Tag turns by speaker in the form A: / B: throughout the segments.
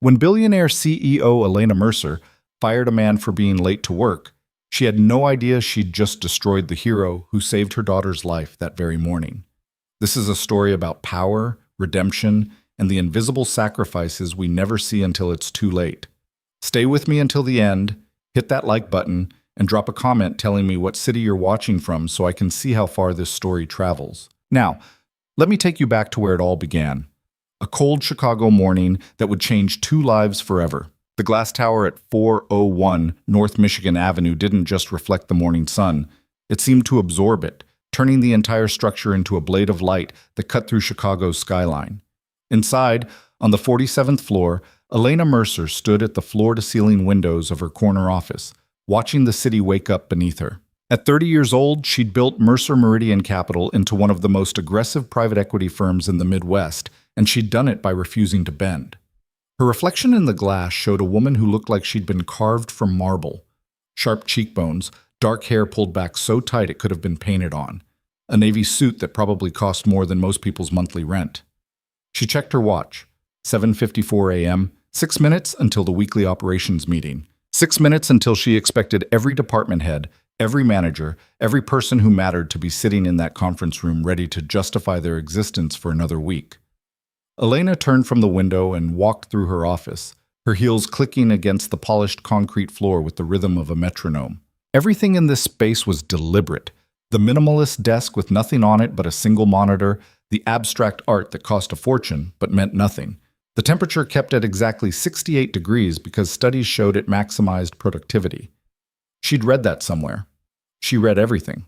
A: When billionaire CEO Elena Mercer fired a man for being late to work, she had no idea she'd just destroyed the hero who saved her daughter's life that very morning. This is a story about power, redemption, and the invisible sacrifices we never see until it's too late. Stay with me until the end, hit that like button, and drop a comment telling me what city you're watching from so I can see how far this story travels. Now, let me take you back to where it all began. A cold Chicago morning that would change two lives forever. The glass tower at 401 North Michigan Avenue didn't just reflect the morning sun. It seemed to absorb it, turning the entire structure into a blade of light that cut through Chicago's skyline. Inside, on the 47th floor, Elena Mercer stood at the floor-to-ceiling windows of her corner office, watching the city wake up beneath her. At 30 years old, she'd built Mercer Meridian Capital into one of the most aggressive private equity firms in the Midwest, and she'd done it by refusing to bend. Her reflection in the glass showed a woman who looked like she'd been carved from marble. Sharp cheekbones, dark hair pulled back so tight it could have been painted on. A navy suit that probably cost more than most people's monthly rent. She checked her watch. 7:54 a.m., 6 minutes until the weekly operations meeting. 6 minutes until she expected every department head, every manager, every person who mattered to be sitting in that conference room ready to justify their existence for another week. Elena turned from the window and walked through her office, her heels clicking against the polished concrete floor with the rhythm of a metronome. Everything in this space was deliberate. The minimalist desk with nothing on it but a single monitor, the abstract art that cost a fortune but meant nothing. The temperature kept at exactly 68 degrees because studies showed it maximized productivity. She'd read that somewhere. She read everything.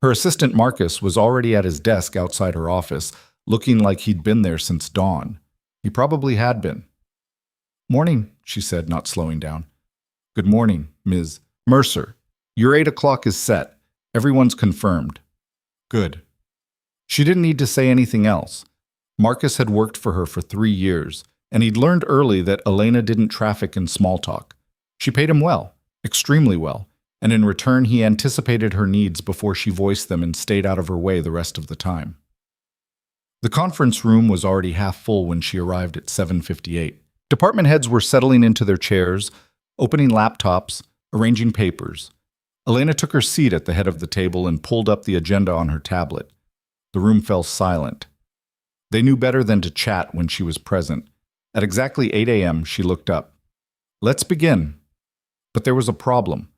A: Her assistant Marcus was already at his desk outside her office, looking like he'd been there since dawn. He probably had been. "Morning," she said, not slowing down. "Good morning, Ms. Mercer. Your 8 o'clock is set. Everyone's confirmed." Good. She didn't need to say anything else. Marcus had worked for her for 3 years, and he'd learned early that Elena didn't traffic in small talk. She paid him well, extremely well, and in return he anticipated her needs before she voiced them and stayed out of her way the rest of the time. The conference room was already half full when she arrived at 7:58. Department heads were settling into their chairs, opening laptops, arranging papers. Elena took her seat at the head of the table and pulled up the agenda on her tablet. The room fell silent. They knew better than to chat when she was present. At exactly 8 a.m., she looked up. "Let's begin." But there was a problem.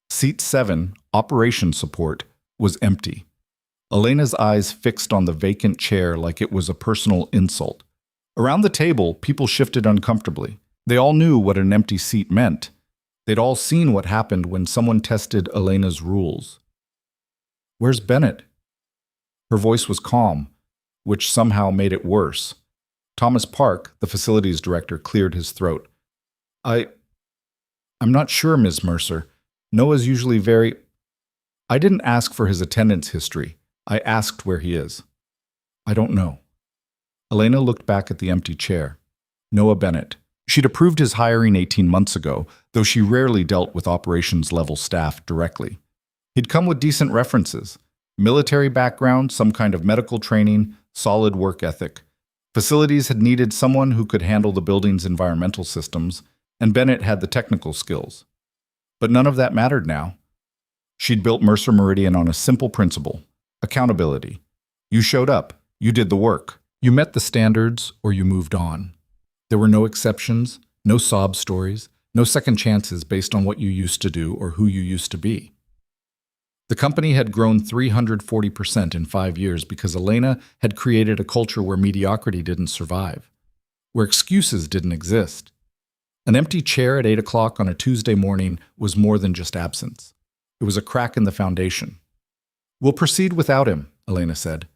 A: Seat 7, Operation Support, was empty. Elena's eyes fixed on the vacant chair like it was a personal insult. Around the table, people shifted uncomfortably. They all knew what an empty seat meant. They'd all seen what happened when someone tested Elena's rules. "Where's Bennett?" Her voice was calm, which somehow made it worse. Thomas Park, the facilities director, cleared his throat. I'm not sure, Ms. Mercer. Noah's usually very... I didn't ask for his attendance history. I asked where he is." "I don't know." Elena looked back at the empty chair. Noah Bennett. She'd approved his hiring 18 months ago, though she rarely dealt with operations-level staff directly. He'd come with decent references. Military background, some kind of medical training, solid work ethic. Facilities had needed someone who could handle the building's environmental systems, and Bennett had the technical skills. But none of that mattered now. She'd built Mercer Meridian on a simple principle: accountability. You showed up, you did the work, you met the standards, or you moved on. There were no exceptions, no sob stories, no second chances based on what you used to do or who you used to be. The company had grown 340% in 5 years because Elena had created a culture where mediocrity didn't survive, where excuses didn't exist. An empty chair at 8 o'clock on a Tuesday morning was more than just absence. It was a crack in the foundation. "We'll proceed without him," Elena said.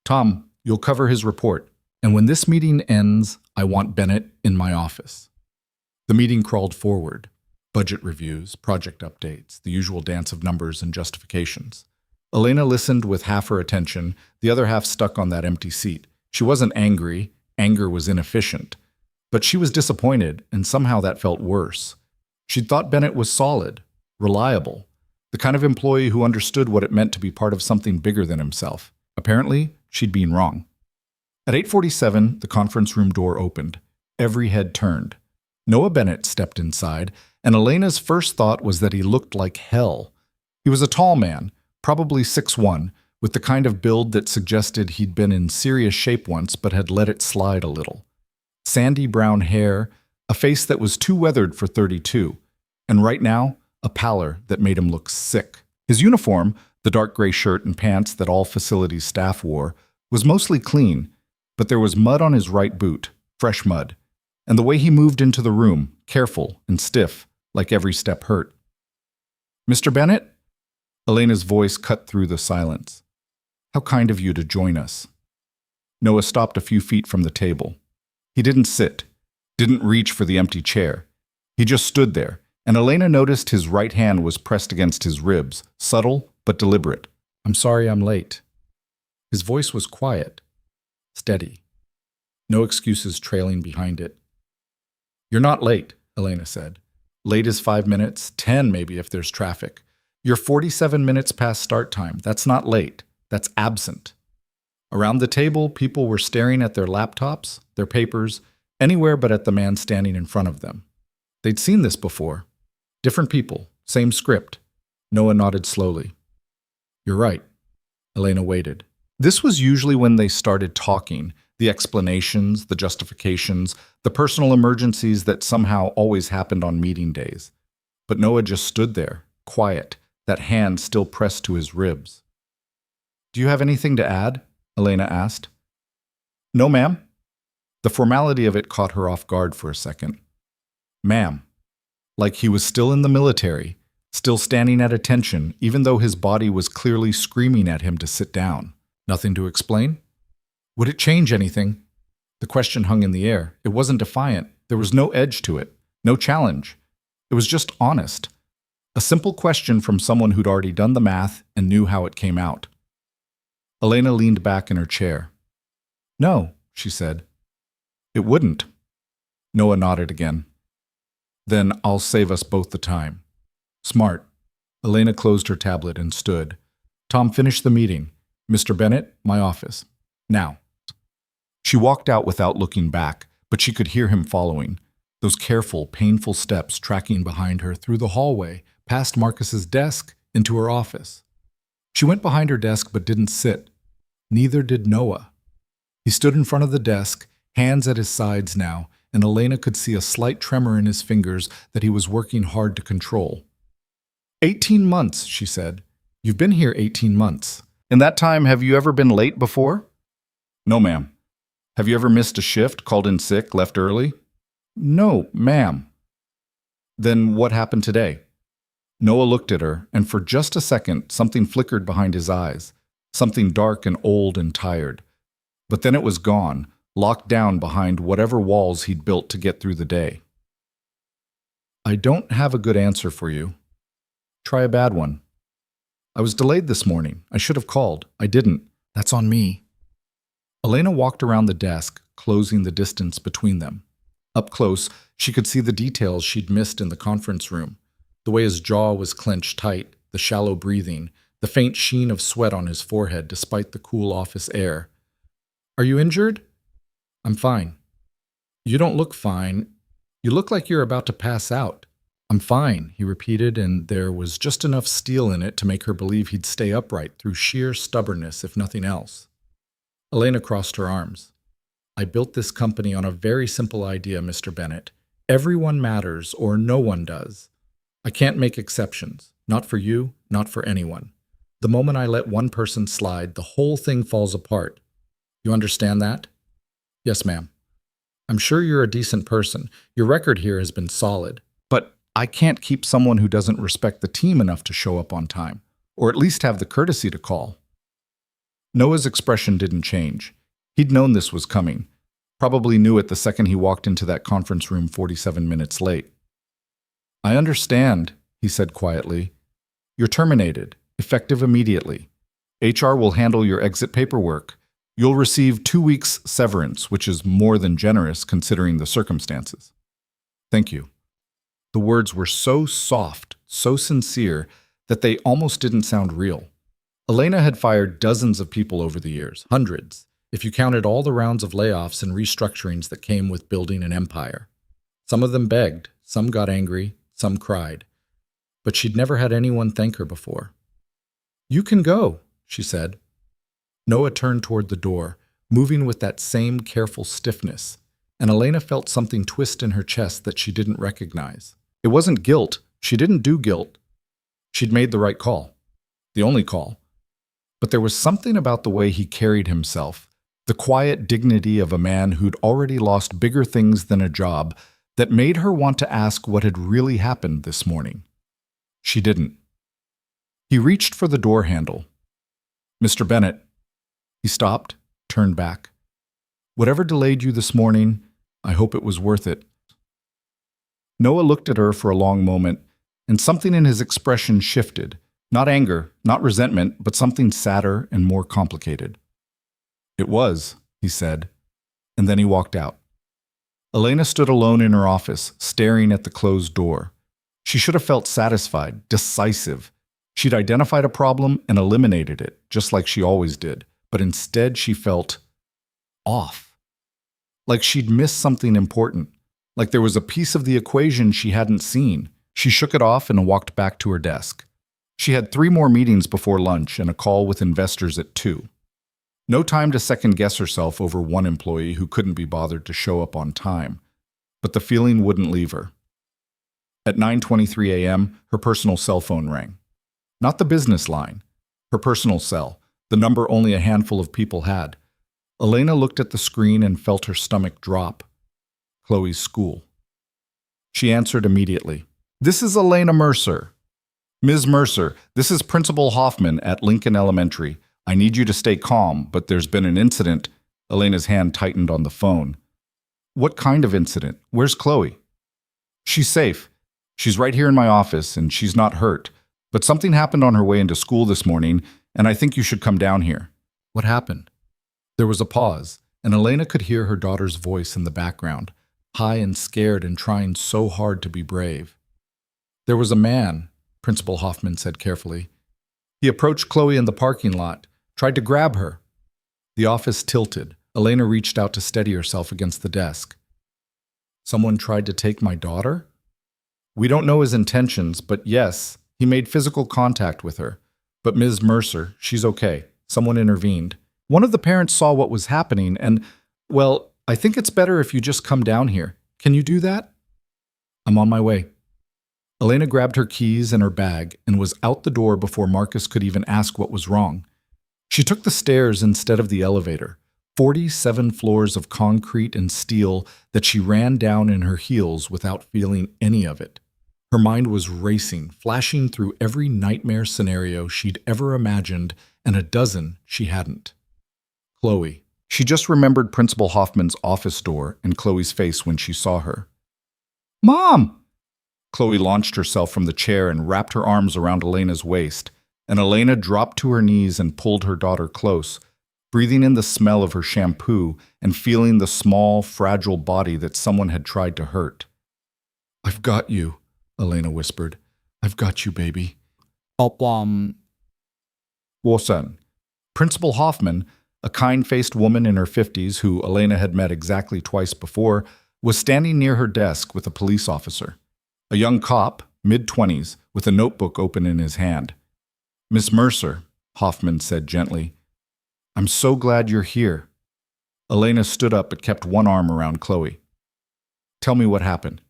A: "Tom, you'll cover his report. And when this meeting ends, I want Bennett in my office." The meeting crawled forward. Budget reviews, project updates, the usual dance of numbers and justifications. Elena listened with half her attention, the other half stuck on that empty seat. She wasn't angry. Anger was inefficient. But she was disappointed, and somehow that felt worse. She'd thought Bennett was solid, reliable, the kind of employee who understood what it meant to be part of something bigger than himself. Apparently, she'd been wrong. At 8:47, the conference room door opened. Every head turned. Noah Bennett stepped inside, and Elena's first thought was that he looked like hell. He was a tall man, probably 6'1", with the kind of build that suggested he'd been in serious shape once but had let it slide a little. Sandy brown hair, a face that was too weathered for 32, and right now, a pallor that made him look sick. His uniform, the dark gray shirt and pants that all facilities staff wore, was mostly clean, but there was mud on his right boot, fresh mud, and the way he moved into the room, careful and stiff, like every step hurt. "Mr. Bennett?" Elena's voice cut through the silence. "How kind of you to join us." Noah stopped a few feet from the table. He didn't sit, didn't reach for the empty chair. He just stood there, and Elena noticed his right hand was pressed against his ribs, subtle but deliberate. "I'm sorry I'm late." His voice was quiet, steady. No excuses trailing behind it. "You're not late," Elena said. "Late is 5 minutes, 10 maybe if there's traffic. You're 47 minutes past start time. That's not late. That's absent." Around the table, people were staring at their laptops, their papers, anywhere but at the man standing in front of them. They'd seen this before. Different people, same script. Noah nodded slowly. "You're right." Elena waited. This was usually when they started talking, the explanations, the justifications, the personal emergencies that somehow always happened on meeting days. But Noah just stood there, quiet, that hand still pressed to his ribs. "Do you have anything to add?" Elena asked. "No, ma'am." The formality of it caught her off guard for a second. "Ma'am." Like he was still in the military, still standing at attention, even though his body was clearly screaming at him to sit down. "Nothing to explain?" "Would it change anything?" The question hung in the air. It wasn't defiant. There was no edge to it, no challenge. It was just honest. A simple question from someone who'd already done the math and knew how it came out. Elena leaned back in her chair. "No," she said. "It wouldn't." Noah nodded again. "Then I'll save us both the time." "Smart." Elena closed her tablet and stood. "Tom, finish the meeting. Mr. Bennett, my office. Now." She walked out without looking back, but she could hear him following. Those careful, painful steps tracking behind her through the hallway, past Marcus's desk, into her office. She went behind her desk but didn't sit. Neither did Noah. He stood in front of the desk, hands at his sides now, and Elena could see a slight tremor in his fingers that he was working hard to control. 18 months, she said. "You've been here 18 months. In that time, have you ever been late before?" "No, ma'am." "Have you ever missed a shift, called in sick, left early?" "No, ma'am." "Then what happened today?" Noah looked at her, and for just a second, something flickered behind his eyes, something dark and old and tired. But then it was gone, locked down behind whatever walls he'd built to get through the day. "I don't have a good answer for you. Try a bad one." "I was delayed this morning. I should have called. I didn't. That's on me." Elena walked around the desk, closing the distance between them. Up close, she could see the details she'd missed in the conference room. The way his jaw was clenched tight, the shallow breathing, the faint sheen of sweat on his forehead despite the cool office air. "Are you injured?" "I'm fine." "You don't look fine. You look like you're about to pass out." "I'm fine," he repeated, and there was just enough steel in it to make her believe he'd stay upright through sheer stubbornness, if nothing else. Elena crossed her arms. "I built this company on a very simple idea, Mr. Bennett. Everyone matters, or no one does. I can't make exceptions. Not for you, not for anyone. The moment I let one person slide, the whole thing falls apart. You understand that?" "Yes, ma'am." "I'm sure you're a decent person. Your record here has been solid. But I can't keep someone who doesn't respect the team enough to show up on time, or at least have the courtesy to call." Noah's expression didn't change. He'd known this was coming. Probably knew it the second he walked into that conference room 47 minutes late. "I understand," he said quietly. "You're terminated, effective immediately. HR will handle your exit paperwork. You'll receive 2 weeks severance, which is more than generous considering the circumstances." "Thank you." The words were so soft, so sincere, that they almost didn't sound real. Elena had fired dozens of people over the years, hundreds, if you counted all the rounds of layoffs and restructurings that came with building an empire. Some of them begged, some got angry, some cried. But she'd never had anyone thank her before. "You can go," she said. Noah turned toward the door, moving with that same careful stiffness, and Elena felt something twist in her chest that she didn't recognize. It wasn't guilt. She didn't do guilt. She'd made the right call. The only call. But there was something about the way he carried himself, the quiet dignity of a man who'd already lost bigger things than a job, that made her want to ask what had really happened this morning. She didn't. He reached for the door handle. "Mr. Bennett." He stopped, turned back. "Whatever delayed you this morning, I hope it was worth it." Noah looked at her for a long moment, and something in his expression shifted. Not anger, not resentment, but something sadder and more complicated. "It was," he said, and then he walked out. Elena stood alone in her office, staring at the closed door. She should have felt satisfied, decisive. She'd identified a problem and eliminated it, just like she always did. But instead she felt off. Like she'd missed something important. Like there was a piece of the equation she hadn't seen. She shook it off and walked back to her desk. She had 3 more meetings before lunch and a call with investors at 2. No time to second-guess herself over one employee who couldn't be bothered to show up on time. But the feeling wouldn't leave her. At 9:23 a.m., her personal cell phone rang. Not the business line. Her personal cell, the number only a handful of people had. Elena looked at the screen and felt her stomach drop. Chloe's school. She answered immediately. "This is Elena Mercer." "Ms. Mercer, this is Principal Hoffman at Lincoln Elementary. I need you to stay calm, but there's been an incident." Elena's hand tightened on the phone. "What kind of incident? Where's Chloe?" "She's safe. She's right here in my office, and she's not hurt. But something happened on her way into school this morning, and I think you should come down here." "What happened?" There was a pause, and Elena could hear her daughter's voice in the background, high and scared and trying so hard to be brave. "There was a man," Principal Hoffman said carefully. "He approached Chloe in the parking lot, tried to grab her." The office tilted. Elena reached out to steady herself against the desk. "Someone tried to take my daughter?" "We don't know his intentions, but yes, he made physical contact with her. But Ms. Mercer, she's okay. Someone intervened. One of the parents saw what was happening and, well, I think it's better if you just come down here. Can you do that?" "I'm on my way." Elena grabbed her keys and her bag and was out the door before Marcus could even ask what was wrong. She took the stairs instead of the elevator, 47 floors of concrete and steel that she ran down in her heels without feeling any of it. Her mind was racing, flashing through every nightmare scenario she'd ever imagined and a dozen she hadn't. Chloe. She just remembered Principal Hoffman's office door and Chloe's face when she saw her. "Mom!" Chloe launched herself from the chair and wrapped her arms around Elena's waist, and Elena dropped to her knees and pulled her daughter close, breathing in the smell of her shampoo and feeling the small, fragile body that someone had tried to hurt. "I've got you," Elena whispered. "I've got you, baby." Wosan. Principal Hoffman, a kind-faced woman in her 50s who Elena had met exactly twice before, was standing near her desk with a police officer. A young cop, mid-20s, with a notebook open in his hand. "Miss Mercer," Hoffman said gently, "I'm so glad you're here." Elena stood up but kept one arm around Chloe. "Tell me what happened.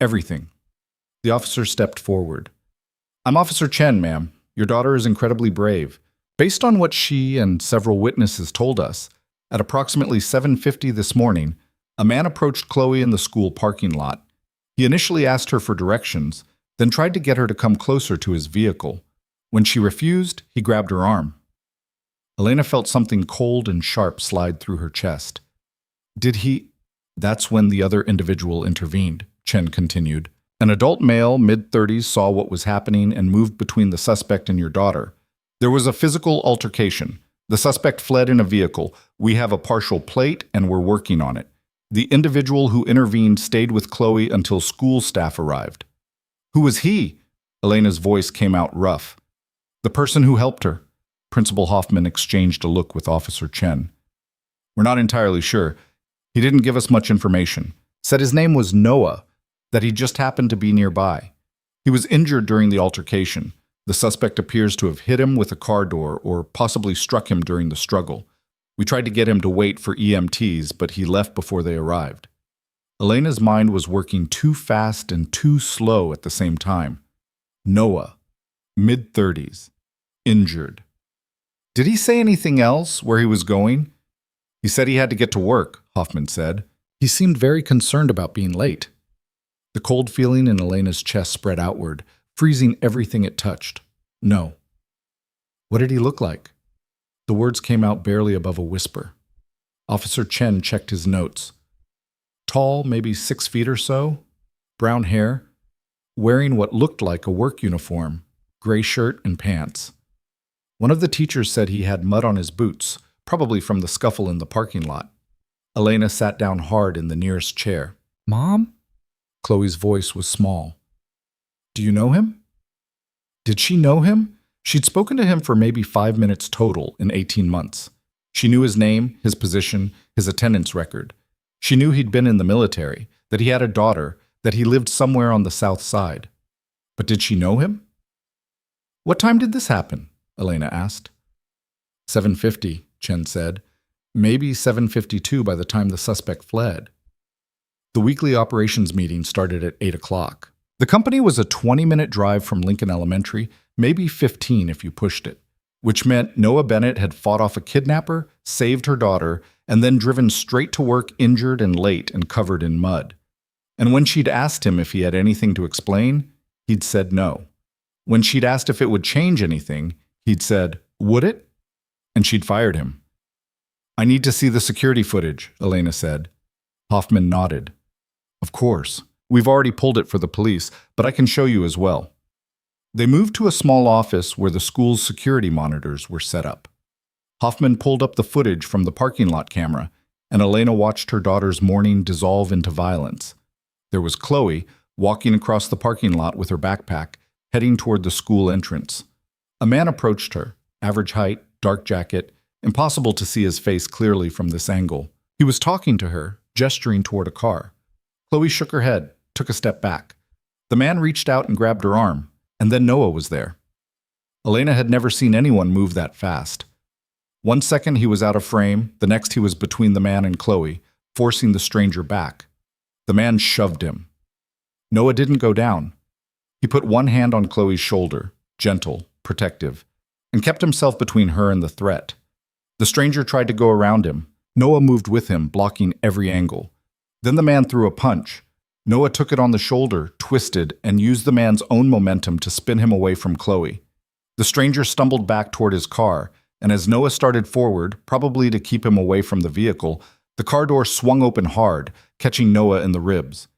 A: Everything." The officer stepped forward. "I'm Officer Chen, ma'am. Your daughter is incredibly brave. Based on what she and several witnesses told us, at approximately 7:50 this morning, a man approached Chloe in the school parking lot. He initially asked her for directions, then tried to get her to come closer to his vehicle. When she refused, he grabbed her arm." Elena felt something cold and sharp slide through her chest. "Did he—" "That's when the other individual intervened," Chen continued. "An adult male, mid-30s, saw what was happening and moved between the suspect and your daughter. There was a physical altercation. The suspect fled in a vehicle. We have a partial plate and we're working on it. The individual who intervened stayed with Chloe until school staff arrived." "Who was he?" Elena's voice came out rough. "The person who helped her." Principal Hoffman exchanged a look with Officer Chen. "We're not entirely sure. He didn't give us much information. Said his name was Noah, that he just happened to be nearby. He was injured during the altercation. The suspect appears to have hit him with a car door or possibly struck him during the struggle. We tried to get him to wait for EMTs, but he left before they arrived. Elena's mind was working too fast and too slow at the same time. Noah, mid-30s, injured. Did he say anything else, where he was going? He said he had to get to work, Hoffman said. He seemed very concerned about being late. The cold feeling in Elena's chest spread outward, freezing everything it touched. No. What did he look like? The words came out barely above a whisper. Officer Chen checked his notes. Tall, maybe 6 feet or so, brown hair, wearing what looked like a work uniform, gray shirt and pants. One of the teachers said he had mud on his boots, probably from the scuffle in the parking lot. Elena sat down hard in the nearest chair. Mom? Chloe's voice was small. Do you know him? Did she know him? She'd spoken to him for maybe 5 minutes total in 18 months. She knew his name, his position, his attendance record. She knew he'd been in the military, that he had a daughter, that he lived somewhere on the south side. But did she know him? What time did this happen? Elena asked. 7:50, Chen said. Maybe 7:52 by the time the suspect fled. The weekly operations meeting started at 8 o'clock. The company was a 20-minute drive from Lincoln Elementary, maybe 15 if you pushed it, which meant Noah Bennett had fought off a kidnapper, saved her daughter, and then driven straight to work injured and late and covered in mud. And when she'd asked him if he had anything to explain, he'd said no. When she'd asked if it would change anything, he'd said, "Would it?" And she'd fired him. I need to see the security footage, Elena said. Hoffman nodded. Of course. We've already pulled it for the police, but I can show you as well. They moved to a small office where the school's security monitors were set up. Hoffman pulled up the footage from the parking lot camera, and Elena watched her daughter's morning dissolve into violence. There was Chloe, walking across the parking lot with her backpack, heading toward the school entrance. A man approached her, average height, dark jacket, impossible to see his face clearly from this angle. He was talking to her, gesturing toward a car. Chloe shook her head, took a step back. The man reached out and grabbed her arm, and then Noah was there. Elena had never seen anyone move that fast. 1 second he was out of frame, the next he was between the man and Chloe, forcing the stranger back. The man shoved him. Noah didn't go down. He put one hand on Chloe's shoulder, gentle, protective, and kept himself between her and the threat. The stranger tried to go around him. Noah moved with him, blocking every angle. Then the man threw a punch. Noah took it on the shoulder, twisted, and used the man's own momentum to spin him away from Chloe. The stranger stumbled back toward his car, and as Noah started forward, probably to keep him away from the vehicle, the car door swung open hard, catching Noah in the ribs.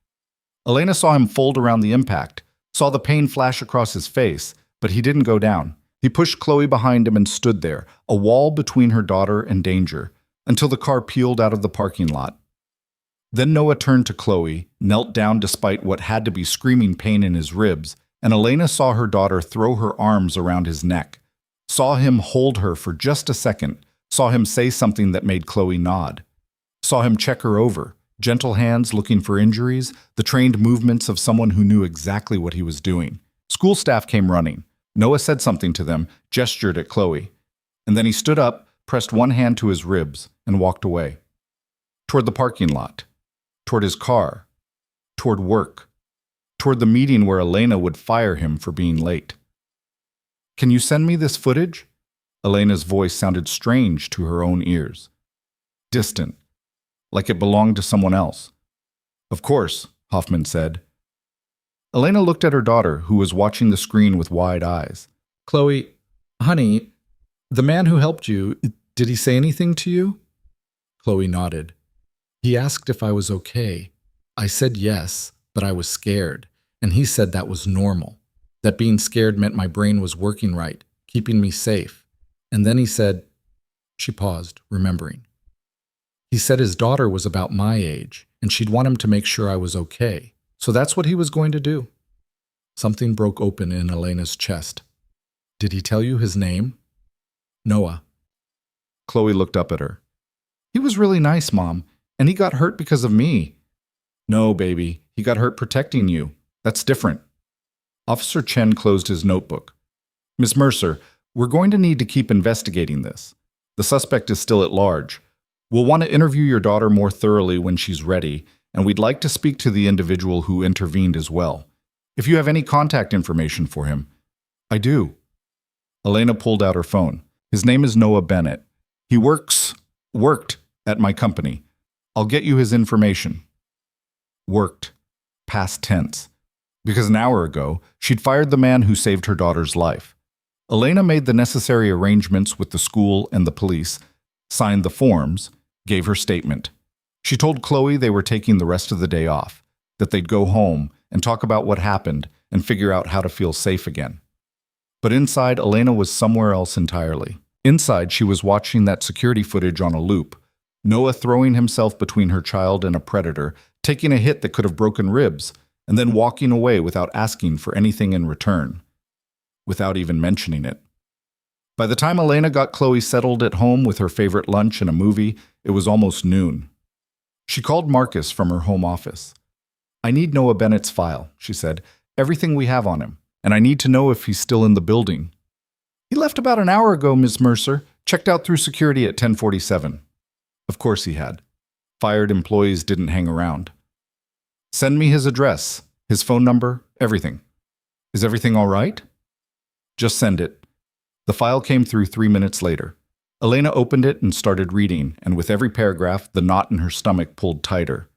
A: Elena saw him fold around the impact, saw the pain flash across his face, but he didn't go down. He pushed Chloe behind him and stood there, a wall between her daughter and danger, until the car peeled out of the parking lot. Then Noah turned to Chloe, knelt down despite what had to be screaming pain in his ribs, and Elena saw her daughter throw her arms around his neck, saw him hold her for just a second, saw him say something that made Chloe nod, saw him check her over, gentle hands looking for injuries, the trained movements of someone who knew exactly what he was doing. School staff came running. Noah said something to them, gestured at Chloe, and then he stood up, pressed one hand to his ribs, and walked away. Toward the parking lot, toward his car, toward work, toward the meeting where Elena would fire him for being late. Can you send me this footage? Elena's voice sounded strange to her own ears. Distant, like it belonged to someone else. Of course, Hoffman said. Elena looked at her daughter, who was watching the screen with wide eyes. Chloe, honey, the man who helped you, did he say anything to you? Chloe nodded. He asked if I was okay. I said yes, but I was scared, and he said that was normal, that being scared meant my brain was working right, keeping me safe. And then he said, she paused, remembering. He said his daughter was about my age, and she'd want him to make sure I was okay. So that's what he was going to do. Something broke open in Elena's chest. Did he tell you his name? Noah. Chloe looked up at her. He was really nice, Mom, and he got hurt because of me. No, baby, He got hurt protecting you. That's different. Officer Chen closed his notebook. Miss Mercer, we're going to need to keep investigating this. The suspect is still at large. We'll want to interview your daughter more thoroughly when she's ready, and we'd like to speak to the individual who intervened as well. If you have any contact information for him. I do. Elena pulled out her phone. His name is Noah Bennett. He worked at my company. I'll get you his information. Worked. Past tense. Because an hour ago, she'd fired the man who saved her daughter's life. Elena made the necessary arrangements with the school and the police, signed the forms, gave her statement. She told Chloe they were taking the rest of the day off, that they'd go home and talk about what happened and figure out how to feel safe again. But inside, Elena was somewhere else entirely. Inside, she was watching that security footage on a loop. Noah throwing himself between her child and a predator, taking a hit that could have broken ribs, and then walking away without asking for anything in return, without even mentioning it. By the time Elena got Chloe settled at home with her favorite lunch and a movie, it was almost noon. She called Marcus from her home office. I need Noah Bennett's file, she said, everything we have on him, and I need to know if he's still in the building. He left about an hour ago, Miss Mercer, checked out through security at 10:47. Of course he had. Fired employees didn't hang around. Send me his address, his phone number, everything. Is everything all right? Just send it. The file came through 3 minutes later. Elena opened it and started reading, and with every paragraph, the knot in her stomach pulled tighter.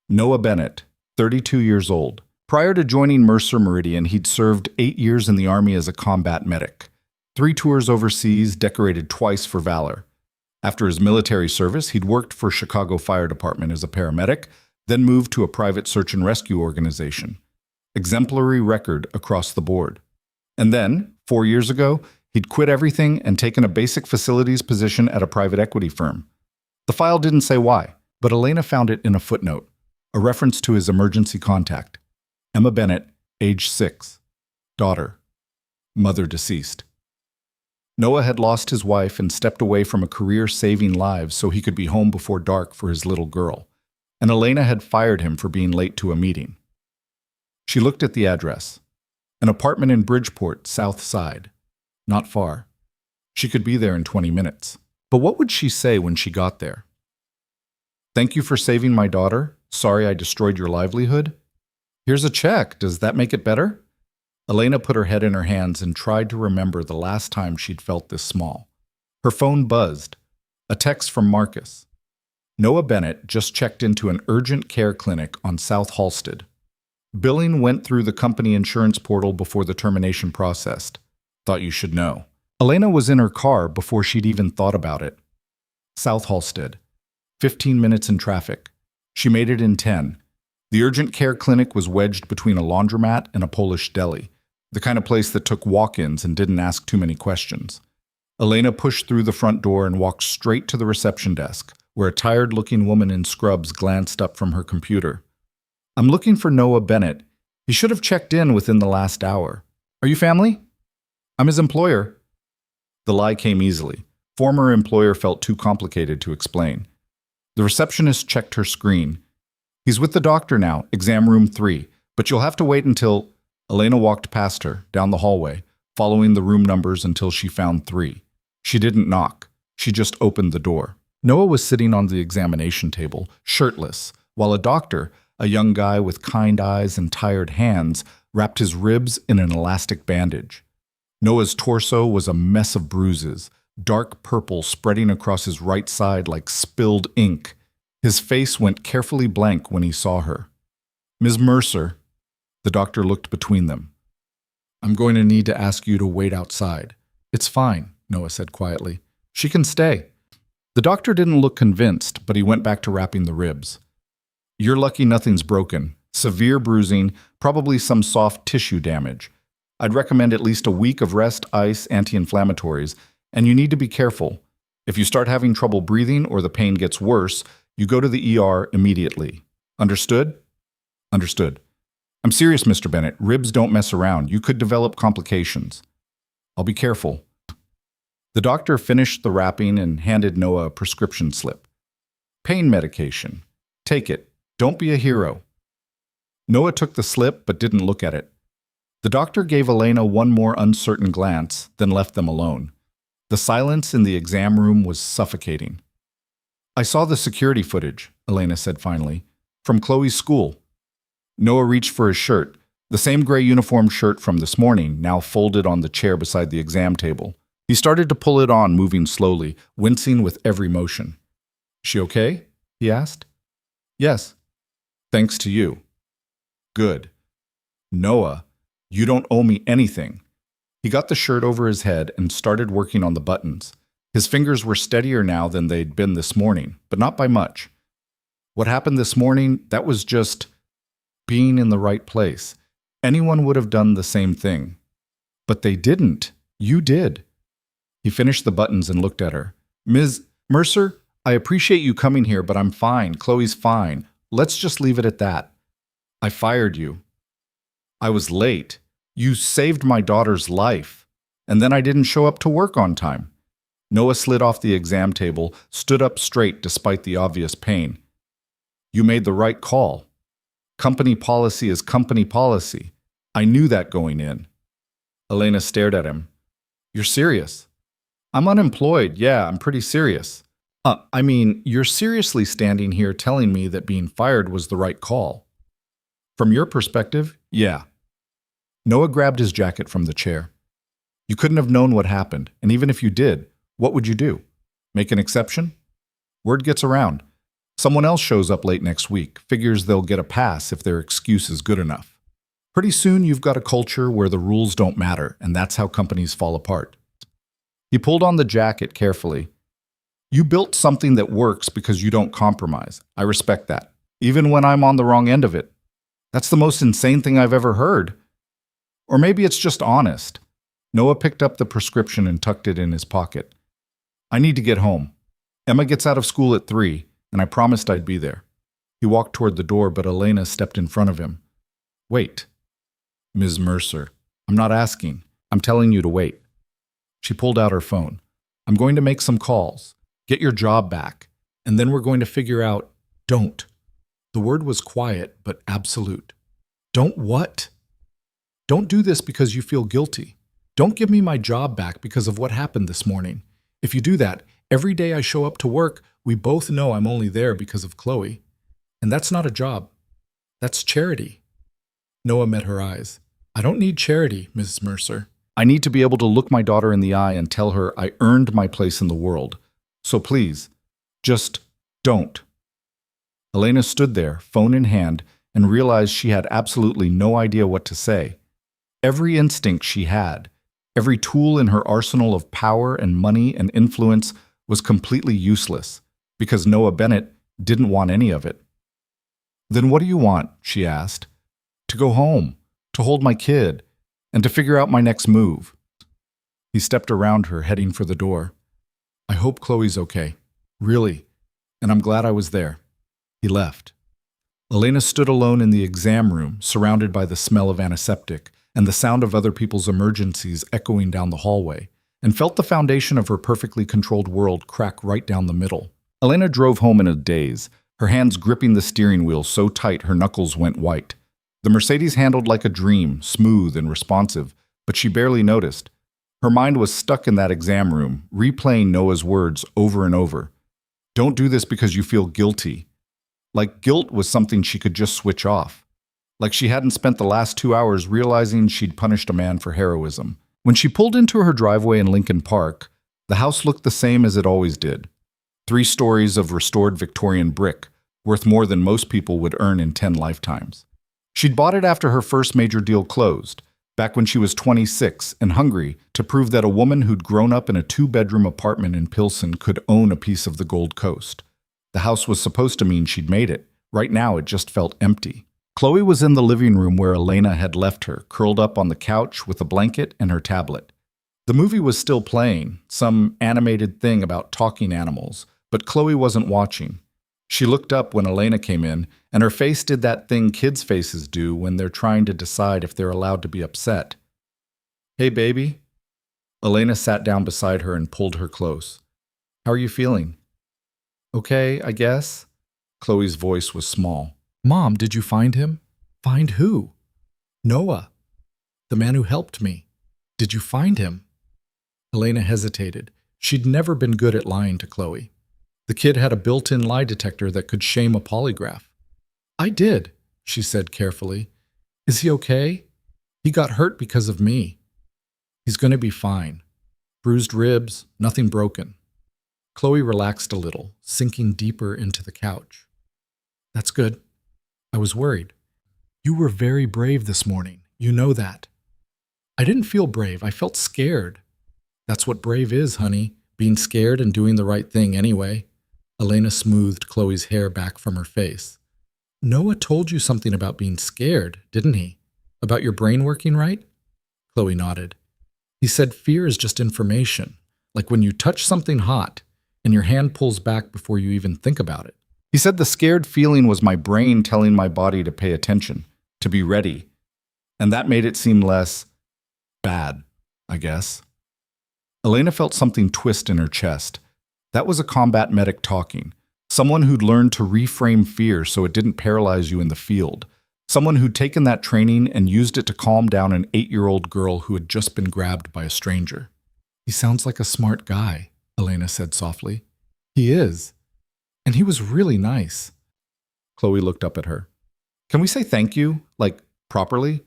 A: Noah Bennett, 32 years old. Prior to joining Mercer Meridian, he'd served 8 years in the Army as a combat medic. 3 tours overseas, decorated twice for valor. After his military service, he'd worked for Chicago Fire Department as a paramedic, then moved to a private search and rescue organization. Exemplary record across the board. And then, 4 years ago, he'd quit everything and taken a basic facilities position at a private equity firm. The file didn't say why, but Elena found it in a footnote, a reference to his emergency contact. Emma Bennett, age 6. Daughter. Mother deceased. Noah had lost his wife and stepped away from a career saving lives so he could be home before dark for his little girl. And Elena had fired him for being late to a meeting. She looked at the address. An apartment in Bridgeport, South Side. Not far. She could be there in 20 minutes. But what would she say when she got there? Thank you for saving my daughter. Sorry I destroyed your livelihood. Here's a check. Does that make it better? Elena put her head in her hands and tried to remember the last time she'd felt this small. Her phone buzzed. A text from Marcus. Noah Bennett just checked into an urgent care clinic on South Halsted. Billing went through the company insurance portal before the termination processed. Thought you should know. Elena was in her car before she'd even thought about it. South Halsted. 15 minutes in traffic. She made it in 10. The urgent care clinic was wedged between a laundromat and a Polish deli, the kind of place that took walk-ins and didn't ask too many questions. Elena pushed through the front door and walked straight to the reception desk, where a tired-looking woman in scrubs glanced up from her computer. I'm looking for Noah Bennett. He should have checked in within the last hour. Are you family? I'm his employer. The lie came easily. Former employer felt too complicated to explain. The receptionist checked her screen. He's with the doctor now, exam room 3, but you'll have to wait until... Elena walked past her, down the hallway, following the room numbers until she found 3. She didn't knock. She just opened the door. Noah was sitting on the examination table, shirtless, while a doctor, a young guy with kind eyes and tired hands, wrapped his ribs in an elastic bandage. Noah's torso was a mess of bruises, dark purple spreading across his right side like spilled ink. His face went carefully blank when he saw her. Ms. Mercer. The doctor looked between them. I'm going to need to ask you to wait outside. It's fine, Noah said quietly. She can stay. The doctor didn't look convinced, but he went back to wrapping the ribs. You're lucky nothing's broken. Severe bruising, probably some soft tissue damage. I'd recommend at least a week of rest, ice, anti-inflammatories, and you need to be careful. If you start having trouble breathing or the pain gets worse, you go to the ER immediately. Understood? Understood. I'm serious, Mr. Bennett. Ribs don't mess around. You could develop complications. I'll be careful. The doctor finished the wrapping and handed Noah a prescription slip. Pain medication. Take it. Don't be a hero. Noah took the slip but didn't look at it. The doctor gave Elena one more uncertain glance, then left them alone. The silence in the exam room was suffocating. I saw the security footage, Elena said finally, from Chloe's school. Noah reached for his shirt, the same gray uniform shirt from this morning, now folded on the chair beside the exam table. He started to pull it on, moving slowly, wincing with every motion. "She okay?" he asked. "Yes. Thanks to you." "Good." "Noah, you don't owe me anything." He got the shirt over his head and started working on the buttons. His fingers were steadier now than they'd been this morning, but not by much. What happened this morning, that was just being in the right place. Anyone would have done the same thing. But they didn't. You did. He finished the buttons and looked at her. "Ms. Mercer, I appreciate you coming here, but I'm fine. Chloe's fine. Let's just leave it at that. I fired you. I was late. You saved my daughter's life. And then I didn't show up to work on time." Noah slid off the exam table, stood up straight despite the obvious pain. "You made the right call. Company policy is company policy. I knew that going in." Elena stared at him. "You're serious?" "I'm unemployed. Yeah, I'm pretty serious." I mean, you're seriously standing here telling me that being fired was the right call. From your perspective, yeah." Noah grabbed his jacket from the chair. "You couldn't have known what happened, and even if you did, what would you do? Make an exception? Word gets around. Someone else shows up late next week, figures they'll get a pass if their excuse is good enough. Pretty soon you've got a culture where the rules don't matter, and that's how companies fall apart." He pulled on the jacket carefully. "You built something that works because you don't compromise. I respect that, even when I'm on the wrong end of it. That's the most insane thing I've ever heard. Or maybe it's just honest." Noah picked up the prescription and tucked it in his pocket. "I need to get home. Emma gets out of school at 3, and I promised I'd be there." He walked toward the door, but Elena stepped in front of him. "Wait. Ms. Mercer, I'm not asking. I'm telling you to wait." She pulled out her phone. "I'm going to make some calls. Get your job back. And then we're going to figure out—" "Don't." The word was quiet, but absolute. "Don't what?" "Don't do this because you feel guilty. Don't give me my job back because of what happened this morning. If you do that, every day I show up to work, we both know I'm only there because of Chloe. And that's not a job. That's charity." Noah met her eyes. "I don't need charity, Mrs. Mercer. I need to be able to look my daughter in the eye and tell her I earned my place in the world. So please, just don't." Elena stood there, phone in hand, and realized she had absolutely no idea what to say. Every instinct she had, every tool in her arsenal of power and money and influence was completely useless, because Noah Bennett didn't want any of it. "Then what do you want?" she asked. "To go home, to hold my kid, and to figure out my next move." He stepped around her, heading for the door. "I hope Chloe's okay. Really. And I'm glad I was there." He left. Elena stood alone in the exam room, surrounded by the smell of antiseptic and the sound of other people's emergencies echoing down the hallway, and felt the foundation of her perfectly controlled world crack right down the middle. Elena drove home in a daze, her hands gripping the steering wheel so tight her knuckles went white. The Mercedes handled like a dream, smooth and responsive, but she barely noticed. Her mind was stuck in that exam room, replaying Noah's words over and over. "Don't do this because you feel guilty." Like guilt was something she could just switch off. Like she hadn't spent the last 2 hours realizing she'd punished a man for heroism. When she pulled into her driveway in Lincoln Park, the house looked the same as it always did. 3 stories of restored Victorian brick, worth more than most people would earn in 10 lifetimes. She'd bought it after her first major deal closed, back when she was 26 and hungry to prove that a woman who'd grown up in a 2-bedroom apartment in Pilsen could own a piece of the Gold Coast. The house was supposed to mean she'd made it. Right now, it just felt empty. Chloe was in the living room where Elena had left her, curled up on the couch with a blanket and her tablet. The movie was still playing, some animated thing about talking animals, but Chloe wasn't watching. She looked up when Elena came in, and her face did that thing kids' faces do when they're trying to decide if they're allowed to be upset. "Hey, baby." Elena sat down beside her and pulled her close. "How are you feeling?" "Okay, I guess." Chloe's voice was small. "Mom, did you find him?" Find who? Noah, the man who helped me. Did you find him? Elena hesitated. She'd never been good at lying to Chloe. The kid had a built-in lie detector that could shame a polygraph. I did, she said carefully. Is he okay? He got hurt because of me. He's going to be fine. Bruised ribs, nothing broken. Chloe relaxed a little, sinking deeper into the couch. That's good. I was worried. You were very brave this morning. You know that. I didn't feel brave. I felt scared. That's what brave is, honey. Being scared and doing the right thing anyway. Elena smoothed Chloe's hair back from her face. Noah told you something about being scared, didn't he? About your brain working right? Chloe nodded. He said fear is just information, like when you touch something hot and your hand pulls back before you even think about it. He said the scared feeling was my brain telling my body to pay attention, to be ready. And that made it seem less bad, I guess. Elena felt something twist in her chest. That was a combat medic talking. Someone who'd learned to reframe fear so it didn't paralyze you in the field. Someone who'd taken that training and used it to calm down an 8-year-old girl who had just been grabbed by a stranger. He sounds like a smart guy, Elena said softly. He is. And he was really nice. Chloe looked up at her. Can we say thank you? Like, properly?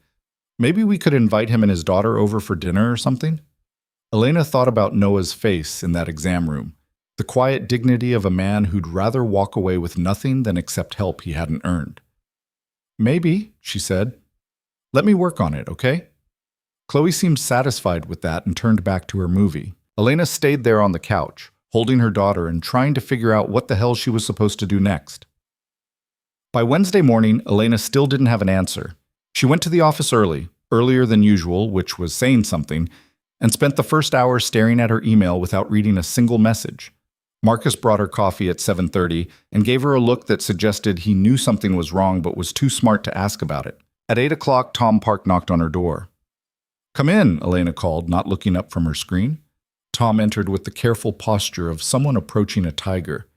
A: Maybe we could invite him and his daughter over for dinner or something? Elena thought about Noah's face in that exam room. The quiet dignity of a man who'd rather walk away with nothing than accept help he hadn't earned. Maybe, she said. Let me work on it, okay? Chloe seemed satisfied with that and turned back to her movie. Elena stayed there on the couch, holding her daughter and trying to figure out what the hell she was supposed to do next. By Wednesday morning, Elena still didn't have an answer. She went to the office early, earlier than usual, which was saying something, and spent the first hour staring at her email without reading a single message. Marcus brought her coffee at 7:30 and gave her a look that suggested he knew something was wrong but was too smart to ask about it. At 8 o'clock, Tom Park knocked on her door. Come in, Elena called, not looking up from her screen. Tom entered with the careful posture of someone approaching a tiger.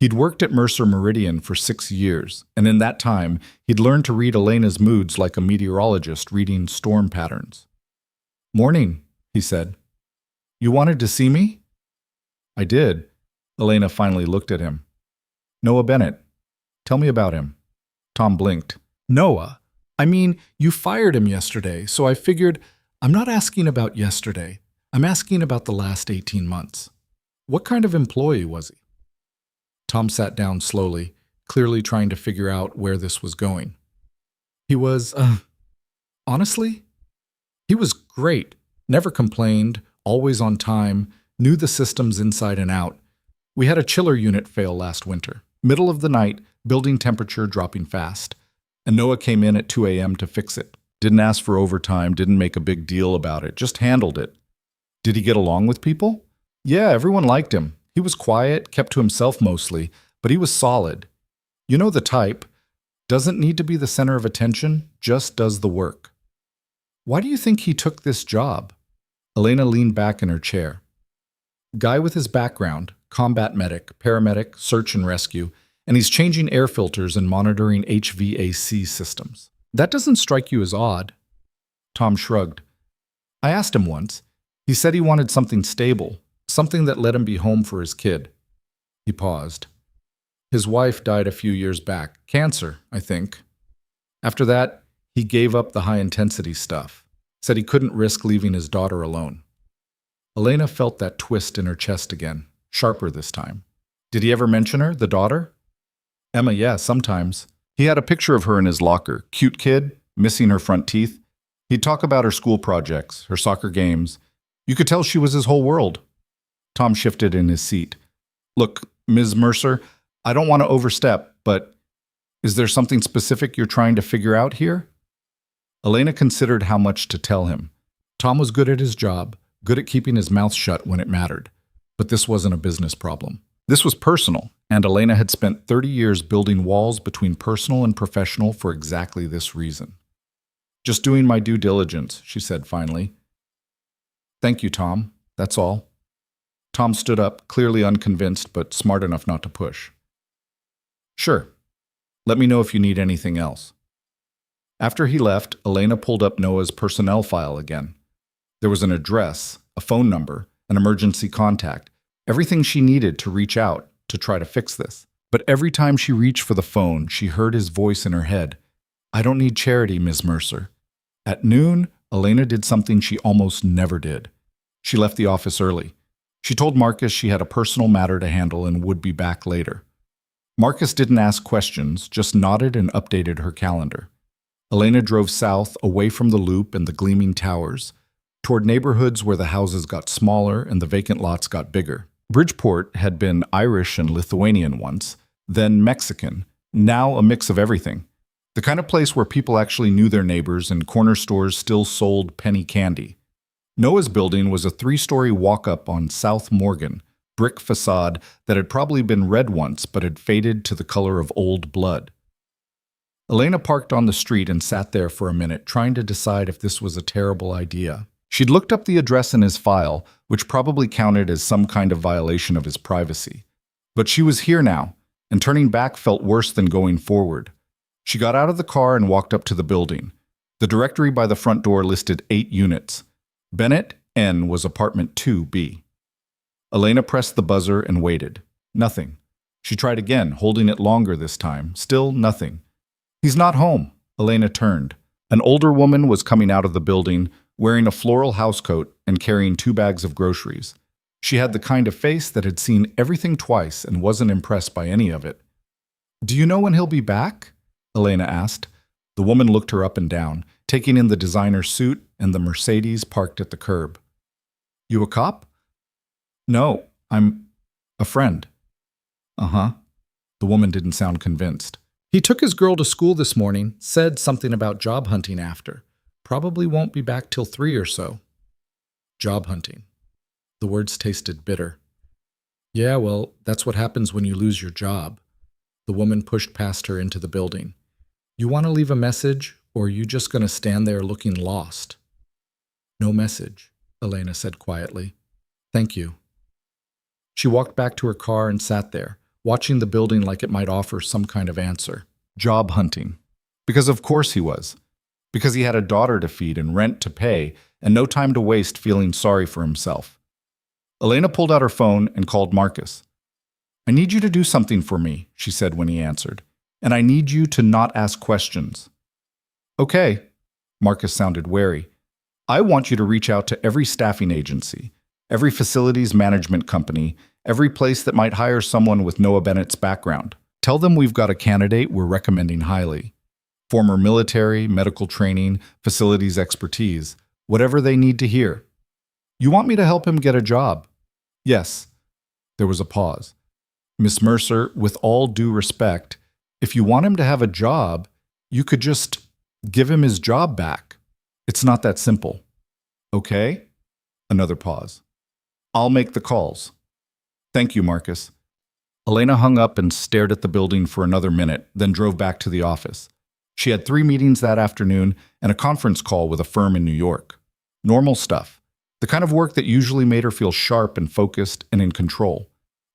A: He'd worked at Mercer Meridian for 6 years, and in that time, he'd learned to read Elena's moods like a meteorologist reading storm patterns. Morning, he said. You wanted to see me? I did. Elena finally looked at him. Noah Bennett. Tell me about him. Tom blinked. Noah? I mean, you fired him yesterday, so I figured I'm not asking about yesterday. I'm asking about the last 18 months. What kind of employee was he? Tom sat down slowly, clearly trying to figure out where this was going. He was, honestly, he was great. Never complained, always on time, knew the systems inside and out. We had a chiller unit fail last winter. Middle of the night, building temperature dropping fast. And Noah came in at 2 a.m. to fix it. Didn't ask for overtime, didn't make a big deal about it, just handled it. Did he get along with people? Yeah, everyone liked him. He was quiet, kept to himself mostly, but he was solid. You know the type. Doesn't need to be the center of attention, just does the work. Why do you think he took this job? Elena leaned back in her chair. Guy with his background, combat medic, paramedic, search and rescue, and he's changing air filters and monitoring HVAC systems. That doesn't strike you as odd? Tom shrugged. I asked him once. He said he wanted something stable, something that let him be home for his kid. He paused. His wife died a few years back. Cancer, I think. After that, he gave up the high-intensity stuff. Said he couldn't risk leaving his daughter alone. Elena felt that twist in her chest again, sharper this time. Did he ever mention her, the daughter? Emma, yeah, sometimes. He had a picture of her in his locker. Cute kid, missing her front teeth. He'd talk about her school projects, her soccer games. You could tell she was his whole world. Tom shifted in his seat. Look, Ms. Mercer, I don't want to overstep, but is there something specific you're trying to figure out here? Elena considered how much to tell him. Tom was good at his job, good at keeping his mouth shut when it mattered. But this wasn't a business problem. This was personal, and Elena had spent 30 years building walls between personal and professional for exactly this reason. Just doing my due diligence, she said finally. Thank you, Tom. That's all. Tom stood up, clearly unconvinced, but smart enough not to push. Sure. Let me know if you need anything else. After he left, Elena pulled up Noah's personnel file again. There was an address, a phone number, an emergency contact, everything she needed to reach out to try to fix this. But every time she reached for the phone, she heard his voice in her head. I don't need charity, Ms. Mercer. At noon, Elena did something she almost never did. She left the office early. She told Marcus she had a personal matter to handle and would be back later. Marcus didn't ask questions, just nodded and updated her calendar. Elena drove south, away from the loop and the gleaming towers, toward neighborhoods where the houses got smaller and the vacant lots got bigger. Bridgeport had been Irish and Lithuanian once, then Mexican, now a mix of everything. The kind of place where people actually knew their neighbors and corner stores still sold penny candy. Noah's building was a 3-story walk-up on South Morgan, brick facade that had probably been red once but had faded to the color of old blood. Elena parked on the street and sat there for a minute, trying to decide if this was a terrible idea. She'd looked up the address in his file, which probably counted as some kind of violation of his privacy. But she was here now, and turning back felt worse than going forward. She got out of the car and walked up to the building. The directory by the front door listed 8 units. Bennett N was apartment 2B. Elena pressed the buzzer and waited. Nothing. She tried again, holding it longer this time. Still nothing. He's not home. Elena turned. An older woman was coming out of the building, wearing a floral housecoat and carrying 2 bags of groceries. She had the kind of face that had seen everything twice and wasn't impressed by any of it. Do you know when he'll be back? Elena asked. The woman looked her up and down, taking in the designer suit and the Mercedes parked at the curb. You a cop? No, I'm a friend. Uh-huh. The woman didn't sound convinced. He took his girl to school this morning, said something about job hunting after. Probably won't be back till 3 or so. Job hunting. The words tasted bitter. Yeah, well, that's what happens when you lose your job. The woman pushed past her into the building. You want to leave a message, or are you just going to stand there looking lost? No message, Elena said quietly. Thank you. She walked back to her car and sat there, watching the building like it might offer some kind of answer. Job hunting. Because of course he was. Because he had a daughter to feed and rent to pay, and no time to waste feeling sorry for himself. Elena pulled out her phone and called Marcus. I need you to do something for me, she said when he answered. And I need you to not ask questions. Okay. Marcus sounded wary. I want you to reach out to every staffing agency, every facilities management company, every place that might hire someone with Noah Bennett's background. Tell them we've got a candidate we're recommending highly. Former military, medical training, facilities expertise, whatever they need to hear. You want me to help him get a job? Yes. There was a pause. Miss Mercer, with all due respect, if you want him to have a job, you could just give him his job back. It's not that simple. Okay? Another pause. I'll make the calls. Thank you, Marcus. Elena hung up and stared at the building for another minute, then drove back to the office. She had 3 meetings that afternoon and a conference call with a firm in New York. Normal stuff. The kind of work that usually made her feel sharp and focused and in control.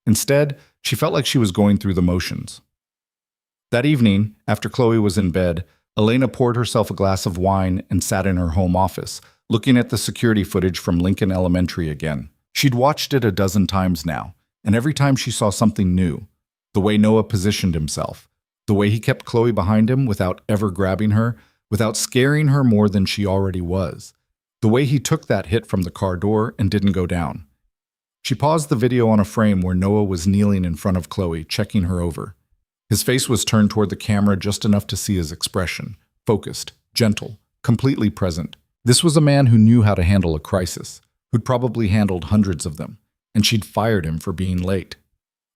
A: Instead, she felt like she was going through the motions. That evening, after Chloe was in bed, Elena poured herself a glass of wine and sat in her home office, looking at the security footage from Lincoln Elementary again. She'd watched it a dozen times now, and every time she saw something new. The way Noah positioned himself, the way he kept Chloe behind him without ever grabbing her, without scaring her more than she already was. The way he took that hit from the car door and didn't go down. She paused the video on a frame where Noah was kneeling in front of Chloe, checking her over. His face was turned toward the camera just enough to see his expression, focused, gentle, completely present. This was a man who knew how to handle a crisis, who'd probably handled hundreds of them, and she'd fired him for being late.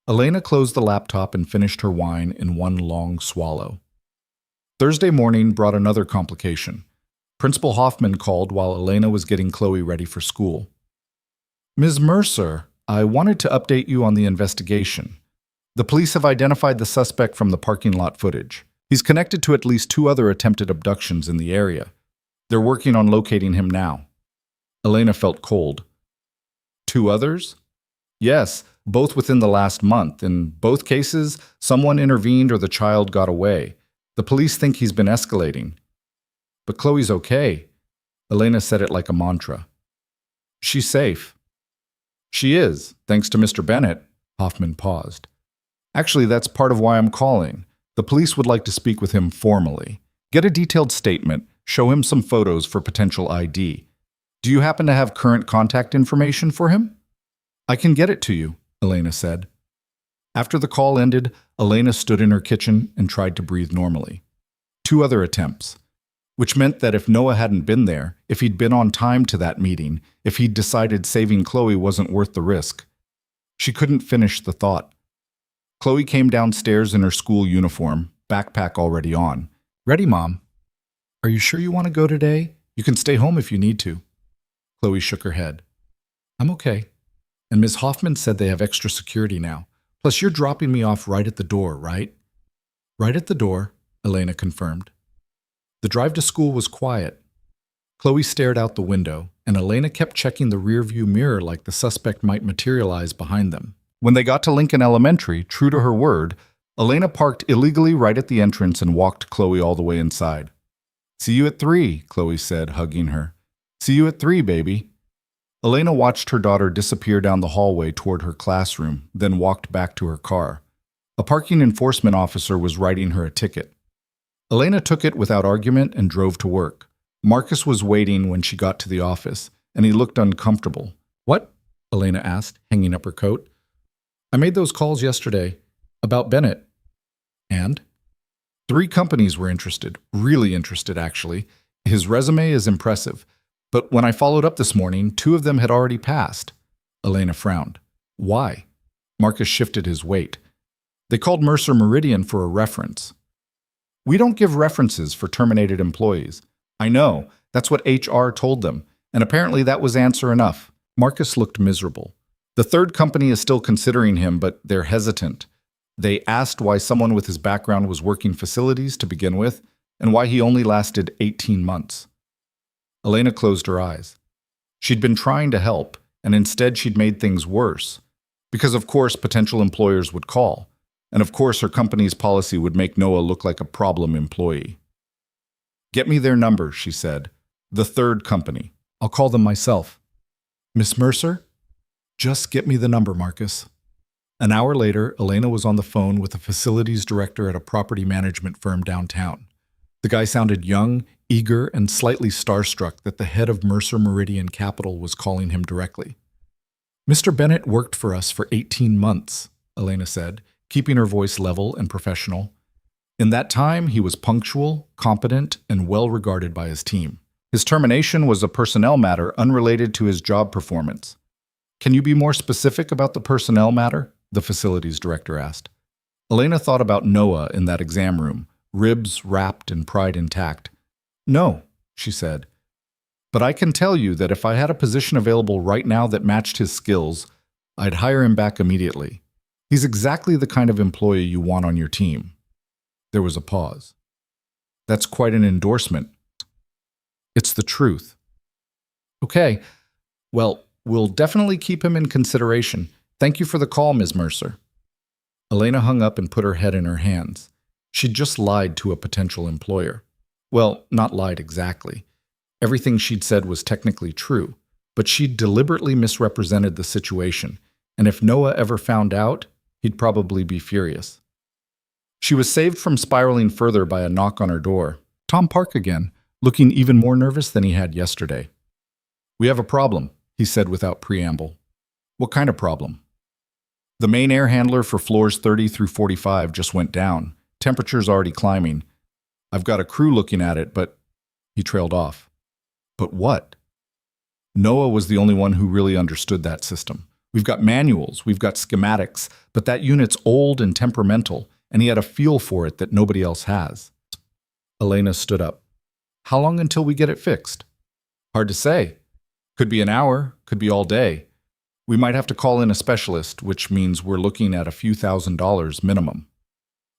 A: Elena closed the laptop and finished her wine in one long swallow. Thursday morning brought another complication. Principal Hoffman called while Elena was getting Chloe ready for school. Ms. Mercer, I wanted to update you on the investigation. The police have identified the suspect from the parking lot footage. He's connected to at least 2 other attempted abductions in the area. They're working on locating him now. Elena felt cold. 2 others? Yes, both within the last month. In both cases, someone intervened or the child got away. The police think he's been escalating. But Chloe's okay. Elena said it like a mantra. She's safe. She is, thanks to Mr. Bennett. Hoffman paused. Actually, that's part of why I'm calling. The police would like to speak with him formally. Get a detailed statement, show him some photos for potential ID. Do you happen to have current contact information for him? I can get it to you, Elena said. After the call ended, Elena stood in her kitchen and tried to breathe normally. 2 other attempts, which meant that if Noah hadn't been there, if he'd been on time to that meeting, if he'd decided saving Chloe wasn't worth the risk. She couldn't finish the thought. Chloe came downstairs in her school uniform, backpack already on. Ready, Mom? Are you sure you want to go today? You can stay home if you need to. Chloe shook her head. I'm okay. And Ms. Hoffman said they have extra security now. Plus, you're dropping me off right at the door, right? Right at the door, Elena confirmed. The drive to school was quiet. Chloe stared out the window, and Elena kept checking the rearview mirror like the suspect might materialize behind them. When they got to Lincoln Elementary, true to her word, Elena parked illegally right at the entrance and walked Chloe all the way inside. See you at 3, Chloe said, hugging her. See you at 3, baby. Elena watched her daughter disappear down the hallway toward her classroom, then walked back to her car. A parking enforcement officer was writing her a ticket. Elena took it without argument and drove to work. Marcus was waiting when she got to the office, and he looked uncomfortable. What? Elena asked, hanging up her coat. I made those calls yesterday. About Bennett. And? 3 companies were interested. Really interested, actually. His resume is impressive. But when I followed up this morning, 2 of them had already passed. Elena frowned. Why? Marcus shifted his weight. They called Mercer Meridian for a reference. We don't give references for terminated employees. I know. That's what HR told them. And apparently that was answer enough. Marcus looked miserable. The 3rd company is still considering him, but they're hesitant. They asked why someone with his background was working facilities to begin with, and why he only lasted 18 months. Elena closed her eyes. She'd been trying to help, and instead she'd made things worse. Because of course potential employers would call, and of course her company's policy would make Noah look like a problem employee. Get me their number, she said. The 3rd company. I'll call them myself. Miss Mercer? Just get me the number, Marcus. An hour later, Elena was on the phone with a facilities director at a property management firm downtown. The guy sounded young, eager, and slightly starstruck that the head of Mercer Meridian Capital was calling him directly. Mr. Bennett worked for us for 18 months, Elena said, keeping her voice level and professional. In that time, he was punctual, competent, and well regarded by his team. His termination was a personnel matter unrelated to his job performance. Can you be more specific about the personnel matter? The facilities director asked. Elena thought about Noah in that exam room, ribs wrapped and pride intact. No, she said. But I can tell you that if I had a position available right now that matched his skills, I'd hire him back immediately. He's exactly the kind of employee you want on your team. There was a pause. That's quite an endorsement. It's the truth. Okay, well, we'll definitely keep him in consideration. Thank you for the call, Ms. Mercer. Elena hung up and put her head in her hands. She'd just lied to a potential employer. Well, not lied exactly. Everything she'd said was technically true, but she'd deliberately misrepresented the situation, and if Noah ever found out, he'd probably be furious. She was saved from spiraling further by a knock on her door. Tom Park again, looking even more nervous than he had yesterday. We have a problem, he said without preamble. What kind of problem? The main air handler for floors 30 through 45 just went down. Temperature's already climbing. I've got a crew looking at it, but... He trailed off. But what? Noah was the only one who really understood that system. We've got manuals, we've got schematics, but that unit's old and temperamental, and he had a feel for it that nobody else has. Elena stood up. How long until we get it fixed? Hard to say. Could be an hour, could be all day. We might have to call in a specialist, which means we're looking at a few $1,000s minimum.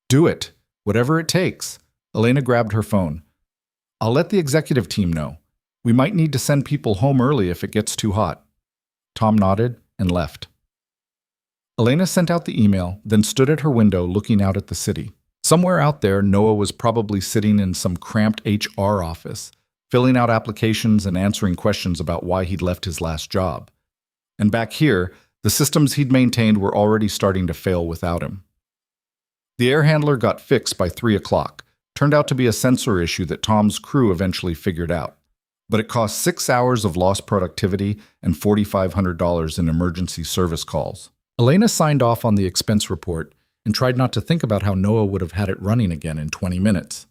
A: Do it, whatever it takes. Elena grabbed her phone. I'll let the executive team know. We might need to send people home early if it gets too hot. Tom nodded and left. Elena sent out the email, then stood at her window looking out at the city. Somewhere out there, Noah was probably sitting in some cramped HR office, filling out applications and answering questions about why he'd left his last job. And back here, the systems he'd maintained were already starting to fail without him. The air handler got fixed by 3 o'clock. Turned out to be a sensor issue that Tom's crew eventually figured out. But it cost 6 hours of lost productivity and $4,500 in emergency service calls. Elena signed off on the expense report and tried not to think about how Noah would have had it running again in 20 minutes.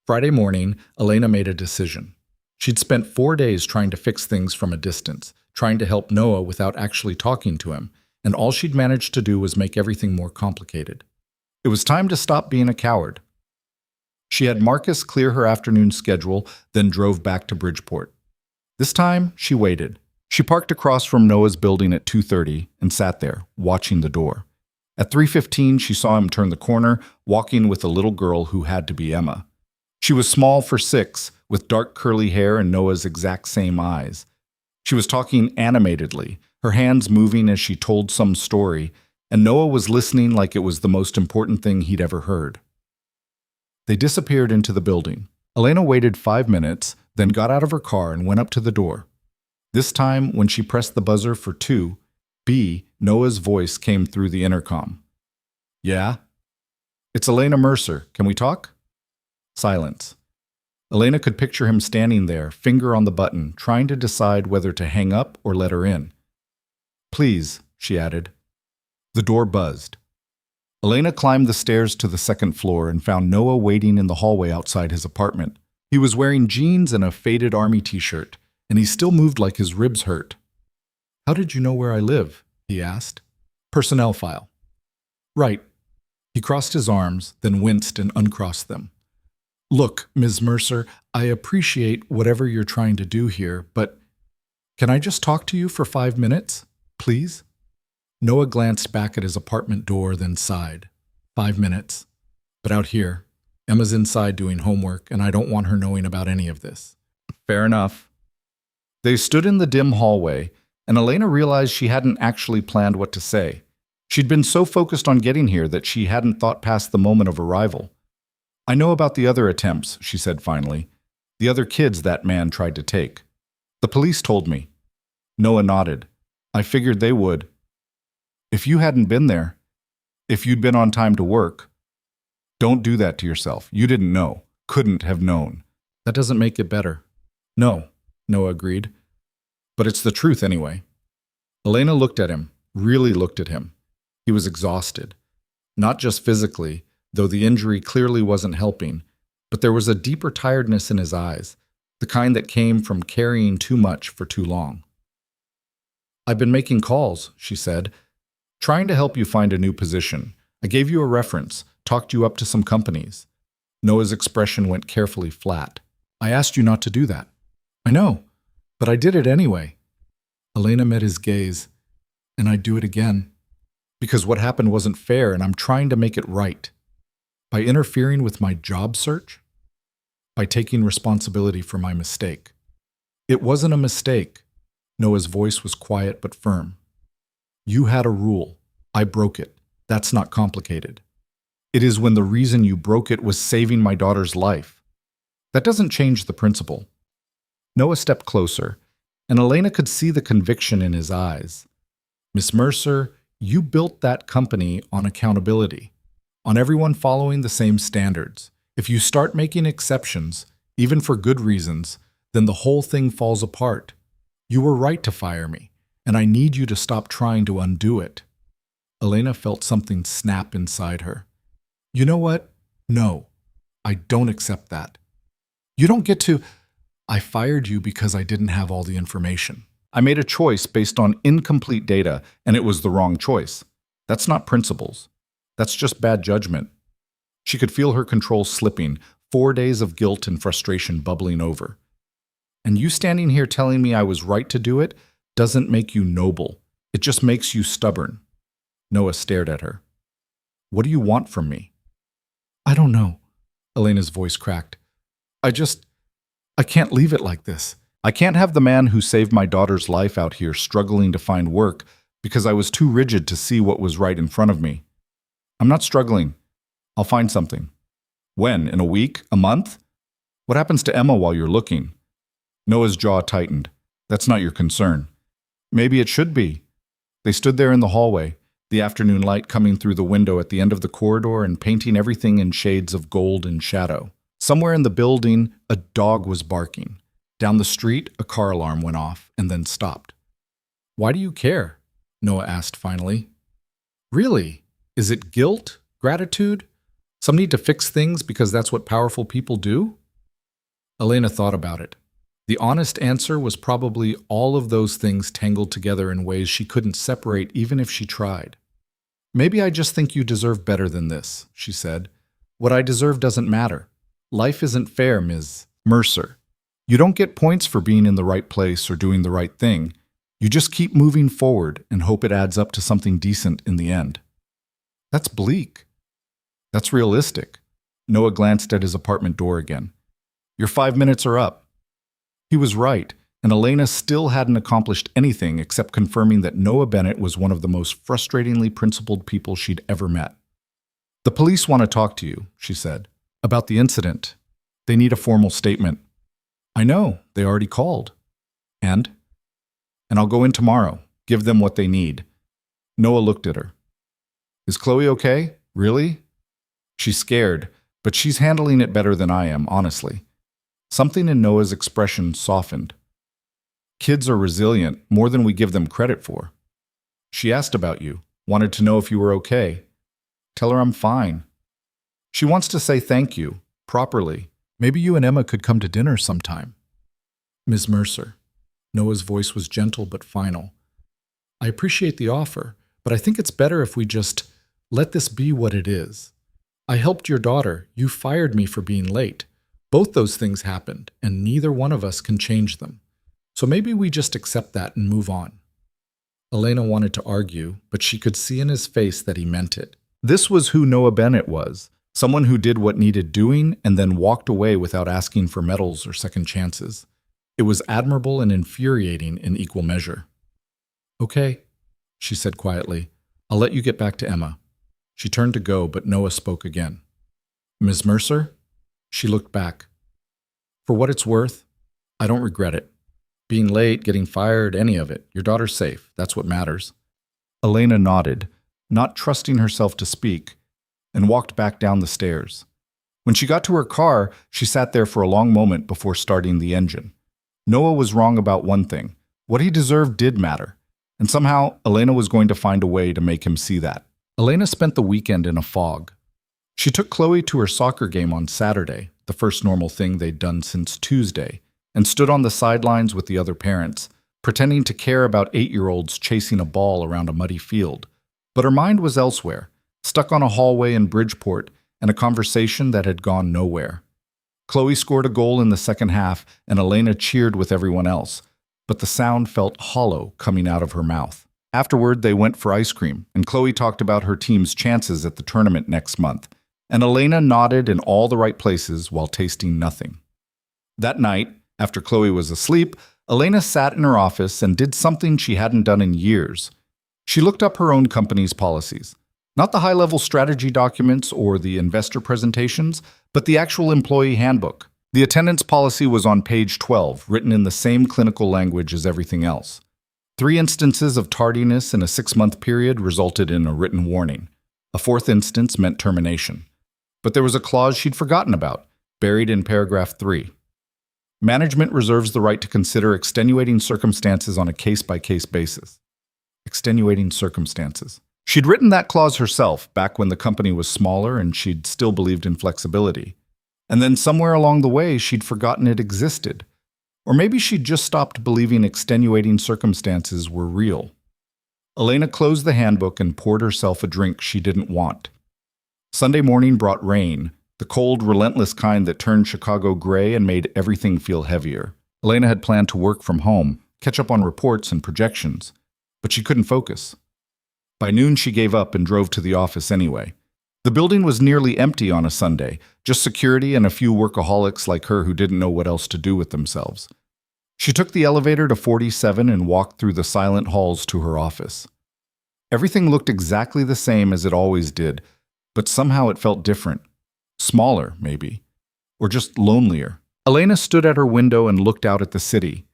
A: Friday morning, Elena made a decision. She'd spent 4 days trying to fix things from a distance, trying to help Noah without actually talking to him, and all she'd managed to do was make everything more complicated. It was time to stop being a coward. She had Marcus clear her afternoon schedule, then drove back to Bridgeport. This time, she waited. She parked across from Noah's building at 2:30 and sat there, watching the door. At 3:15, she saw him turn the corner, walking with a little girl who had to be Emma. She was small for 6, with dark curly hair and Noah's exact same eyes. She was talking animatedly, her hands moving as she told some story, and Noah was listening like it was the most important thing he'd ever heard. They disappeared into the building. Elena waited 5 minutes, then got out of her car and went up to the door. This time, when she pressed the buzzer for 2B, Noah's voice came through the intercom. "Yeah?" "It's Elena Mercer. Can we talk?" Silence. Elena could picture him standing there, finger on the button, trying to decide whether to hang up or let her in. "Please," she added. The door buzzed. Elena climbed the stairs to the second floor and found Noah waiting in the hallway outside his apartment. He was wearing jeans and a faded army t-shirt, and he still moved like his ribs hurt. "How did you know where I live?" he asked. "Personnel file." "Right." He crossed his arms, then winced and uncrossed them. "Look, Ms. Mercer, I appreciate whatever you're trying to do here, but can I just talk to you for 5 minutes, please?" Noah glanced back at his apartment door, then sighed. 5 minutes. But out here, Emma's inside doing homework, and I don't want her knowing about any of this. Fair enough. They stood in the dim hallway, and Elena realized she hadn't actually planned what to say. She'd been so focused on getting here that she hadn't thought past the moment of arrival. "I know about the other attempts," she said finally. "The other kids that man tried to take. The police told me." Noah nodded. "I figured they would. If you hadn't been there, if you'd been on time to work, don't do that to yourself. You didn't know, couldn't have known." "That doesn't make it better." "No," Noah agreed. "But it's the truth anyway." Elena looked at him, really looked at him. He was exhausted. Not just physically, though the injury clearly wasn't helping, but there was a deeper tiredness in his eyes, the kind that came from carrying too much for too long. "I've been making calls," she said, "trying to help you find a new position. I gave you a reference, talked you up to some companies." Noah's expression went carefully flat. "I asked you not to do that." "I know, but I did it anyway." Elena met his gaze. "And I'd do it again. Because what happened wasn't fair, and I'm trying to make it right. By interfering with my job search? By taking responsibility for my mistake." "It wasn't a mistake." Noah's voice was quiet but firm. "You had a rule. I broke it. That's not complicated. It is when the reason you broke it was saving my daughter's life. That doesn't change the principle." Noah stepped closer, and Elena could see the conviction in his eyes. "Miss Mercer, you built that company on accountability, on everyone following the same standards. If you start making exceptions, even for good reasons, then the whole thing falls apart. You were right to fire me, and I need you to stop trying to undo it." Elena felt something snap inside her. "You know what? No, I don't accept that. You don't get to. I fired you because I didn't have all the information. I made a choice based on incomplete data, and it was the wrong choice. That's not principles. That's just bad judgment." She could feel her control slipping, 4 days of guilt and frustration bubbling over. "And you standing here telling me I was right to do it doesn't make you noble. It just makes you stubborn." Noah stared at her. "What do you want from me?" "I don't know." Elena's voice cracked. I can't leave it like this. I can't have the man who saved my daughter's life out here struggling to find work because I was too rigid to see what was right in front of me. I'm not struggling. I'll find something. When? In a week? A month? What happens to Emma while you're looking? Noah's jaw tightened. That's not your concern. Maybe it should be. They stood there in the hallway, the afternoon light coming through the window at the end of the corridor and painting everything in shades of gold and shadow. Somewhere in the building, a dog was barking. Down the street, a car alarm went off and then stopped. Why do you care? Noah asked finally. Really? Is it guilt? Gratitude? Some need to fix things because that's what powerful people do? Elena thought about it. The honest answer was probably all of those things tangled together in ways she couldn't separate even if she tried. Maybe I just think you deserve better than this, she said. What I deserve doesn't matter. Life isn't fair, Ms. Mercer. You don't get points for being in the right place or doing the right thing. You just keep moving forward and hope it adds up to something decent in the end. That's bleak. That's realistic. Noah glanced at his apartment door again. Your 5 minutes are up. He was right, and Elena still hadn't accomplished anything except confirming that Noah Bennett was one of the most frustratingly principled people she'd ever met. The police want to talk to you, she said, about the incident. They need a formal statement. I know, they already called. And I'll go in tomorrow, give them what they need. Noah looked at her. Is Chloe okay? Really? She's scared, but she's handling it better than I am, honestly. Something in Noah's expression softened. Kids are resilient, more than we give them credit for. She asked about you, wanted to know if you were okay. Tell her I'm fine. She wants to say thank you, properly. Maybe you and Emma could come to dinner sometime. Ms. Mercer. Noah's voice was gentle but final. I appreciate the offer, but I think it's better if we just let this be what it is. I helped your daughter. You fired me for being late. Both those things happened, and neither one of us can change them. So maybe we just accept that and move on. Elena wanted to argue, but she could see in his face that he meant it. This was who Noah Bennett was, someone who did what needed doing and then walked away without asking for medals or second chances. It was admirable and infuriating in equal measure. Okay, she said quietly. I'll let you get back to Emma. She turned to go, but Noah spoke again. Ms. Mercer? She looked back. For what it's worth, I don't regret it. Being late, getting fired, any of it. Your daughter's safe. That's what matters. Elena nodded, not trusting herself to speak, and walked back down the stairs. When she got to her car, she sat there for a long moment before starting the engine. Noah was wrong about one thing. What he deserved did matter, and somehow Elena was going to find a way to make him see that. Elena spent the weekend in a fog. She took Chloe to her soccer game on Saturday, the first normal thing they'd done since Tuesday, and stood on the sidelines with the other parents, pretending to care about 8-year-olds chasing a ball around a muddy field. But her mind was elsewhere, stuck on a hallway in Bridgeport and a conversation that had gone nowhere. Chloe scored a goal in the second half, and Elena cheered with everyone else, but the sound felt hollow coming out of her mouth. Afterward, they went for ice cream, and Chloe talked about her team's chances at the tournament next month, and Elena nodded in all the right places while tasting nothing. That night, after Chloe was asleep, Elena sat in her office and did something she hadn't done in years. She looked up her own company's policies. Not the high-level strategy documents or the investor presentations, but the actual employee handbook. The attendance policy was on page 12, written in the same clinical language as everything else. 3 instances of tardiness in a 6-month period resulted in a written warning. A 4th instance meant termination. But there was a clause she'd forgotten about, buried in paragraph 3. Management reserves the right to consider extenuating circumstances on a case-by-case basis. Extenuating circumstances. She'd written that clause herself back when the company was smaller and she'd still believed in flexibility. And then somewhere along the way, she'd forgotten it existed. Or maybe she'd just stopped believing extenuating circumstances were real. Elena closed the handbook and poured herself a drink she didn't want. Sunday morning brought rain, the cold, relentless kind that turned Chicago gray and made everything feel heavier. Elena had planned to work from home, catch up on reports and projections, but she couldn't focus. By noon, she gave up and drove to the office anyway. The building was nearly empty on a Sunday, just security and a few workaholics like her who didn't know what else to do with themselves. She took the elevator to 47 and walked through the silent halls to her office. Everything looked exactly the same as it always did, but somehow it felt different. Smaller, maybe. Or just lonelier. Elena stood at her window and looked out at the city.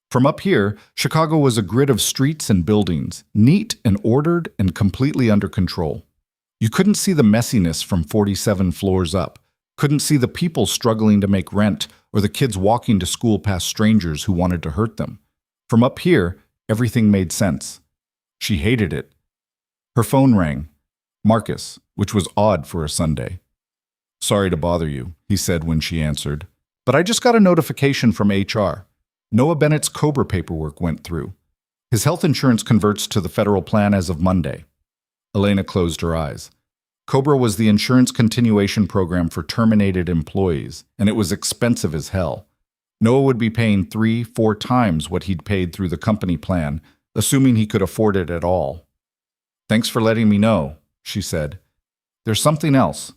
A: From up here, Chicago was a grid of streets and buildings, neat and ordered and completely under control. You couldn't see the messiness from 47 floors up, couldn't see the people struggling to make rent or the kids walking to school past strangers who wanted to hurt them. From up here, everything made sense. She hated it. Her phone rang. Marcus, which was odd for a Sunday. "Sorry to bother you," he said when she answered, "but I just got a notification from HR. Noah Bennett's COBRA paperwork went through. His health insurance converts to the federal plan as of Monday." Elena closed her eyes. COBRA was the insurance continuation program for terminated employees, and it was expensive as hell. Noah would be paying 3-4 times what he'd paid through the company plan, assuming he could afford it at all. "Thanks for letting me know," she said. "There's something else."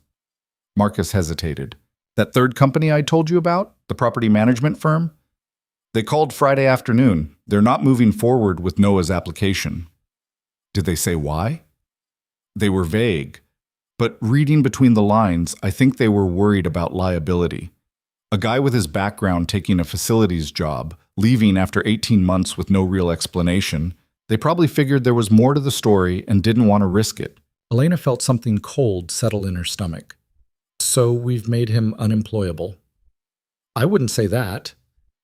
A: Marcus hesitated. "That third company I told you about, the property management firm? They called Friday afternoon. They're not moving forward with Noah's application." "Did they say why?" "They were vague. But reading between the lines, I think they were worried about liability. A guy with his background taking a facilities job, leaving after 18 months with no real explanation, they probably figured there was more to the story and didn't want to risk it." Elena felt something cold settle in her stomach. "So we've made him unemployable." "I wouldn't say that.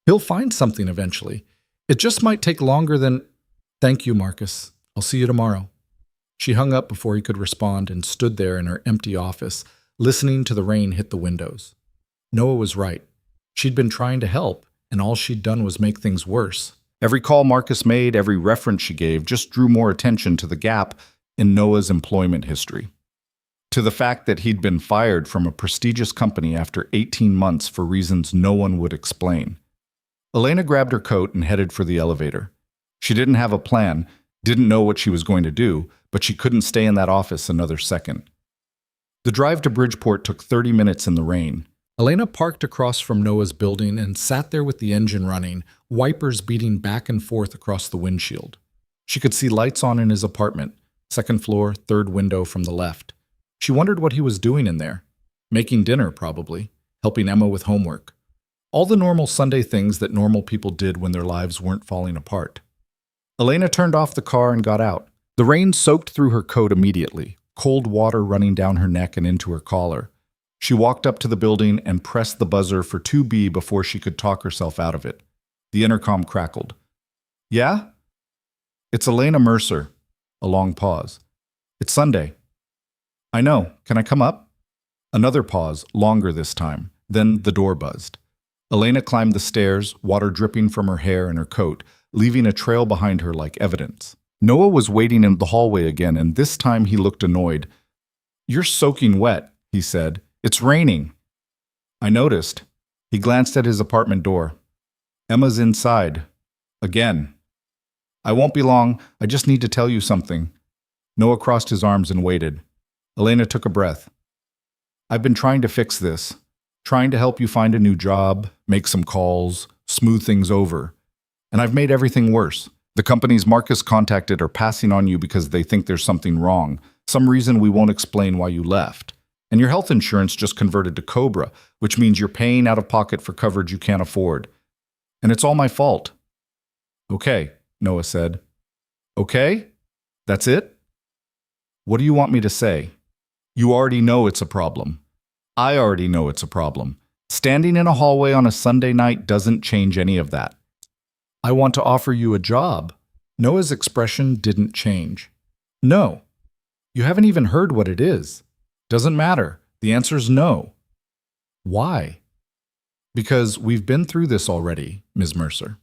A: He'll find something eventually. It just might take longer than—" "Thank you, Marcus. I'll see you tomorrow." She hung up before he could respond and stood there in her empty office, listening to the rain hit the windows. Noah was right. She'd been trying to help, and all she'd done was make things worse. Every call Marcus made, every reference she gave, just drew more attention to the gap in Noah's employment history. To the fact that he'd been fired from a prestigious company after 18 months for reasons no one would explain. Elena grabbed her coat and headed for the elevator. She didn't have a plan, didn't know what she was going to do, but she couldn't stay in that office another second. The drive to Bridgeport took 30 minutes in the rain. Elena parked across from Noah's building and sat there with the engine running, wipers beating back and forth across the windshield. She could see lights on in his apartment, second floor, third window from the left. She wondered what he was doing in there. Making dinner, probably. Helping Emma with homework. All the normal Sunday things that normal people did when their lives weren't falling apart. Elena turned off the car and got out. The rain soaked through her coat immediately, cold water running down her neck and into her collar. She walked up to the building and pressed the buzzer for 2B before she could talk herself out of it. The intercom crackled. "Yeah?" "It's Elena Mercer." A long pause. "It's Sunday." "I know. Can I come up?" Another pause, longer this time. Then the door buzzed. Elena climbed the stairs, water dripping from her hair and her coat, leaving a trail behind her like evidence. Noah was waiting in the hallway again, and this time he looked annoyed. "You're soaking wet," he said. "It's raining." "I noticed." He glanced at his apartment door. "Emma's inside. Again." "I won't be long. I just need to tell you something." Noah crossed his arms and waited. Elena took a breath. "I've been trying to fix this. Trying to help you find a new job, make some calls, smooth things over. And I've made everything worse. The companies Marcus contacted are passing on you because they think there's something wrong, some reason we won't explain why you left. And your health insurance just converted to COBRA, which means you're paying out of pocket for coverage you can't afford. And it's all my fault." "Okay," Noah said. "Okay? That's it? What do you want me to say? You already know it's a problem. I already know it's a problem. Standing in a hallway on a Sunday night doesn't change any of that. I want to offer you a job." Noah's expression didn't change. "No. You haven't even heard what it is. Doesn't matter. The answer's no." "Why?" "Because we've been through this already, Ms. Mercer.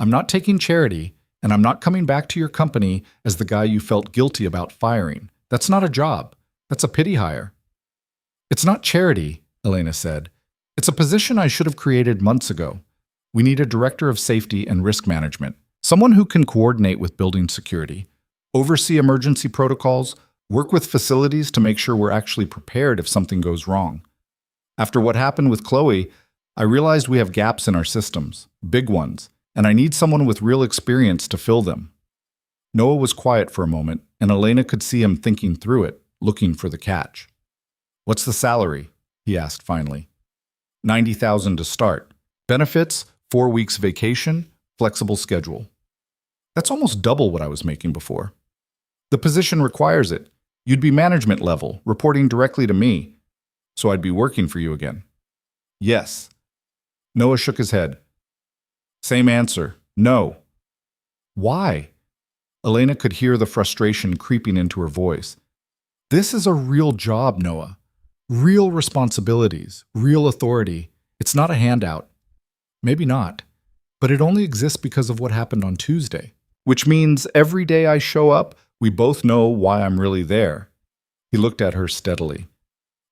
A: I'm not taking charity, and I'm not coming back to your company as the guy you felt guilty about firing. That's not a job. That's a pity hire." "It's not charity," Elena said. "It's a position I should have created months ago. We need a director of safety and risk management, someone who can coordinate with building security, oversee emergency protocols, work with facilities to make sure we're actually prepared if something goes wrong. After what happened with Chloe, I realized we have gaps in our systems, big ones, and I need someone with real experience to fill them." Noah was quiet for a moment, and Elena could see him thinking through it, looking for the catch. What's the salary? He asked finally. 90,000 to start. Benefits, 4 weeks vacation, flexible schedule. That's almost double what I was making before. The position requires it. You'd be management level, reporting directly to me. So I'd be working for you again. Yes. Noah shook his head. Same answer. No. Why? Elena could hear the frustration creeping into her voice. This is a real job, Noah. Real responsibilities, real authority. It's not a handout. Maybe not. But it only exists because of what happened on Tuesday. Which means every day I show up, we both know why I'm really there. He looked at her steadily.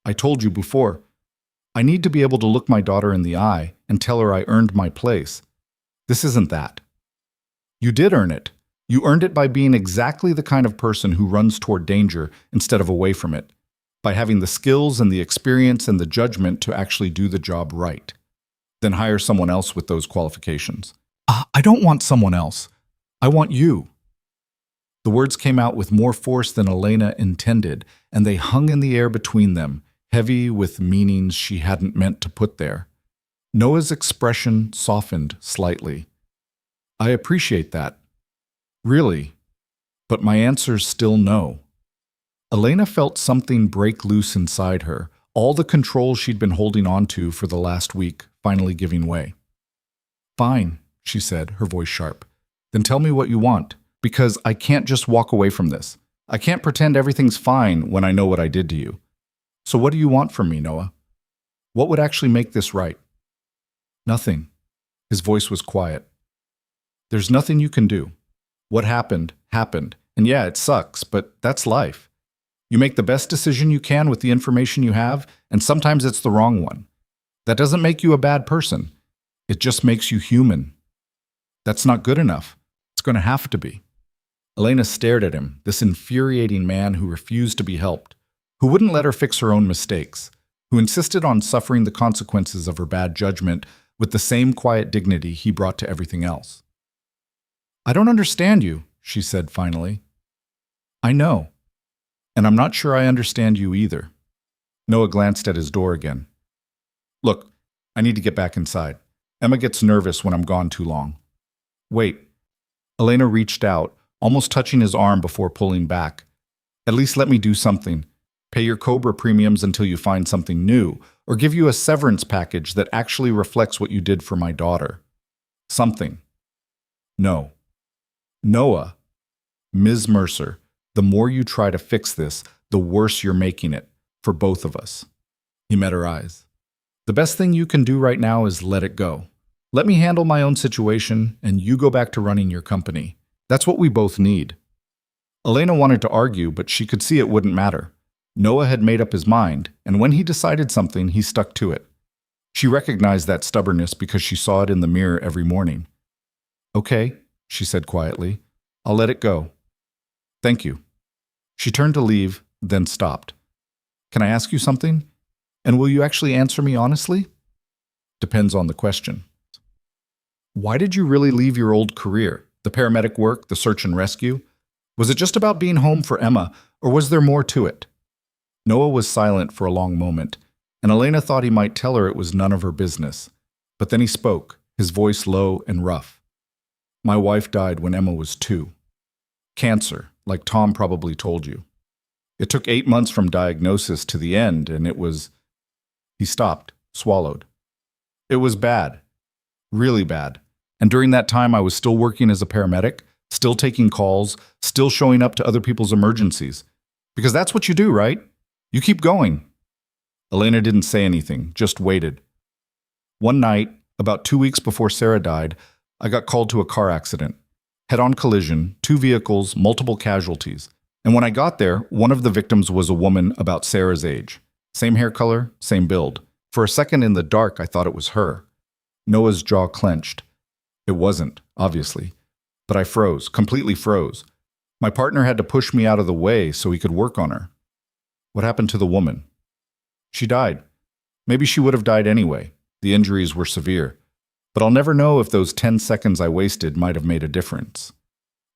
A: I told you before, I need to be able to look my daughter in the eye and tell her I earned my place. This isn't that. You did earn it. You earned it by being exactly the kind of person who runs toward danger instead of away from it, by having the skills and the experience and the judgment to actually do the job right. Then hire someone else with those qualifications. I don't want someone else. I want you. The words came out with more force than Elena intended, and they hung in the air between them, heavy with meanings she hadn't meant to put there. Noah's expression softened slightly. I appreciate that. Really. But my answer's still no. Elena felt something break loose inside her, all the control she'd been holding on to for the last week finally giving way. Fine, she said, her voice sharp. Then tell me what you want, because I can't just walk away from this. I can't pretend everything's fine when I know what I did to you. So what do you want from me, Noah? What would actually make this right? Nothing. His voice was quiet. There's nothing you can do. What happened, happened. And yeah, it sucks, but that's life. You make the best decision you can with the information you have, and sometimes it's the wrong one. That doesn't make you a bad person. It just makes you human. That's not good enough. It's going to have to be. Elena stared at him, this infuriating man who refused to be helped, who wouldn't let her fix her own mistakes, who insisted on suffering the consequences of her bad judgment with the same quiet dignity he brought to everything else. I don't understand you, she said finally. I know. And I'm not sure I understand you either. Noah glanced at his door again. Look, I need to get back inside. Emma gets nervous when I'm gone too long. Wait. Elena reached out, almost touching his arm before pulling back. At least let me do something. Pay your Cobra premiums until you find something new, or give you a severance package that actually reflects what you did for my daughter. Something. No. Noah. Ms. Mercer, the more you try to fix this, the worse you're making it, for both of us. He met her eyes. The best thing you can do right now is let it go. Let me handle my own situation, and you go back to running your company. That's what we both need. Elena wanted to argue, but she could see it wouldn't matter. Noah had made up his mind, and when he decided something, he stuck to it. She recognized that stubbornness because she saw it in the mirror every morning. Okay, she said quietly. I'll let it go. Thank you. She turned to leave, then stopped. Can I ask you something? And will you actually answer me honestly? Depends on the question. Why did you really leave your old career? The paramedic work, the search and rescue? Was it just about being home for Emma, or was there more to it? Noah was silent for a long moment, and Elena thought he might tell her it was none of her business. But then he spoke, his voice low and rough. My wife died when Emma was 2. Cancer, like Tom probably told you. It took 8 months from diagnosis to the end, and it was... He stopped, swallowed. It was bad. Really bad. And during that time, I was still working as a paramedic, still taking calls, still showing up to other people's emergencies. Because that's what you do, right? You keep going. Elena didn't say anything, just waited. One night, about 2 weeks before Sarah died, I got called to a car accident. Head-on collision, 2 vehicles, multiple casualties. And when I got there, one of the victims was a woman about Sarah's age. Same hair color, same build. For a second in the dark, I thought it was her. Noah's jaw clenched. It wasn't, obviously. But I froze, completely froze. My partner had to push me out of the way so he could work on her. What happened to the woman? She died. Maybe she would have died anyway. The injuries were severe. But I'll never know if those 10 seconds I wasted might have made a difference.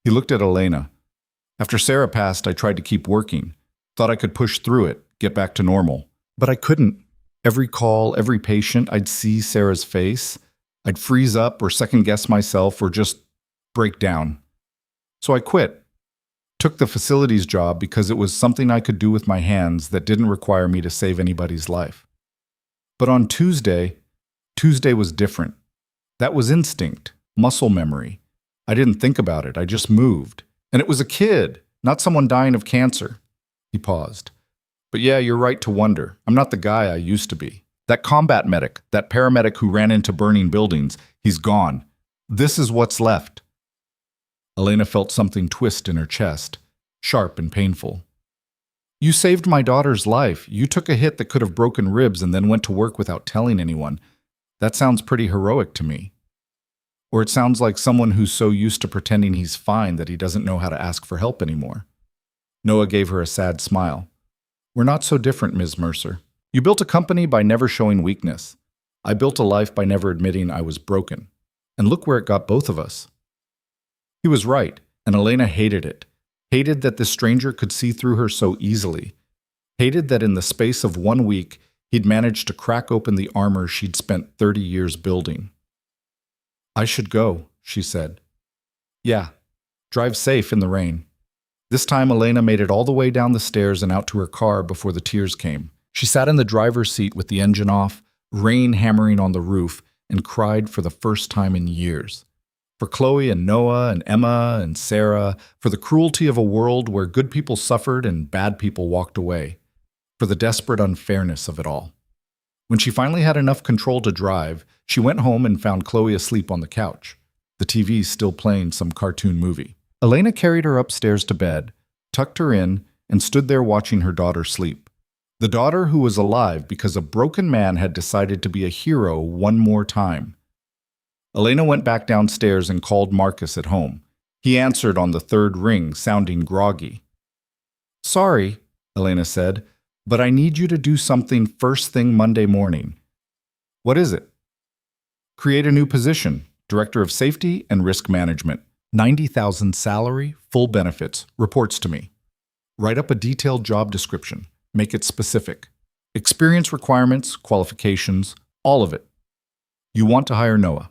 A: He looked at Elena. After Sarah passed, I tried to keep working. Thought I could push through it, get back to normal. But I couldn't. Every call, every patient, I'd see Sarah's face. I'd freeze up or second guess myself or just break down. So I quit. Took the facilities job because it was something I could do with my hands that didn't require me to save anybody's life. But on Tuesday was different. That was instinct, muscle memory. I didn't think about it, I just moved. And it was a kid, not someone dying of cancer. He paused. But yeah, you're right to wonder. I'm not the guy I used to be. That combat medic, that paramedic who ran into burning buildings, he's gone. This is what's left. Elena felt something twist in her chest, sharp and painful. You saved my daughter's life. You took a hit that could have broken ribs and then went to work without telling anyone. That sounds pretty heroic to me. Or it sounds like someone who's so used to pretending he's fine that he doesn't know how to ask for help anymore. Noah gave her a sad smile. We're not so different, Ms. Mercer. You built a company by never showing weakness. I built a life by never admitting I was broken. And look where it got both of us. He was right, and Elena hated it. Hated that this stranger could see through her so easily. Hated that in the space of 1 week, he'd managed to crack open the armor she'd spent 30 years building. I should go, she said. Yeah, drive safe in the rain. This time, Elena made it all the way down the stairs and out to her car before the tears came. She sat in the driver's seat with the engine off, rain hammering on the roof, and cried for the first time in years. For Chloe and Noah and Emma and Sarah, for the cruelty of a world where good people suffered and bad people walked away, for the desperate unfairness of it all. When she finally had enough control to drive, she went home and found Chloe asleep on the couch, the TV still playing some cartoon movie. Elena carried her upstairs to bed, tucked her in, and stood there watching her daughter sleep. The daughter who was alive because a broken man had decided to be a hero one more time. Elena went back downstairs and called Marcus at home. He answered on the third ring, sounding groggy. Sorry, Elena said, but I need you to do something first thing Monday morning. What is it? Create a new position, Director of Safety and Risk Management. 90,000 salary, full benefits, reports to me. Write up a detailed job description. Make it specific. Experience requirements, qualifications, all of it. You want to hire Noah.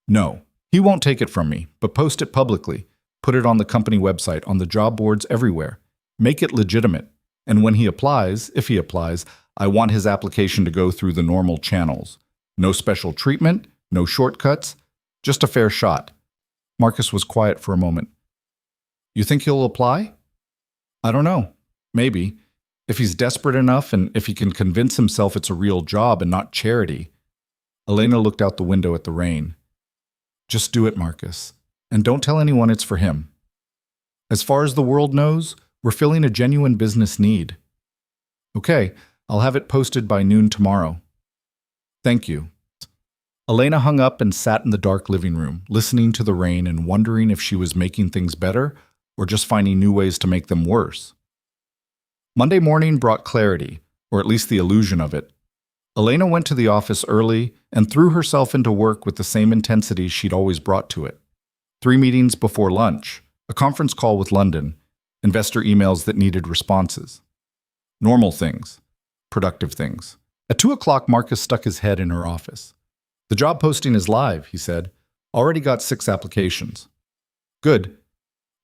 A: No, he won't take it from me, but post it publicly. Put it on the company website, on the job boards everywhere. Make it legitimate. And when he applies, if he applies, I want his application to go through the normal channels. No special treatment, no shortcuts, just a fair shot. Marcus was quiet for a moment. You think he'll apply? I don't know. Maybe. If he's desperate enough and if he can convince himself it's a real job and not charity. Elena looked out the window at the rain. Just do it, Marcus. And don't tell anyone it's for him. As far as the world knows, we're filling a genuine business need. Okay, I'll have it posted by noon tomorrow. Thank you. Elena hung up and sat in the dark living room, listening to the rain and wondering if she was making things better or just finding new ways to make them worse. Monday morning brought clarity, or at least the illusion of it. Elena went to the office early and threw herself into work with the same intensity she'd always brought to it. 3 meetings before lunch, a conference call with London, investor emails that needed responses. Normal things, productive things. At 2 o'clock, Marcus stuck his head in her office. The job posting is live, he said. Already got 6 applications. Good.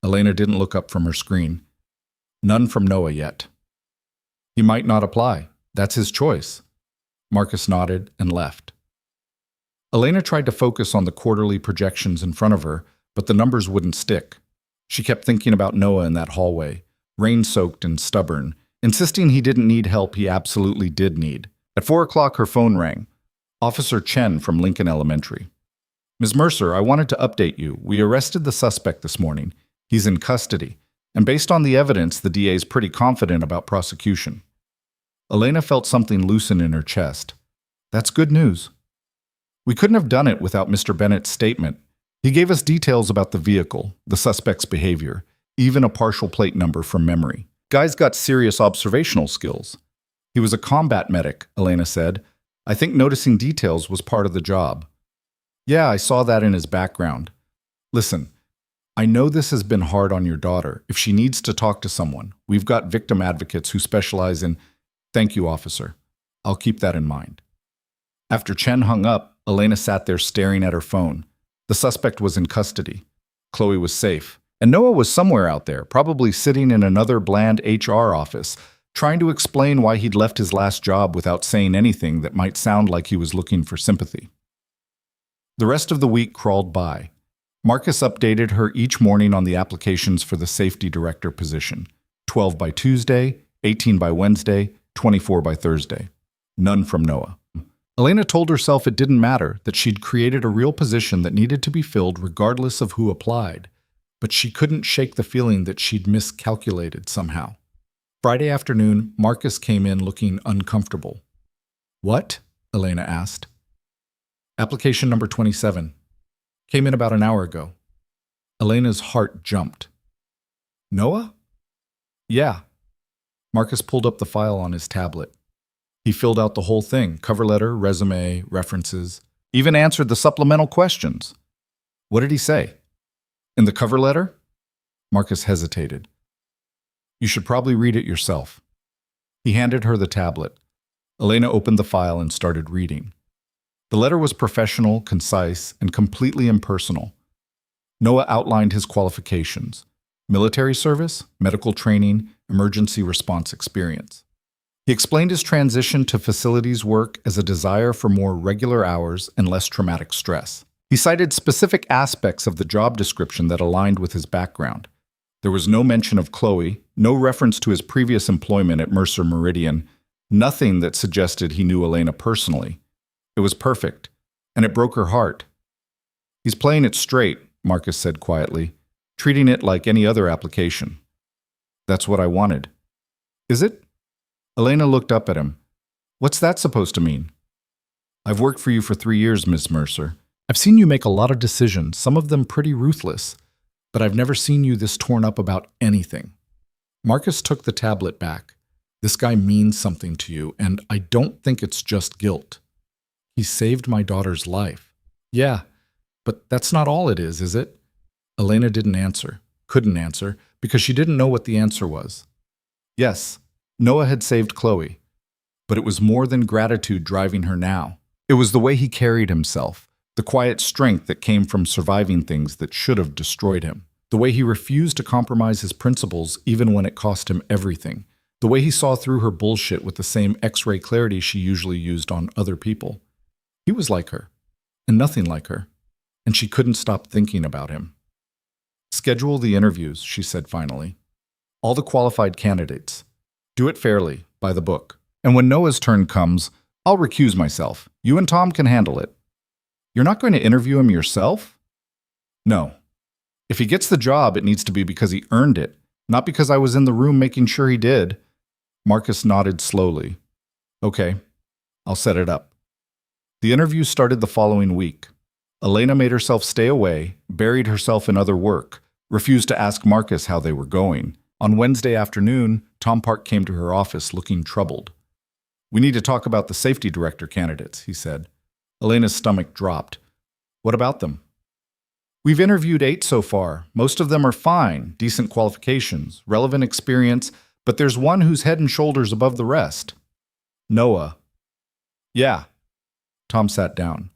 A: Elena didn't look up from her screen. None from Noah yet. He might not apply. That's his choice. Marcus nodded and left. Elena tried to focus on the quarterly projections in front of her, but the numbers wouldn't stick. She kept thinking about Noah in that hallway, rain-soaked and stubborn, insisting he didn't need help he absolutely did need. At 4 o'clock, her phone rang. Officer Chen from Lincoln Elementary. Ms. Mercer, I wanted to update you. We arrested the suspect this morning. He's in custody. And based on the evidence, the DA is pretty confident about prosecution. Elena felt something loosen in her chest. That's good news. We couldn't have done it without Mr. Bennett's statement. He gave us details about the vehicle, the suspect's behavior, even a partial plate number from memory. Guy's got serious observational skills. He was a combat medic, Elena said. I think noticing details was part of the job. Yeah, I saw that in his background. Listen, I know this has been hard on your daughter. If she needs to talk to someone, we've got victim advocates who specialize in... Thank you, officer. I'll keep that in mind. After Chen hung up, Elena sat there staring at her phone. The suspect was in custody. Chloe was safe. And Noah was somewhere out there, probably sitting in another bland HR office, trying to explain why he'd left his last job without saying anything that might sound like he was looking for sympathy. The rest of the week crawled by. Marcus updated her each morning on the applications for the safety director position. 12 by Tuesday, 18 by Wednesday, 24 by Thursday. None from Noah. Elena told herself it didn't matter, that she'd created a real position that needed to be filled regardless of who applied. But she couldn't shake the feeling that she'd miscalculated somehow. Friday afternoon, Marcus came in looking uncomfortable. "What?" Elena asked. "Application number 27. Came in about an hour ago." Elena's heart jumped. "Noah?" "Yeah." Marcus pulled up the file on his tablet. He filled out the whole thing, cover letter, resume, references, even answered the supplemental questions. "What did he say?" "In the cover letter?" Marcus hesitated. "You should probably read it yourself." He handed her the tablet. Elena opened the file and started reading. The letter was professional, concise, and completely impersonal. Noah outlined his qualifications: military service, medical training, emergency response experience. He explained his transition to facilities work as a desire for more regular hours and less traumatic stress. He cited specific aspects of the job description that aligned with his background. There was no mention of Chloe, no reference to his previous employment at Mercer Meridian, nothing that suggested he knew Elena personally. It was perfect, and it broke her heart. "He's playing it straight," Marcus said quietly, "treating it like any other application." "That's what I wanted." "Is it?" Elena looked up at him. "What's that supposed to mean?" "I've worked for you for 3 years, Miss Mercer. I've seen you make a lot of decisions, some of them pretty ruthless, but I've never seen you this torn up about anything." Marcus took the tablet back. "This guy means something to you, and I don't think it's just guilt. He saved my daughter's life." "Yeah, but that's not all it is it?" Elena didn't answer, couldn't answer, because she didn't know what the answer was. Yes, Noah had saved Chloe, but it was more than gratitude driving her now. It was the way he carried himself, the quiet strength that came from surviving things that should have destroyed him, the way he refused to compromise his principles even when it cost him everything, the way he saw through her bullshit with the same X-ray clarity she usually used on other people. He was like her, and nothing like her, and she couldn't stop thinking about him. "Schedule the interviews," she said finally. "All the qualified candidates. Do it fairly, by the book. And when Noah's turn comes, I'll recuse myself. You and Tom can handle it." "You're not going to interview him yourself?" "No. If he gets the job, it needs to be because he earned it, not because I was in the room making sure he did." Marcus nodded slowly. "Okay, I'll set it up." The interview started the following week. Elena made herself stay away, buried herself in other work, refused to ask Marcus how they were going. On Wednesday afternoon, Tom Park came to her office looking troubled. "We need to talk about the safety director candidates," he said. Elena's stomach dropped. "What about them?" "We've interviewed 8 so far. Most of them are fine, decent qualifications, relevant experience, but there's one who's head and shoulders above the rest." "Noah." "Yeah." Tom sat down.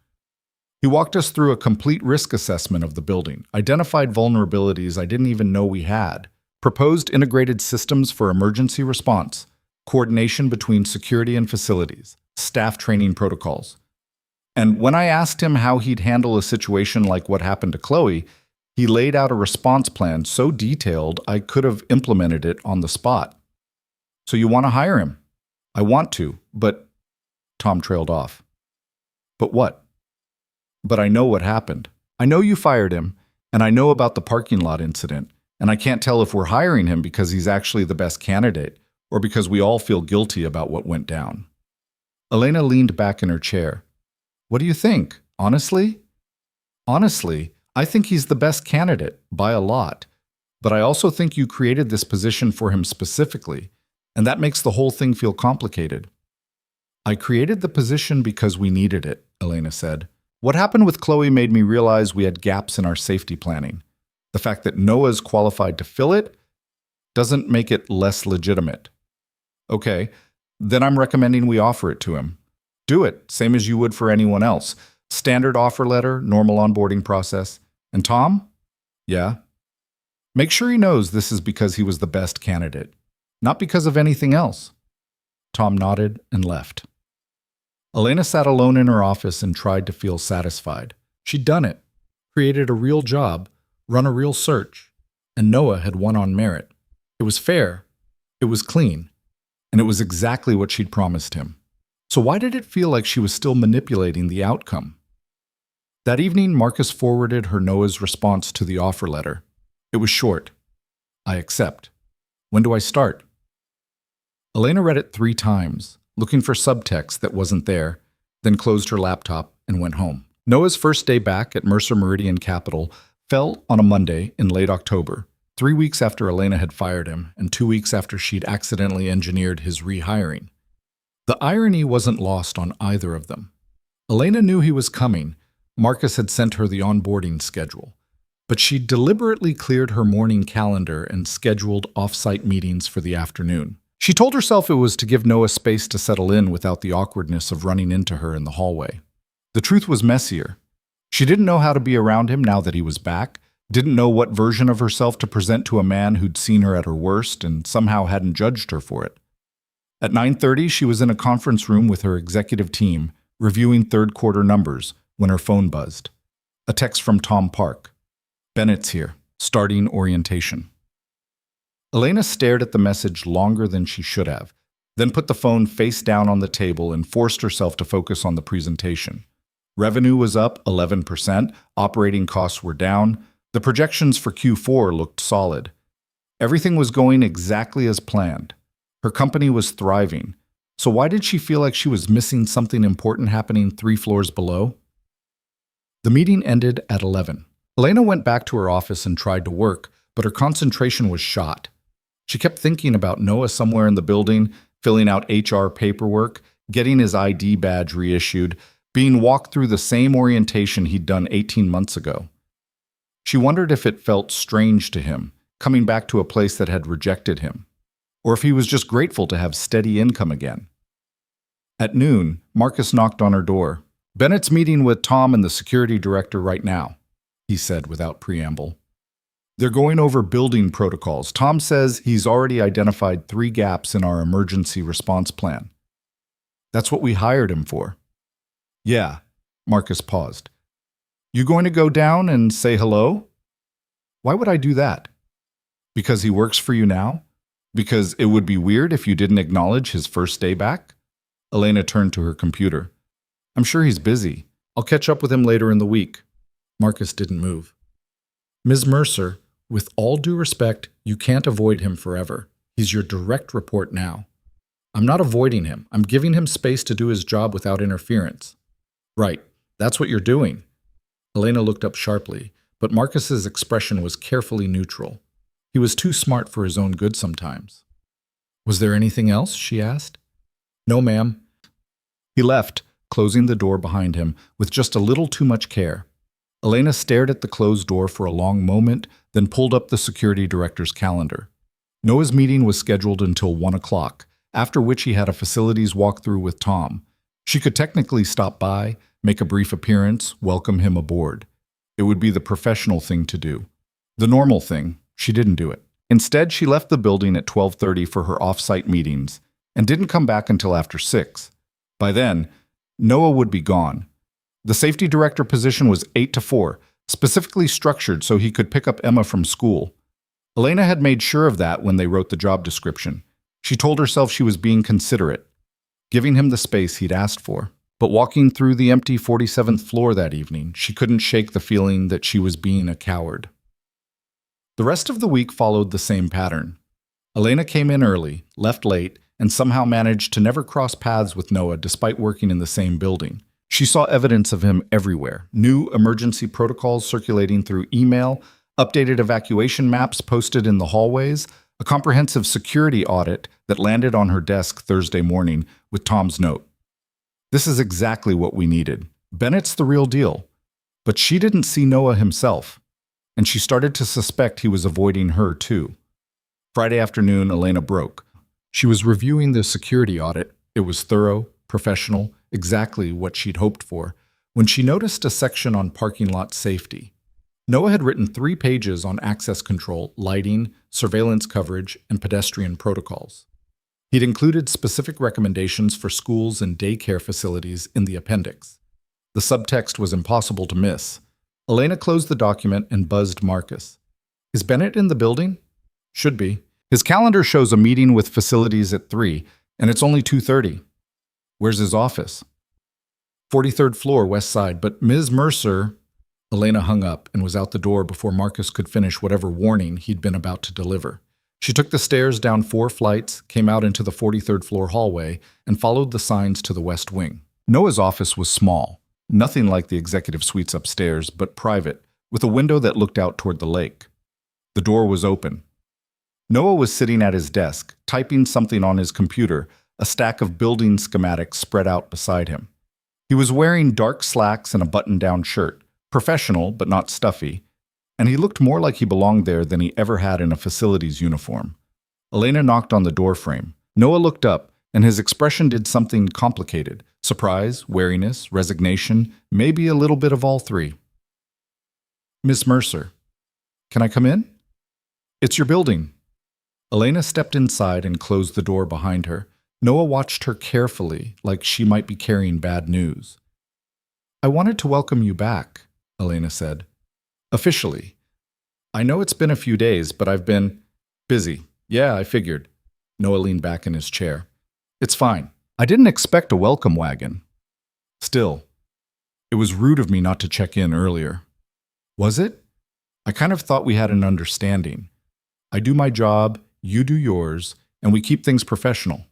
A: He walked us through a complete risk assessment of the building, identified vulnerabilities I didn't even know we had, proposed integrated systems for emergency response, coordination between security and facilities, staff training protocols. And when I asked him how he'd handle a situation like what happened to Chloe, he laid out a response plan so detailed I could have implemented it on the spot. "So you want to hire him?" "I want to, but..." Tom trailed off. "But what?" "But I know what happened. I know you fired him, and I know about the parking lot incident, and I can't tell if we're hiring him because he's actually the best candidate or because we all feel guilty about what went down." Elena leaned back in her chair. "What do you think? Honestly?" "Honestly, I think he's the best candidate, by a lot. But I also think you created this position for him specifically, and that makes the whole thing feel complicated." "I created the position because we needed it," Elena said. "What happened with Chloe made me realize we had gaps in our safety planning. The fact that Noah's qualified to fill it doesn't make it less legitimate." "Okay, Then I'm recommending we offer it to him. Do it, same as you would for anyone else. Standard offer letter, normal onboarding process. And Tom? Yeah. Make sure he knows this is because he was the best candidate, not because of anything else. Tom nodded and left. Elena sat alone in her office and tried to feel satisfied. She'd done it, created a real job, run a real search, and Noah had won on merit. It was fair, it was clean, and it was exactly what she'd promised him. So why did it feel like she was still manipulating the outcome? That evening, Marcus forwarded her Noah's response to the offer letter. It was short. I accept. When do I start? Elena read it 3 times, looking for subtext that wasn't there, then closed her laptop and went home. Noah's first day back at Mercer Meridian Capital fell on a Monday in late October, 3 weeks after Elena had fired him and 2 weeks after she'd accidentally engineered his rehiring. The irony wasn't lost on either of them. Elena knew he was coming. Marcus had sent her the onboarding schedule, but she deliberately cleared her morning calendar and scheduled off-site meetings for the afternoon. She told herself it was to give Noah space to settle in without the awkwardness of running into her in the hallway. The truth was messier. She didn't know how to be around him now that he was back, didn't know what version of herself to present to a man who'd seen her at her worst and somehow hadn't judged her for it. At 9:30, she was in a conference room with her executive team, reviewing third-quarter numbers, when her phone buzzed. A text from Tom Park. Bennett's here, starting orientation. Elena stared at the message longer than she should have, then put the phone face down on the table and forced herself to focus on the presentation. Revenue was up 11%, operating costs were down, the projections for Q4 looked solid. Everything was going exactly as planned. Her company was thriving. So why did she feel like she was missing something important happening 3 floors below? The meeting ended at 11. Elena went back to her office and tried to work, but her concentration was shot. She kept thinking about Noah somewhere in the building, filling out HR paperwork, getting his ID badge reissued, being walked through the same orientation he'd done 18 months ago. She wondered if it felt strange to him, coming back to a place that had rejected him, or if he was just grateful to have steady income again. At noon, Marcus knocked on her door. Bennett's meeting with Tom and the security director right now, he said without preamble. They're going over building protocols. Tom says he's already identified 3 gaps in our emergency response plan. That's what we hired him for. Yeah, Marcus paused. You going to go down and say hello? Why would I do that? Because he works for you now? Because it would be weird if you didn't acknowledge his first day back? Elena turned to her computer. I'm sure he's busy. I'll catch up with him later in the week. Marcus didn't move. Ms. Mercer, with all due respect, you can't avoid him forever. He's your direct report now. I'm not avoiding him. I'm giving him space to do his job without interference. Right, that's what you're doing. Elena looked up sharply, but Marcus's expression was carefully neutral. He was too smart for his own good sometimes. Was there anything else? She asked. No, ma'am. He left, closing the door behind him with just a little too much care. Elena stared at the closed door for a long moment, then pulled up the security director's calendar. Noah's meeting was scheduled until 1 o'clock, after which he had a facilities walkthrough with Tom. She could technically stop by, make a brief appearance, welcome him aboard. It would be the professional thing to do. The normal thing, she didn't do it. Instead, she left the building at 12:30 for her off-site meetings and didn't come back until after 6. By then, Noah would be gone. The safety director position was 8 to 4, specifically structured so he could pick up Emma from school. Elena had made sure of that when they wrote the job description. She told herself she was being considerate, giving him the space he'd asked for. But walking through the empty 47th floor that evening, she couldn't shake the feeling that she was being a coward. The rest of the week followed the same pattern. Elena came in early, left late, and somehow managed to never cross paths with Noah despite working in the same building. She saw evidence of him everywhere, new emergency protocols circulating through email, updated evacuation maps posted in the hallways, a comprehensive security audit that landed on her desk Thursday morning with Tom's note. This is exactly what we needed. Bennett's the real deal. But she didn't see Noah himself, and she started to suspect he was avoiding her too. Friday afternoon, Elena broke. She was reviewing the security audit. It was thorough, professional, exactly what she'd hoped for, when she noticed a section on parking lot safety. Noah had written 3 pages on access control, lighting, surveillance coverage, and pedestrian protocols. He'd included specific recommendations for schools and daycare facilities in the appendix. The subtext was impossible to miss. Elena closed the document and buzzed Marcus. "Is Bennett in the building?" "Should be. His calendar shows a meeting with facilities at 3, and it's only 2:30. "Where's his office?" 43rd floor, west side, but Ms. Mercer... Elena hung up and was out the door before Marcus could finish whatever warning he'd been about to deliver. She took the stairs down 4 flights, came out into the 43rd floor hallway, and followed the signs to the west wing. Noah's office was small, nothing like the executive suites upstairs, but private, with a window that looked out toward the lake. The door was open. Noah was sitting at his desk, typing something on his computer, a stack of building schematics spread out beside him. He was wearing dark slacks and a button-down shirt, professional but not stuffy, and he looked more like he belonged there than he ever had in a facilities uniform. Elena knocked on the doorframe. Noah looked up, and his expression did something complicated: surprise, wariness, resignation, maybe a little bit of all 3. "Miss Mercer, can I come in?" "It's your building." Elena stepped inside and closed the door behind her. Noah watched her carefully, like she might be carrying bad news. "I wanted to welcome you back," Elena said. "Officially. I know it's been a few days, but I've been busy." "Yeah, I figured." Noah leaned back in his chair. "It's fine. I didn't expect a welcome wagon." "Still, it was rude of me not to check in earlier." "Was it? I kind of thought we had an understanding. I do my job, you do yours, and we keep things professional."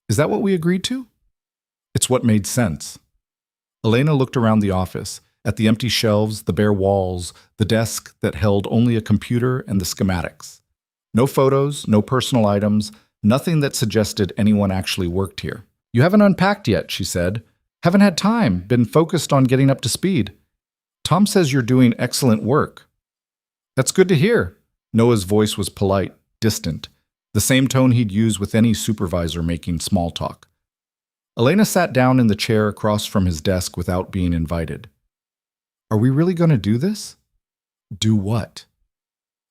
A: "Is that what we agreed to?" "It's what made sense." Elena looked around the office, at the empty shelves, the bare walls, the desk that held only a computer and the schematics. No photos, no personal items, nothing that suggested anyone actually worked here. "You haven't unpacked yet," she said. "Haven't had time, been focused on getting up to speed." "Tom says you're doing excellent work." "That's good to hear." Noah's voice was polite, distant, the same tone he'd use with any supervisor making small talk. Elena sat down in the chair across from his desk without being invited. "Are we really going to do this?" "Do what?"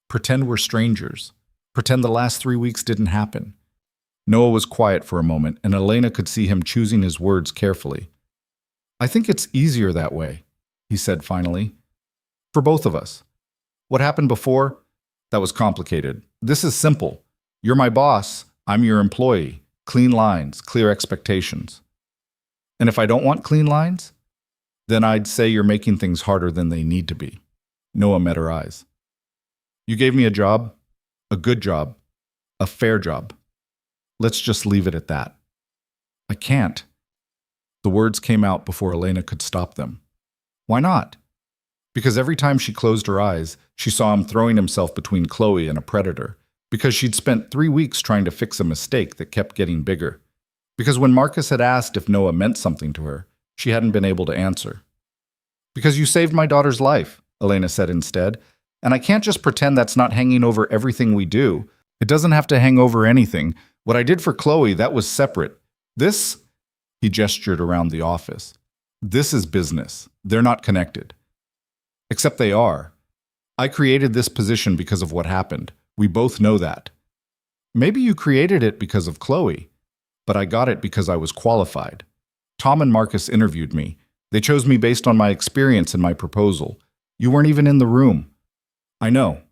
A: "Pretend we're strangers. Pretend the last 3 weeks didn't happen." Noah was quiet for a moment, and Elena could see him choosing his words carefully. "I think it's easier that way," he said finally. "For both of us. What happened before? That was complicated. This is simple. You're my boss, I'm your employee. Clean lines, clear expectations. And if I don't want clean lines, then I'd say you're making things harder than they need to be." Noah met her eyes. "You gave me a job, a good job, a fair job. Let's just leave it at that." "I can't." The words came out before Elena could stop them. "Why not?" Because every time she closed her eyes, she saw him throwing himself between Chloe and a predator. Because she'd spent 3 weeks trying to fix a mistake that kept getting bigger. Because when Marcus had asked if Noah meant something to her, she hadn't been able to answer. "Because you saved my daughter's life," Elena said instead, "and I can't just pretend that's not hanging over everything we do. It doesn't have to hang over anything. What I did for Chloe, that was separate. This," he gestured around the office, "this is business. They're not connected." "Except they are. I created this position because of what happened. We both know that. Maybe you created it because of Chloe, but I got it because I was qualified. Tom and Marcus interviewed me. They chose me based on my experience and my proposal. You weren't even in the room." "I know.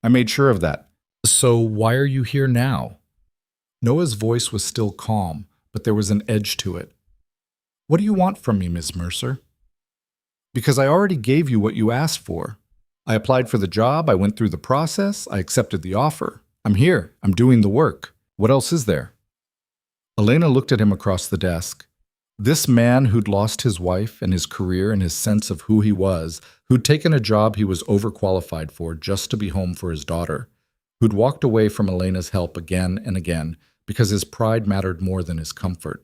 A: I made sure of that." "So why are you here now?" Noah's voice was still calm, but there was an edge to it. "What do you want from me, Miss Mercer?" "Because I already gave you what you asked for. I applied for the job, I went through the process, I accepted the offer. I'm here, I'm doing the work. What else is there?" Elena looked at him across the desk. This man who'd lost his wife and his career and his sense of who he was, who'd taken a job he was overqualified for just to be home for his daughter, who'd walked away from Elena's help again and again because his pride mattered more than his comfort.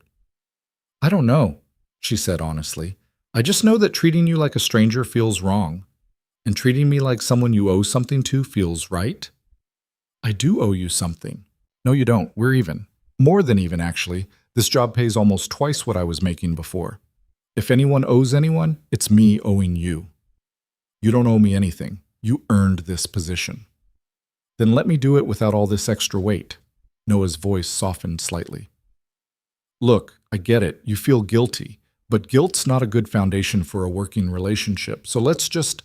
A: "I don't know," she said honestly. "I just know that treating you like a stranger feels wrong. And treating me like someone you owe something to feels right." "I do owe you something." "No, you don't. We're even." More than even, actually. This job pays almost twice what I was making before. If anyone owes anyone, it's me owing you. You don't owe me anything. You earned this position. Then let me do it without all this extra weight. Noah's voice softened slightly. Look, I get it. You feel guilty. But guilt's not a good foundation for a working relationship. So let's just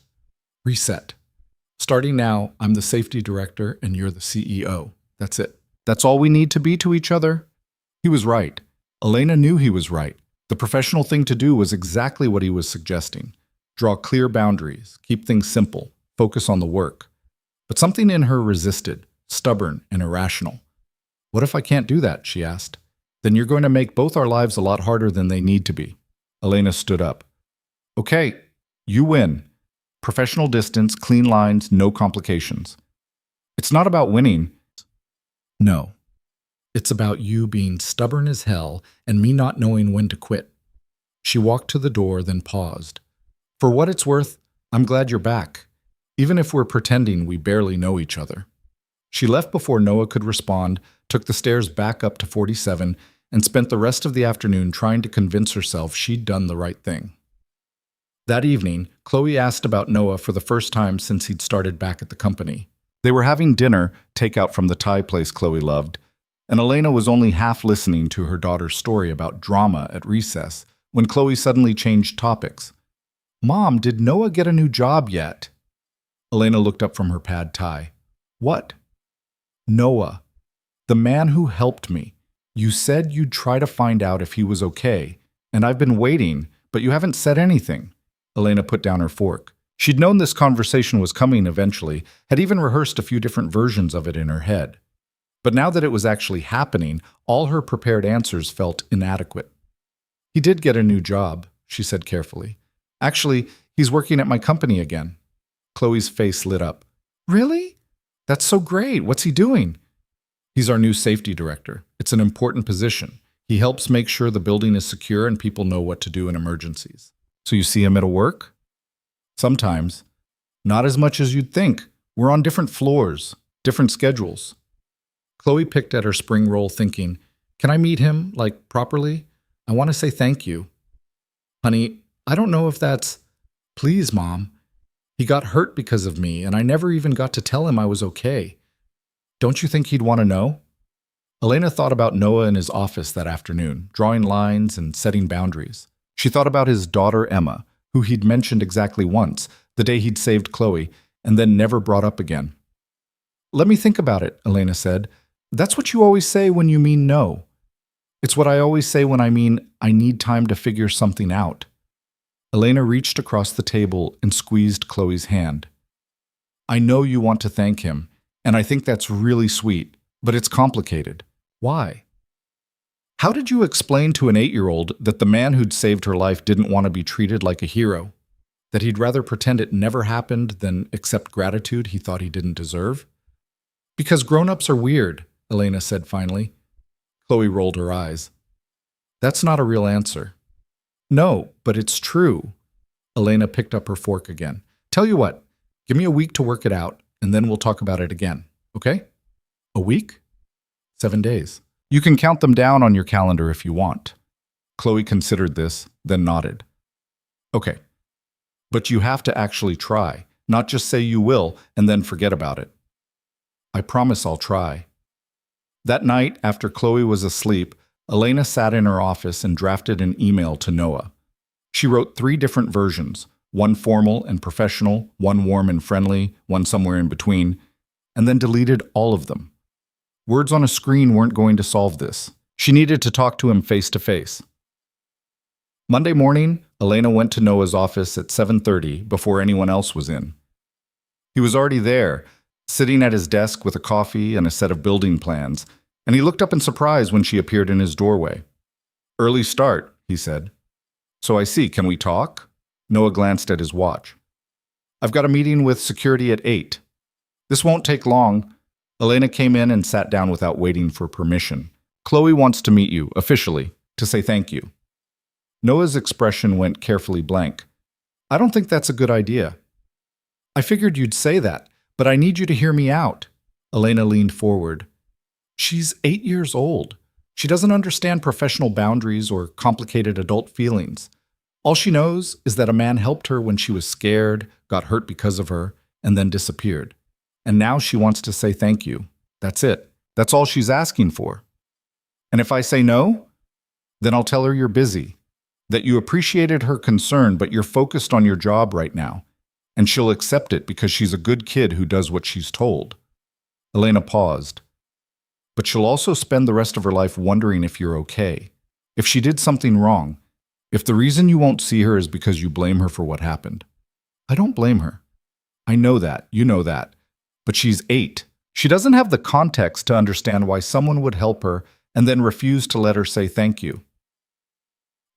A: reset. Starting now, I'm the safety director and you're the CEO. That's it. That's all we need to be to each other? He was right. Elena knew he was right. The professional thing to do was exactly what he was suggesting. Draw clear boundaries, keep things simple, focus on the work. But something in her resisted, stubborn and irrational. What if I can't do that? She asked. Then you're going to make both our lives a lot harder than they need to be. Elena stood up. Okay, you win. Professional distance, clean lines, no complications. It's not about winning. No. It's about you being stubborn as hell and me not knowing when to quit. She walked to the door, then paused. For what it's worth, I'm glad you're back, even if we're pretending we barely know each other. She left before Noah could respond, took the stairs back up to 47, and spent the rest of the afternoon trying to convince herself she'd done the right thing. That evening, Chloe asked about Noah for the first time since he'd started back at the company. They were having dinner, takeout from the Thai place Chloe loved, and Elena was only half listening to her daughter's story about drama at recess when Chloe suddenly changed topics. Mom, did Noah get a new job yet? Elena looked up from her pad thai. What? Noah. The man who helped me. You said you'd try to find out if he was okay, and I've been waiting, but you haven't said anything. Elena put down her fork. She'd known this conversation was coming eventually, had even rehearsed a few different versions of it in her head. But now that it was actually happening, all her prepared answers felt inadequate. He did get a new job, she said carefully. Actually, he's working at my company again. Chloe's face lit up. Really? That's so great. What's he doing? He's our new safety director. It's an important position. He helps make sure the building is secure and people know what to do in emergencies. So you see him at work? Sometimes. Not as much as you'd think. We're on different floors, different schedules. Chloe picked at her spring roll thinking, can I meet him, properly? I want to say thank you. Honey, I don't know if that's... Please, Mom. He got hurt because of me, and I never even got to tell him I was okay. Don't you think he'd want to know? Elena thought about Noah in his office that afternoon, drawing lines and setting boundaries. She thought about his daughter, Emma, who he'd mentioned exactly once, the day he'd saved Chloe, and then never brought up again. Let me think about it, Elena said. That's what you always say when you mean no. It's what I always say when I mean I need time to figure something out. Elena reached across the table and squeezed Chloe's hand. I know you want to thank him, and I think that's really sweet, but it's complicated. Why? How did you explain to an 8-year-old that the man who'd saved her life didn't want to be treated like a hero? That he'd rather pretend it never happened than accept gratitude he thought he didn't deserve? Because grown-ups are weird, Elena said finally. Chloe rolled her eyes. That's not a real answer. No, but it's true. Elena picked up her fork again. Tell you what, give me a week to work it out, and then we'll talk about it again, okay? A week? 7 days. You can count them down on your calendar if you want. Chloe considered this, then nodded. Okay, but you have to actually try, not just say you will and then forget about it. I promise I'll try. That night, after Chloe was asleep, Elena sat in her office and drafted an email to Noah. She wrote 3 different versions, one formal and professional, one warm and friendly, one somewhere in between, and then deleted all of them. Words on a screen weren't going to solve this. She needed to talk to him face to face. Monday morning, Elena went to Noah's office at 7:30 before anyone else was in. He was already there, sitting at his desk with a coffee and a set of building plans, and he looked up in surprise when she appeared in his doorway. Early start, he said. So I see, can we talk? Noah glanced at his watch. I've got a meeting with security at 8. This won't take long. Elena came in and sat down without waiting for permission. Chloe wants to meet you, officially, to say thank you. Noah's expression went carefully blank. I don't think that's a good idea. I figured you'd say that, but I need you to hear me out. Elena leaned forward. She's 8 years old. She doesn't understand professional boundaries or complicated adult feelings. All she knows is that a man helped her when she was scared, got hurt because of her, and then disappeared. And now she wants to say thank you. That's it. That's all she's asking for. And if I say no, then I'll tell her you're busy, that you appreciated her concern, but you're focused on your job right now. And she'll accept it because she's a good kid who does what she's told. Elena paused. But she'll also spend the rest of her life wondering if you're okay, if she did something wrong, if the reason you won't see her is because you blame her for what happened. I don't blame her. I know that, you know that. But she's 8. She doesn't have the context to understand why someone would help her and then refuse to let her say thank you.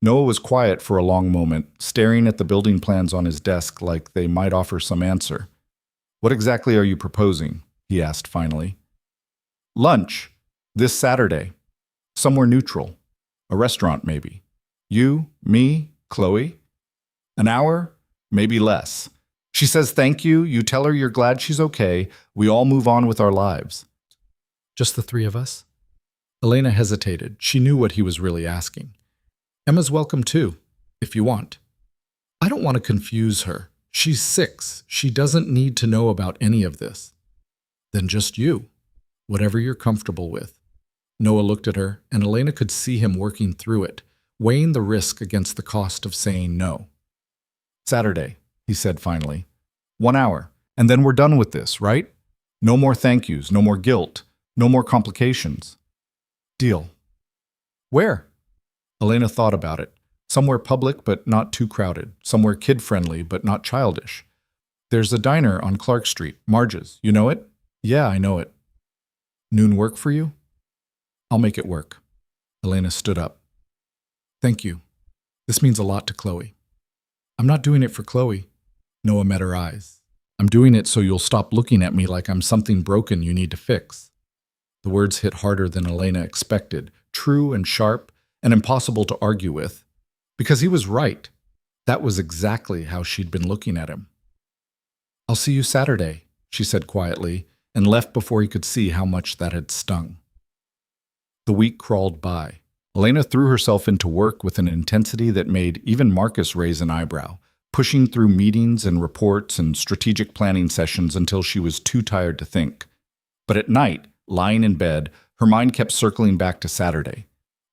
A: Noah was quiet for a long moment, staring at the building plans on his desk like they might offer some answer. What exactly are you proposing? He asked finally. Lunch, this Saturday. Somewhere neutral. A restaurant, maybe. You, me, Chloe. An hour, maybe less. She says thank you, you tell her you're glad she's okay, we all move on with our lives. Just the 3 of us? Elena hesitated. She knew what he was really asking. Emma's welcome too, if you want. I don't want to confuse her. She's 6. She doesn't need to know about any of this. Then just you. Whatever you're comfortable with. Noah looked at her, and Elena could see him working through it, weighing the risk against the cost of saying no. Saturday, he said finally. 1 hour, and then we're done with this, right? No more thank yous, no more guilt, no more complications. Deal. Where? Elena thought about it. Somewhere public but not too crowded. Somewhere kid-friendly but not childish. There's a diner on Clark Street, Marge's. You know it? Yeah, I know it. Noon work for you? I'll make it work. Elena stood up. Thank you. This means a lot to Chloe. I'm not doing it for Chloe. Noah met her eyes. I'm doing it so you'll stop looking at me like I'm something broken you need to fix. The words hit harder than Elena expected, true and sharp and impossible to argue with. Because he was right. That was exactly how she'd been looking at him. I'll see you Saturday, she said quietly, and left before he could see how much that had stung. The week crawled by. Elena threw herself into work with an intensity that made even Marcus raise an eyebrow, pushing through meetings and reports and strategic planning sessions until she was too tired to think. But at night, lying in bed, her mind kept circling back to Saturday,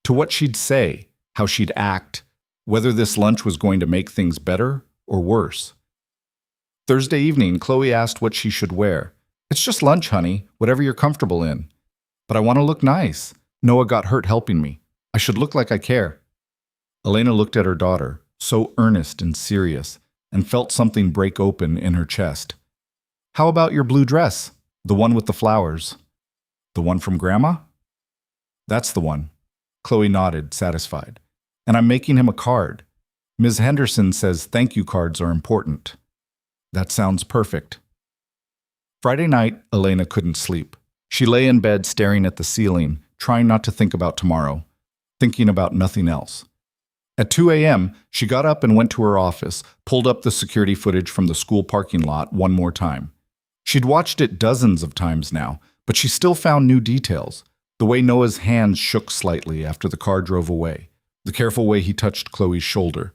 A: to what she'd say, how she'd act, whether this lunch was going to make things better or worse. Thursday evening, Chloe asked what she should wear. It's just lunch, honey, whatever you're comfortable in. But I want to look nice. Noah got hurt helping me. I should look like I care. Elena looked at her daughter, so earnest and serious, and felt something break open in her chest. How about your blue dress? The one with the flowers. The one from Grandma? That's the one. Chloe nodded, satisfied. And I'm making him a card. Ms. Henderson says thank you cards are important. That sounds perfect. Friday night, Elena couldn't sleep. She lay in bed staring at the ceiling, trying not to think about tomorrow, thinking about nothing else. At 2 a.m., she got up and went to her office, pulled up the security footage from the school parking lot one more time. She'd watched it dozens of times now, but she still found new details. The way Noah's hands shook slightly after the car drove away, the careful way he touched Chloe's shoulder,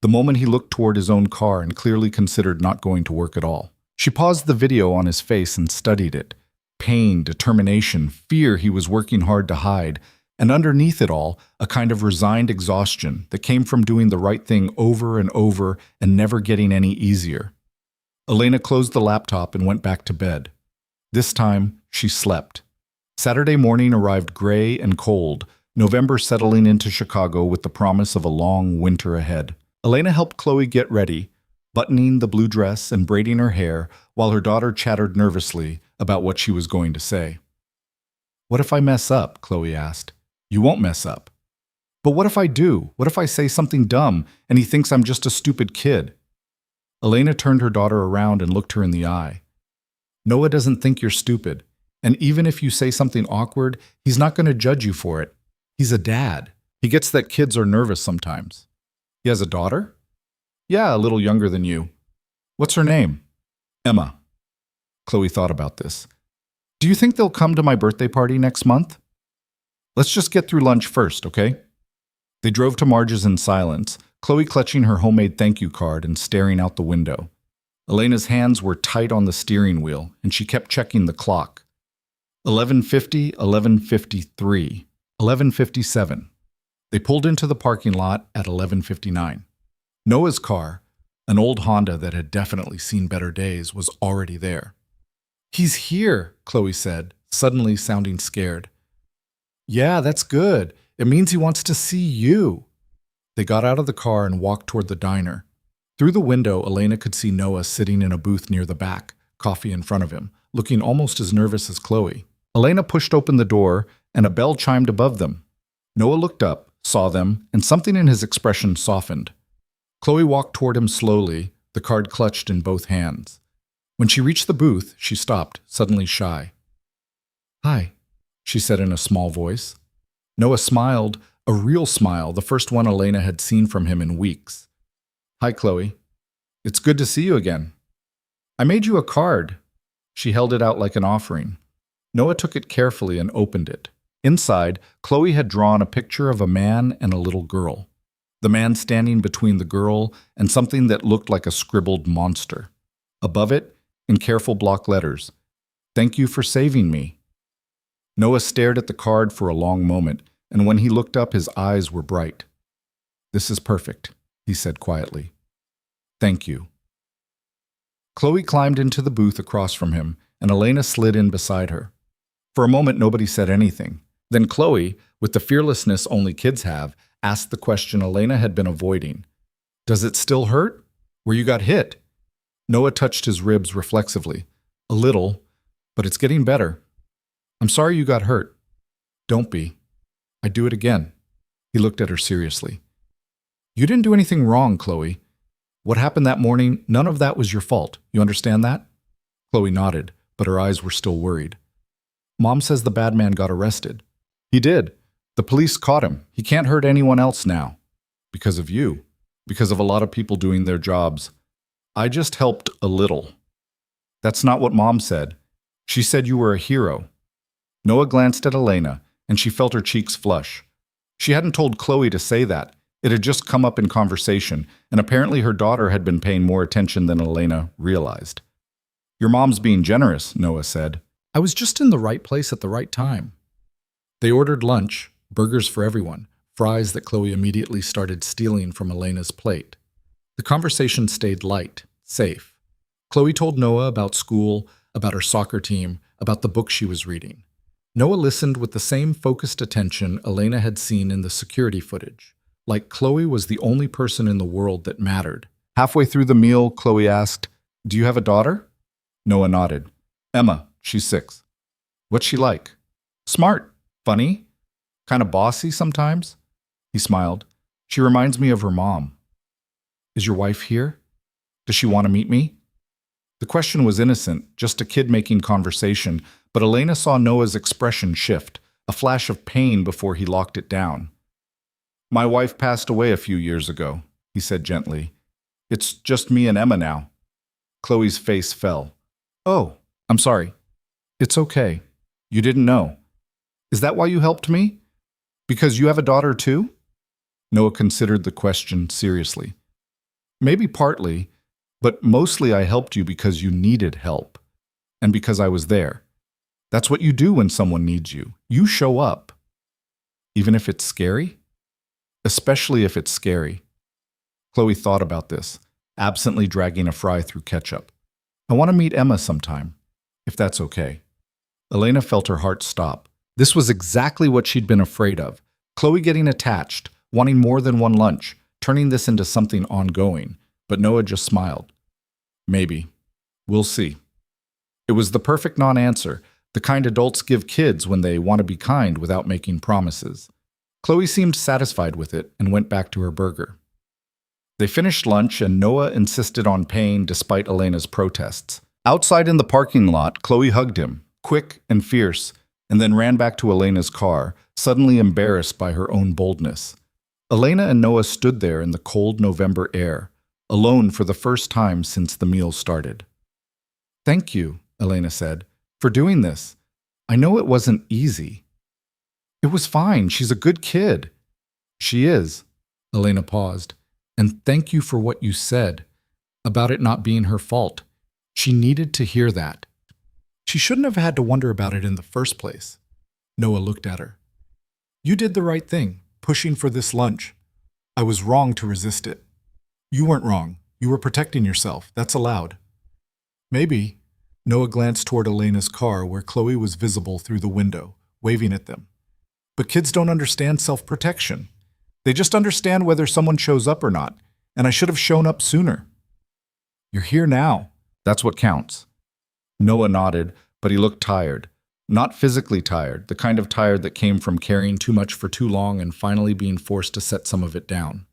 A: the moment he looked toward his own car and clearly considered not going to work at all. She paused the video on his face and studied it. Pain, determination, fear he was working hard to hide, and underneath it all, a kind of resigned exhaustion that came from doing the right thing over and over and never getting any easier. Elena closed the laptop and went back to bed. This time, she slept. Saturday morning arrived gray and cold, November settling into Chicago with the promise of a long winter ahead. Elena helped Chloe get ready, buttoning the blue dress and braiding her hair while her daughter chattered nervously about what she was going to say. What if I mess up? Chloe asked. You won't mess up. But what if I do? What if I say something dumb and he thinks I'm just a stupid kid? Elena turned her daughter around and looked her in the eye. Noah doesn't think you're stupid, and even if you say something awkward, he's not going to judge you for it. He's a dad. He gets that kids are nervous sometimes. He has a daughter? Yeah, a little younger than you. What's her name? Emma. Chloe thought about this. Do you think they'll come to my birthday party next month? Let's just get through lunch first, okay? They drove to Marge's in silence, Chloe clutching her homemade thank you card and staring out the window. Elena's hands were tight on the steering wheel, and she kept checking the clock. 11:50, 11:53, 11:57. They pulled into the parking lot at 11:59. Noah's car, an old Honda that had definitely seen better days, was already there. "He's here," Chloe said, suddenly sounding scared. "Yeah, that's good. It means he wants to see you." They got out of the car and walked toward the diner. Through the window, Elena could see Noah sitting in a booth near the back, coffee in front of him, looking almost as nervous as Chloe. Elena pushed open the door, and a bell chimed above them. Noah looked up, saw them, and something in his expression softened. Chloe walked toward him slowly, the card clutched in both hands. When she reached the booth, she stopped, suddenly shy. "Hi," she said in a small voice. Noah smiled, a real smile, the first one Elena had seen from him in weeks. "Hi, Chloe. It's good to see you again. I made you a card." She held it out like an offering. Noah took it carefully and opened it. Inside, Chloe had drawn a picture of a man and a little girl. The man standing between the girl and something that looked like a scribbled monster. Above it, in careful block letters, "Thank you for saving me." Noah stared at the card for a long moment, and when he looked up, his eyes were bright. "This is perfect," he said quietly. "Thank you." Chloe climbed into the booth across from him, and Elena slid in beside her. For a moment, nobody said anything. Then Chloe, with the fearlessness only kids have, asked the question Elena had been avoiding. "Does it still hurt? Where you got hit?" Noah touched his ribs reflexively. "A little, but it's getting better. I'm sorry you got hurt." "Don't be. I'd do it again." He looked at her seriously. "You didn't do anything wrong, Chloe. What happened that morning, none of that was your fault. You understand that?" Chloe nodded, but her eyes were still worried. "Mom says the bad man got arrested." "He did. The police caught him. He can't hurt anyone else now. Because of you. Because of a lot of people doing their jobs. I just helped a little." "That's not what Mom said. She said you were a hero." Noah glanced at Elena, and she felt her cheeks flush. She hadn't told Chloe to say that. It had just come up in conversation, and apparently her daughter had been paying more attention than Elena realized. "Your mom's being generous," Noah said. "I was just in the right place at the right time." They ordered lunch, burgers for everyone, fries that Chloe immediately started stealing from Elena's plate. The conversation stayed light, safe. Chloe told Noah about school, about her soccer team, about the book she was reading. Noah listened with the same focused attention Elena had seen in the security footage, like Chloe was the only person in the world that mattered. Halfway through the meal, Chloe asked, "Do you have a daughter?" Noah nodded. "Emma, she's 6. What's she like?" "Smart, funny, kind of bossy sometimes." He smiled. "She reminds me of her mom." "Is your wife here? Does she want to meet me?" The question was innocent, just a kid making conversation, but Elena saw Noah's expression shift, a flash of pain before he locked it down. "My wife passed away a few years ago," he said gently. "It's just me and Emma now." Chloe's face fell. "Oh, I'm sorry." "It's okay. You didn't know. Is that why you helped me? Because you have a daughter too?" Noah considered the question seriously. "Maybe partly, but mostly I helped you because you needed help, and because I was there. That's what you do when someone needs you. You show up. Even if it's scary? Especially if it's scary." Chloe thought about this, absently dragging a fry through ketchup. "I want to meet Emma sometime, if that's okay." Elena felt her heart stop. This was exactly what she'd been afraid of. Chloe getting attached, wanting more than one lunch, turning this into something ongoing. But Noah just smiled. "Maybe. We'll see." It was the perfect non-answer, the kind adults give kids when they want to be kind without making promises. Chloe seemed satisfied with it and went back to her burger. They finished lunch, and Noah insisted on paying despite Elena's protests. Outside in the parking lot, Chloe hugged him, quick and fierce, and then ran back to Elena's car, suddenly embarrassed by her own boldness. Elena and Noah stood there in the cold November air, alone for the first time since the meal started. "Thank you," Elena said, "for doing this. I know it wasn't easy." It was fine. She's a good kid. She is. Elena paused. And thank you for what you said about it not being her fault. She needed to hear that. She shouldn't have had to wonder about it in the first place. Noah looked at her. You did the right thing, pushing for this lunch. I was wrong to resist it. You weren't wrong. You were protecting yourself. That's allowed. Maybe. Noah glanced toward Elena's car where Chloe was visible through the window, waving at them. But kids don't understand self-protection. They just understand whether someone shows up or not, and I should have shown up sooner. You're here now. That's what counts. Noah nodded, but he looked tired. Not physically tired, the kind of tired that came from carrying too much for too long and finally being forced to set some of it down.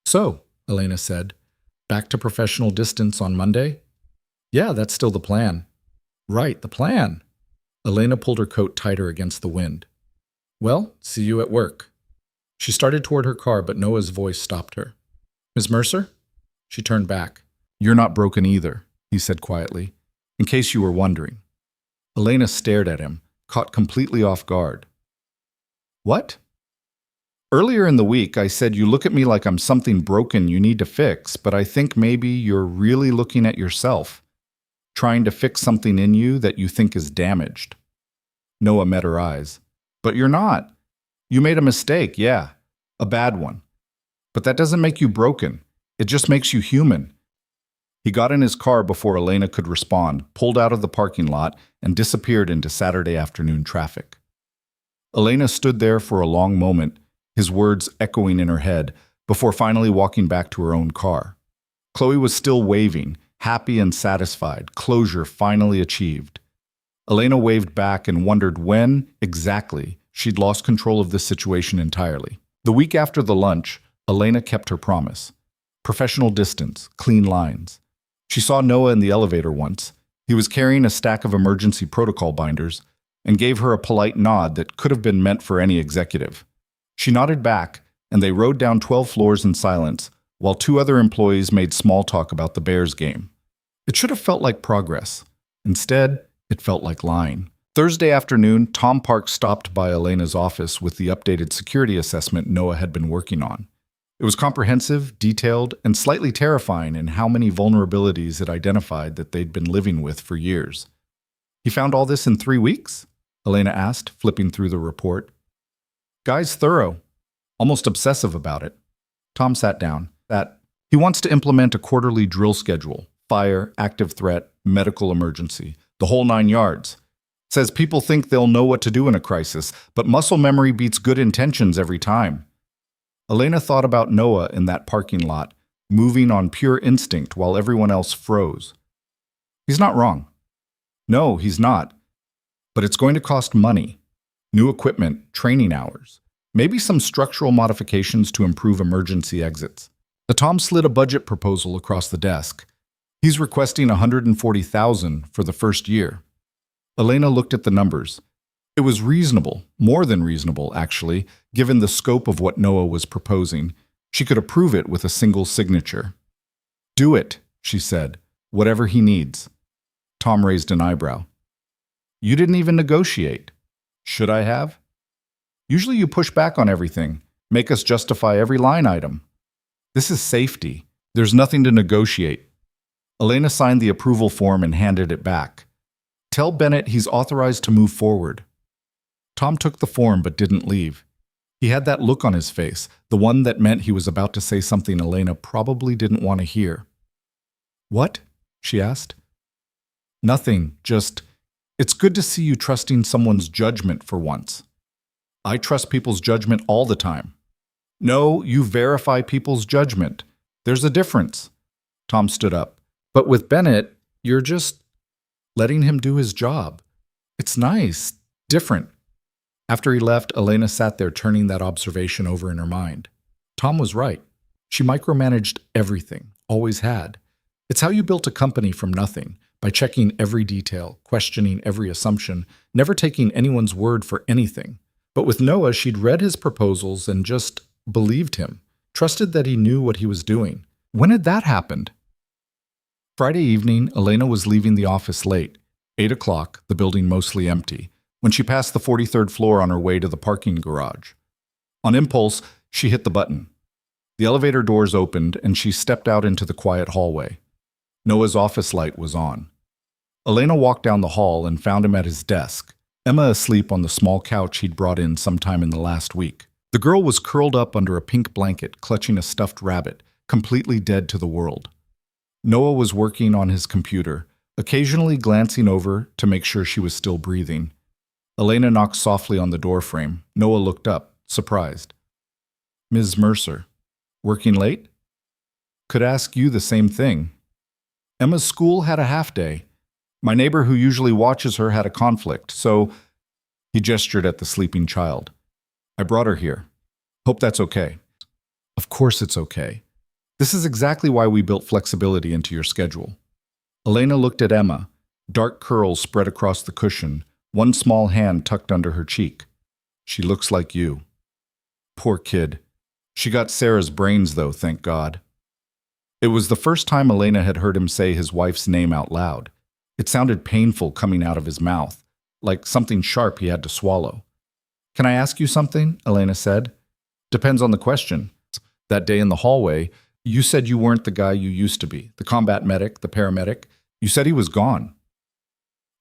A: So, Elena said, back to professional distance on Monday? Yeah, that's still the plan. Right, the plan. Elena pulled her coat tighter against the wind. Well, see you at work. She started toward her car, but Noah's voice stopped her. Ms. Mercer? She turned back. You're not broken either, he said quietly, in case you were wondering. Elena stared at him, caught completely off guard. What? Earlier in the week, I said you look at me like I'm something broken you need to fix, but I think maybe you're really looking at yourself, trying to fix something in you that you think is damaged. Noah met her eyes. But you're not. You made a mistake, yeah, a bad one. But that doesn't make you broken. It just makes you human. He got in his car before Elena could respond, pulled out of the parking lot, and disappeared into Saturday afternoon traffic. Elena stood there for a long moment, his words echoing in her head, before finally walking back to her own car. Chloe was still waving, happy and satisfied, closure finally achieved. Elena waved back and wondered when, exactly, she'd lost control of this situation entirely. The week after the lunch, Elena kept her promise. Professional distance, clean lines. She saw Noah in the elevator once. He was carrying a stack of emergency protocol binders and gave her a polite nod that could have been meant for any executive. She nodded back, and they rode down 12 floors in silence, while 2 other employees made small talk about the Bears game. It should have felt like progress. Instead, it felt like lying. Thursday afternoon, Tom Park stopped by Elena's office with the updated security assessment Noah had been working on. It was comprehensive, detailed, and slightly terrifying in how many vulnerabilities it identified that they'd been living with for years. He found all this in 3 weeks? Elena asked, flipping through the report. Guy's thorough, almost obsessive about it. Tom sat down. He wants to implement a quarterly drill schedule, fire, active threat, medical emergency, the whole 9 yards. Says people think they'll know what to do in a crisis, but muscle memory beats good intentions every time. Elena thought about Noah in that parking lot, moving on pure instinct while everyone else froze. He's not wrong. No, he's not. But it's going to cost money. New equipment, training hours, maybe some structural modifications to improve emergency exits. The Tom slid a budget proposal across the desk. He's requesting $140,000 for the first year. Elena looked at the numbers. It was reasonable, more than reasonable, actually, given the scope of what Noah was proposing. She could approve it with a single signature. Do it, she said, whatever he needs. Tom raised an eyebrow. You didn't even negotiate. Should I have? Usually you push back on everything, make us justify every line item. This is safety. There's nothing to negotiate. Elena signed the approval form and handed it back. Tell Bennett he's authorized to move forward. Tom took the form but didn't leave. He had that look on his face, the one that meant he was about to say something Elena probably didn't want to hear. What? She asked. Nothing, just, it's good to see you trusting someone's judgment for once. I trust people's judgment all the time. No, you verify people's judgment. There's a difference. Tom stood up. But with Bennett, you're just letting him do his job. It's nice, different. After he left, Elena sat there turning that observation over in her mind. Tom was right. She micromanaged everything, always had. It's how you built a company from nothing, by checking every detail, questioning every assumption, never taking anyone's word for anything. But with Noah, she'd read his proposals and just believed him, trusted that he knew what he was doing. When had that happened? Friday evening, Elena was leaving the office late. 8 o'clock, the building mostly empty. when she passed the 43rd floor on her way to the parking garage. On impulse, she hit the button. The elevator doors opened, and she stepped out into the quiet hallway. Noah's office light was on. Elena walked down the hall and found him at his desk, Emma asleep on the small couch he'd brought in sometime in the last week. The girl was curled up under a pink blanket, clutching a stuffed rabbit, completely dead to the world. Noah was working on his computer, occasionally glancing over to make sure she was still breathing. Elena knocked softly on the doorframe. Noah looked up, surprised. "Ms. Mercer, working late? Could ask you the same thing. Emma's school had a half day. My neighbor who usually watches her had a conflict, so..." He gestured at the sleeping child. "I brought her here. Hope that's okay." "Of course it's okay. This is exactly why we built flexibility into your schedule." Elena looked at Emma, dark curls spread across the cushion, one small hand tucked under her cheek. "She looks like you." Poor kid. She got Sarah's brains, though, thank God. It was the first time Elena had heard him say his wife's name out loud. It sounded painful coming out of his mouth, like something sharp he had to swallow. "Can I ask you something?" Elena said. "Depends on the question. That day in the hallway, you said you weren't the guy you used to be, the combat medic, the paramedic. You said he was gone."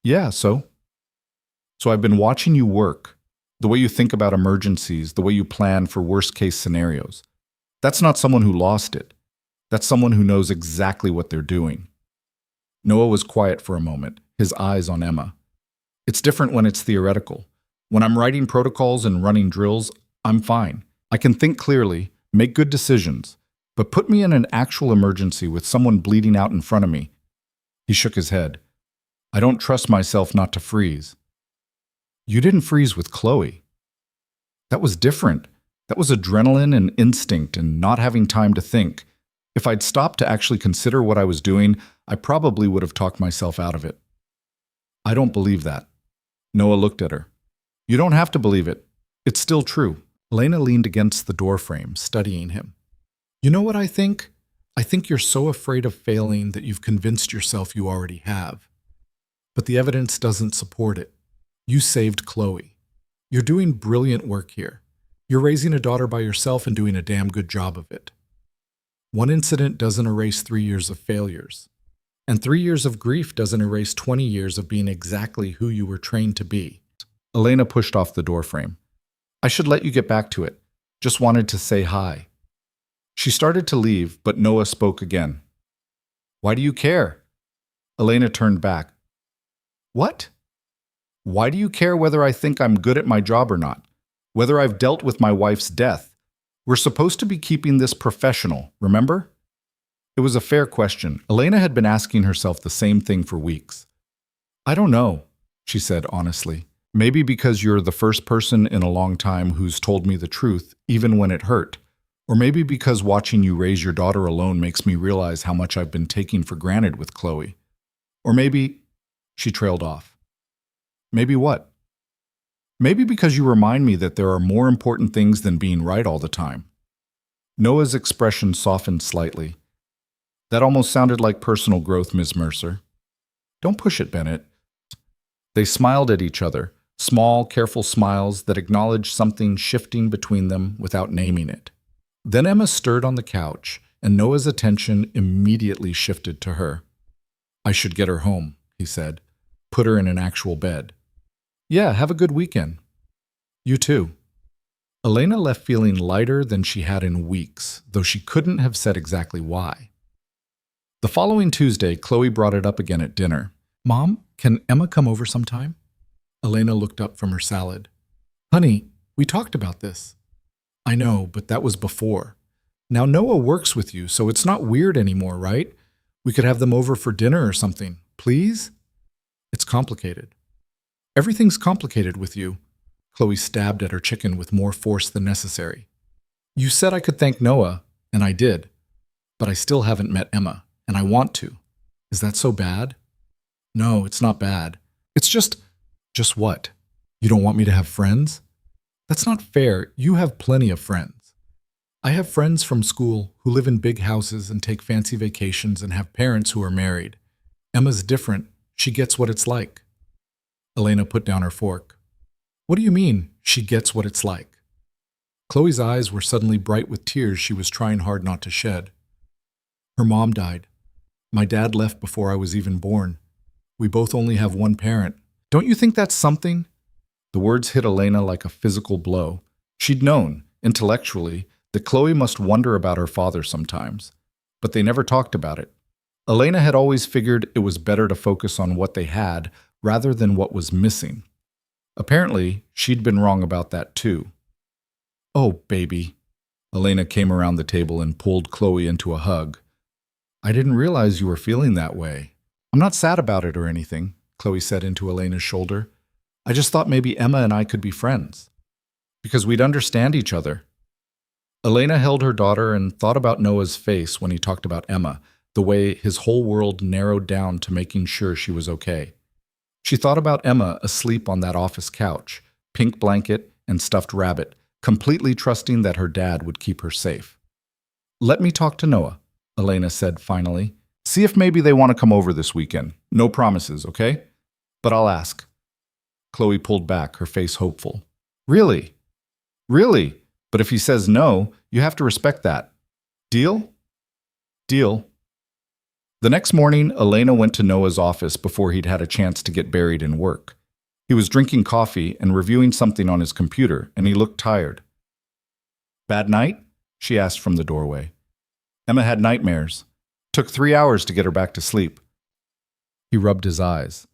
A: "Yeah, so?" "So I've been watching you work, the way you think about emergencies, the way you plan for worst-case scenarios. That's not someone who lost it. That's someone who knows exactly what they're doing." Noah was quiet for a moment, his eyes on Emma. "It's different when it's theoretical. When I'm writing protocols and running drills, I'm fine. I can think clearly, make good decisions. But put me in an actual emergency with someone bleeding out in front of me." He shook his head. "I don't trust myself not to freeze." "You didn't freeze with Chloe." "That was different. That was adrenaline and instinct and not having time to think. If I'd stopped to actually consider what I was doing, I probably would have talked myself out of it." "I don't believe that." Noah looked at her. "You don't have to believe it. It's still true." Elena leaned against the doorframe, studying him. "You know what I think? I think you're so afraid of failing that you've convinced yourself you already have. But the evidence doesn't support it. You saved Chloe. You're doing brilliant work here. You're raising a daughter by yourself and doing a damn good job of it. One incident doesn't erase 3 years of failures. And 3 years of grief doesn't erase 20 years of being exactly who you were trained to be." Elena pushed off the doorframe. "I should let you get back to it. Just wanted to say hi." She started to leave, but Noah spoke again. "Why do you care?" Elena turned back. "What? Why do you care whether I think I'm good at my job or not? Whether I've dealt with my wife's death? We're supposed to be keeping this professional, remember?" It was a fair question. Elena had been asking herself the same thing for weeks. "I don't know," she said honestly. "Maybe because you're the first person in a long time who's told me the truth, even when it hurt. Or maybe because watching you raise your daughter alone makes me realize how much I've been taking for granted with Chloe. Or maybe..." She trailed off. "Maybe what?" "Maybe because you remind me that there are more important things than being right all the time." Noah's expression softened slightly. "That almost sounded like personal growth, Ms. Mercer." "Don't push it, Bennett." They smiled at each other, small, careful smiles that acknowledged something shifting between them without naming it. Then Emma stirred on the couch, and Noah's attention immediately shifted to her. "I should get her home," he said. "Put her in an actual bed." "Yeah, have a good weekend." "You too." Elena left feeling lighter than she had in weeks, though she couldn't have said exactly why. The following Tuesday, Chloe brought it up again at dinner. "Mom, can Emma come over sometime?" Elena looked up from her salad. "Honey, we talked about this." "I know, but that was before. Now Noah works with you, so it's not weird anymore, right? We could have them over for dinner or something. Please?" "It's complicated." "Everything's complicated with you." Chloe stabbed at her chicken with more force than necessary. "You said I could thank Noah, and I did. But I still haven't met Emma, and I want to. Is that so bad?" "No, it's not bad. It's just..." "Just what? You don't want me to have friends?" "That's not fair. You have plenty of friends. I have friends from school who live in big houses and take fancy vacations and have parents who are married. Emma's different. She gets what it's like." Elena put down her fork.
B: What do you mean, she gets what it's like? Chloe's eyes were suddenly bright with tears she was trying hard not to shed. Her mom died. My dad left before I was even born. We both only have one parent. Don't you think that's something?
A: The words hit Elena like a physical blow. She'd known, intellectually, that Chloe must wonder about her father sometimes, but they never talked about it. Elena had always figured it was better to focus on what they had rather than what was missing. Apparently, she'd been wrong about that too. Oh, baby. Elena came around the table and pulled Chloe into a hug. I didn't realize you were feeling that way. I'm not sad about it or anything, Chloe said into Elena's shoulder. I just thought maybe Emma and I could be friends, because we'd understand each other. Elena held her daughter and thought about Noah's face when he talked about Emma, the way his whole world narrowed down to making sure she was okay. She thought about Emma asleep on that office couch, pink blanket and stuffed rabbit, completely trusting that her dad would keep her safe. Let me talk to Noah, Elena said finally. See if maybe they want to come over this weekend. No promises, okay? But I'll ask. Chloe pulled back, her face hopeful. Really? Really? But if he says no, you have to respect that. Deal? Deal. The next morning, Elena went to Noah's office before he'd had a chance to get buried in work. He was drinking coffee and reviewing something on his computer, and he looked tired. Bad night? She asked from the doorway. Emma had nightmares. Took 3 hours to get her back to sleep. He rubbed his eyes.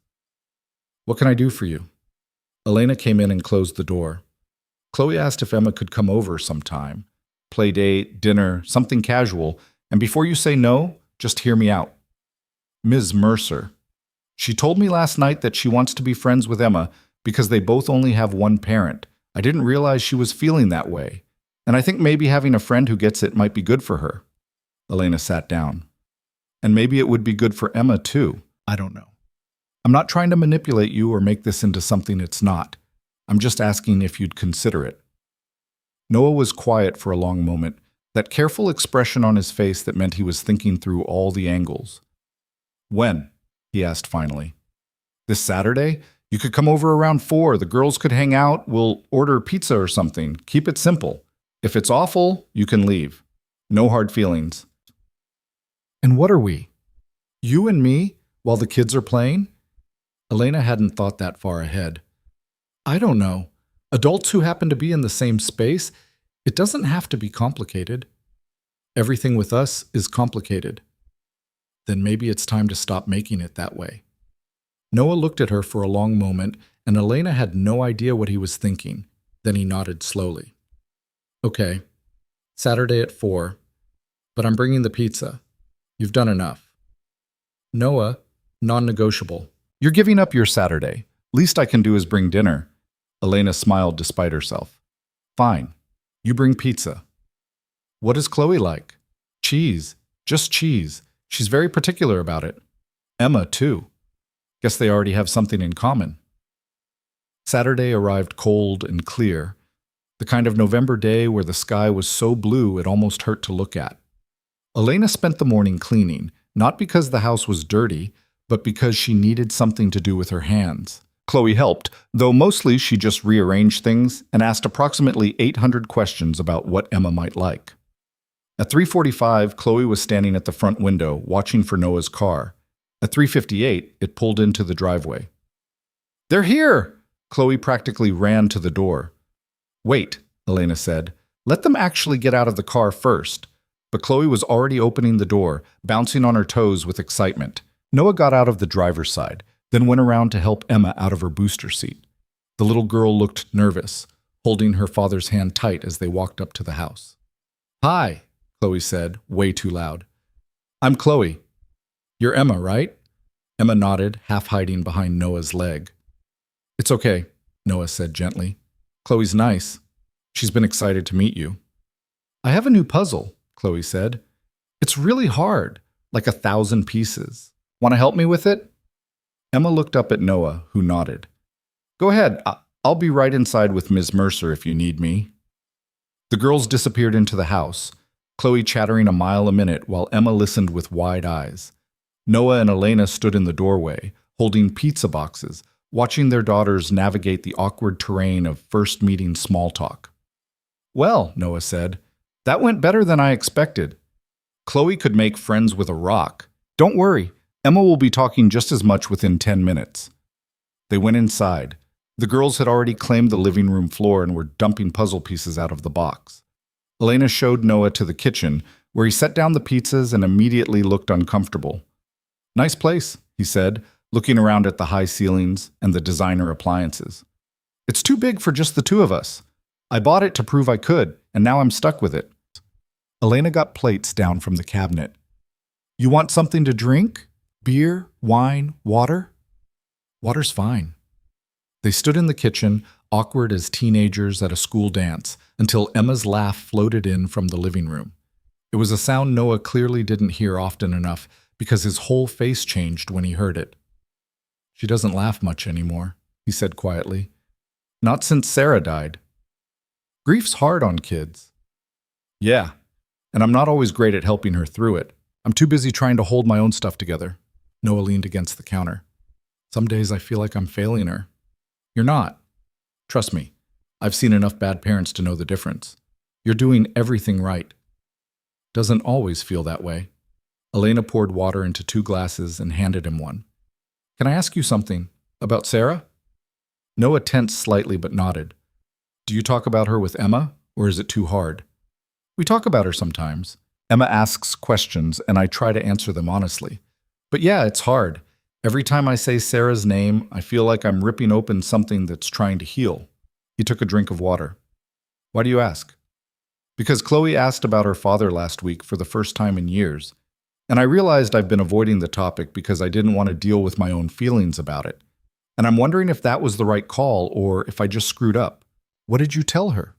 A: What can I do for you? Elena came in and closed the door. Chloe asked if Emma could come over sometime. Play date, dinner, something casual, and before you say no, just hear me out. Ms. Mercer. She told me last night that she wants to be friends with Emma because they both only have one parent. I didn't realize she was feeling that way, and I think maybe having a friend who gets it might be good for her. Elena sat down. And maybe it would be good for Emma too. I don't know. I'm not trying to manipulate you or make this into something it's not. I'm just asking if you'd consider it. Noah was quiet for a long moment, that careful expression on his face that meant he was thinking through all the angles. When? He asked finally. This Saturday? You could come over around 4. The girls could hang out. We'll order pizza or something. Keep it simple. If it's awful, you can leave. No hard feelings. And what are we? You and me, while the kids are playing? Elena hadn't thought that far ahead. I don't know. Adults who happen to be in the same space, it doesn't have to be complicated. Everything with us is complicated. Then maybe it's time to stop making it that way. Noah looked at her for a long moment, and Elena had no idea what he was thinking. Then he nodded slowly. Okay, Saturday at 4, but I'm bringing the pizza. You've done enough. Noah, non-negotiable. You're giving up your Saturday. Least I can do is bring dinner. Elena smiled despite herself. Fine. You bring pizza. What is Chloe like? Cheese. Just cheese. She's very particular about it. Emma, too. Guess they already have something in common. Saturday arrived cold and clear, the kind of November day where the sky was so blue it almost hurt to look at. Elena spent the morning cleaning, not because the house was dirty, but because she needed something to do with her hands. Chloe helped, though mostly she just rearranged things and asked approximately 800 questions about what Emma might like. At 3:45, Chloe was standing at the front window, watching for Noah's car. At 3:58, it pulled into the driveway. They're here! Chloe practically ran to the door. Wait, Elena said. Let them actually get out of the car first. But Chloe was already opening the door, bouncing on her toes with excitement. Noah got out of the driver's side, then went around to help Emma out of her booster seat. The little girl looked nervous, holding her father's hand tight as they walked up to the house. Hi, Chloe said, way too loud. I'm Chloe. You're Emma, right? Emma nodded, half hiding behind Noah's leg. It's okay, Noah said gently. Chloe's nice. She's been excited to meet you. I have a new puzzle, Chloe said. It's really hard, like 1,000 pieces. Want to help me with it? Emma looked up at Noah, who nodded. Go ahead. I'll be right inside with Ms. Mercer if you need me. The girls disappeared into the house, Chloe chattering a mile a minute while Emma listened with wide eyes. Noah and Elena stood in the doorway, holding pizza boxes, watching their daughters navigate the awkward terrain of first meeting small talk. Well, Noah said, that went better than I expected. Chloe could make friends with a rock. Don't worry, Emma will be talking just as much within 10 minutes. They went inside. The girls had already claimed the living room floor and were dumping puzzle pieces out of the box. Elena showed Noah to the kitchen, where he set down the pizzas and immediately looked uncomfortable. Nice place, he said, looking around at the high ceilings and the designer appliances. It's too big for just the two of us. I bought it to prove I could, and now I'm stuck with it. Elena got plates down from the cabinet. You want something to drink? Beer, wine, water? Water's fine. They stood in the kitchen, awkward as teenagers at a school dance, until Emma's laugh floated in from the living room. It was a sound Noah clearly didn't hear often enough because his whole face changed when he heard it. She doesn't laugh much anymore, he said quietly. Not since Sarah died. Grief's hard on kids. Yeah, and I'm not always great at helping her through it. I'm too busy trying to hold my own stuff together. Noah leaned against the counter. Some days I feel like I'm failing her. You're not. Trust me, I've seen enough bad parents to know the difference. You're doing everything right. Doesn't always feel that way. Elena poured water into 2 glasses and handed him one. Can I ask you something? About Sarah? Noah tensed slightly but nodded. Do you talk about her with Emma, or is it too hard? We talk about her sometimes. Emma asks questions, and I try to answer them honestly. But yeah, it's hard. Every time I say Sarah's name, I feel like I'm ripping open something that's trying to heal. He took a drink of water. Why do you ask? Because Chloe asked about her father last week for the first time in years, and I realized I've been avoiding the topic because I didn't want to deal with my own feelings about it. And I'm wondering if that was the right call or if I just screwed up. What did you tell her?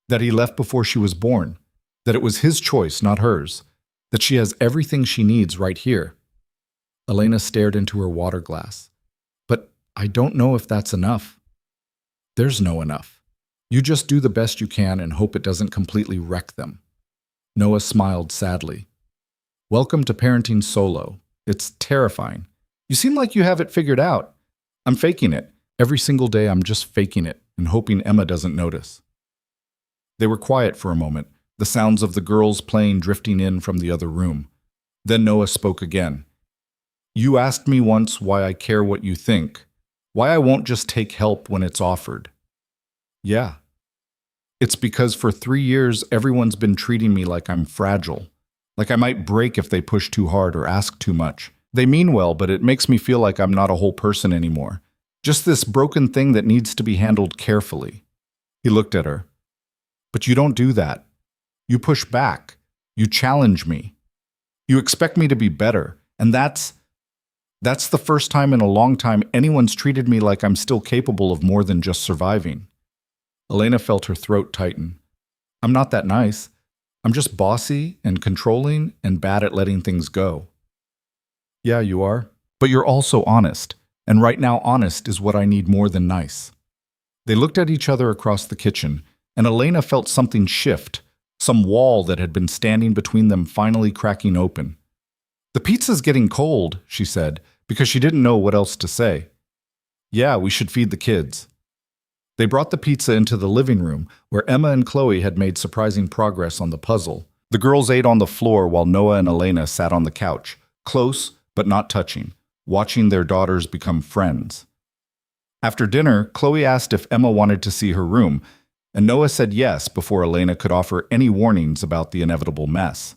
A: That he left before she was born, that it was his choice, not hers, that she has everything she needs right here. Elena stared into her water glass. But I don't know if that's enough. There's no enough. You just do the best you can and hope it doesn't completely wreck them. Noah smiled sadly. Welcome to parenting solo. It's terrifying. You seem like you have it figured out. I'm faking it. Every single day I'm just faking it and hoping Emma doesn't notice. They were quiet for a moment, the sounds of the girls playing drifting in from the other room. Then Noah spoke again. You asked me once why I care what you think, why I won't just take help when it's offered. Yeah. It's because for 3 years everyone's been treating me like I'm fragile, like I might break if they push too hard or ask too much. They mean well, but it makes me feel like I'm not a whole person anymore. Just this broken thing that needs to be handled carefully. He looked at her. But you don't do that. You push back. You challenge me. You expect me to be better, and that's the first time in a long time anyone's treated me like I'm still capable of more than just surviving. Elena felt her throat tighten. I'm not that nice. I'm just bossy and controlling and bad at letting things go. Yeah, you are. But you're also honest. And right now, honest is what I need more than nice. They looked at each other across the kitchen, and Elena felt something shift, some wall that had been standing between them finally cracking open. The pizza's getting cold, she said, because she didn't know what else to say. Yeah, we should feed the kids. They brought the pizza into the living room, where Emma and Chloe had made surprising progress on the puzzle. The girls ate on the floor while Noah and Elena sat on the couch, close but not touching, watching their daughters become friends. After dinner, Chloe asked if Emma wanted to see her room, and Noah said yes before Elena could offer any warnings about the inevitable mess.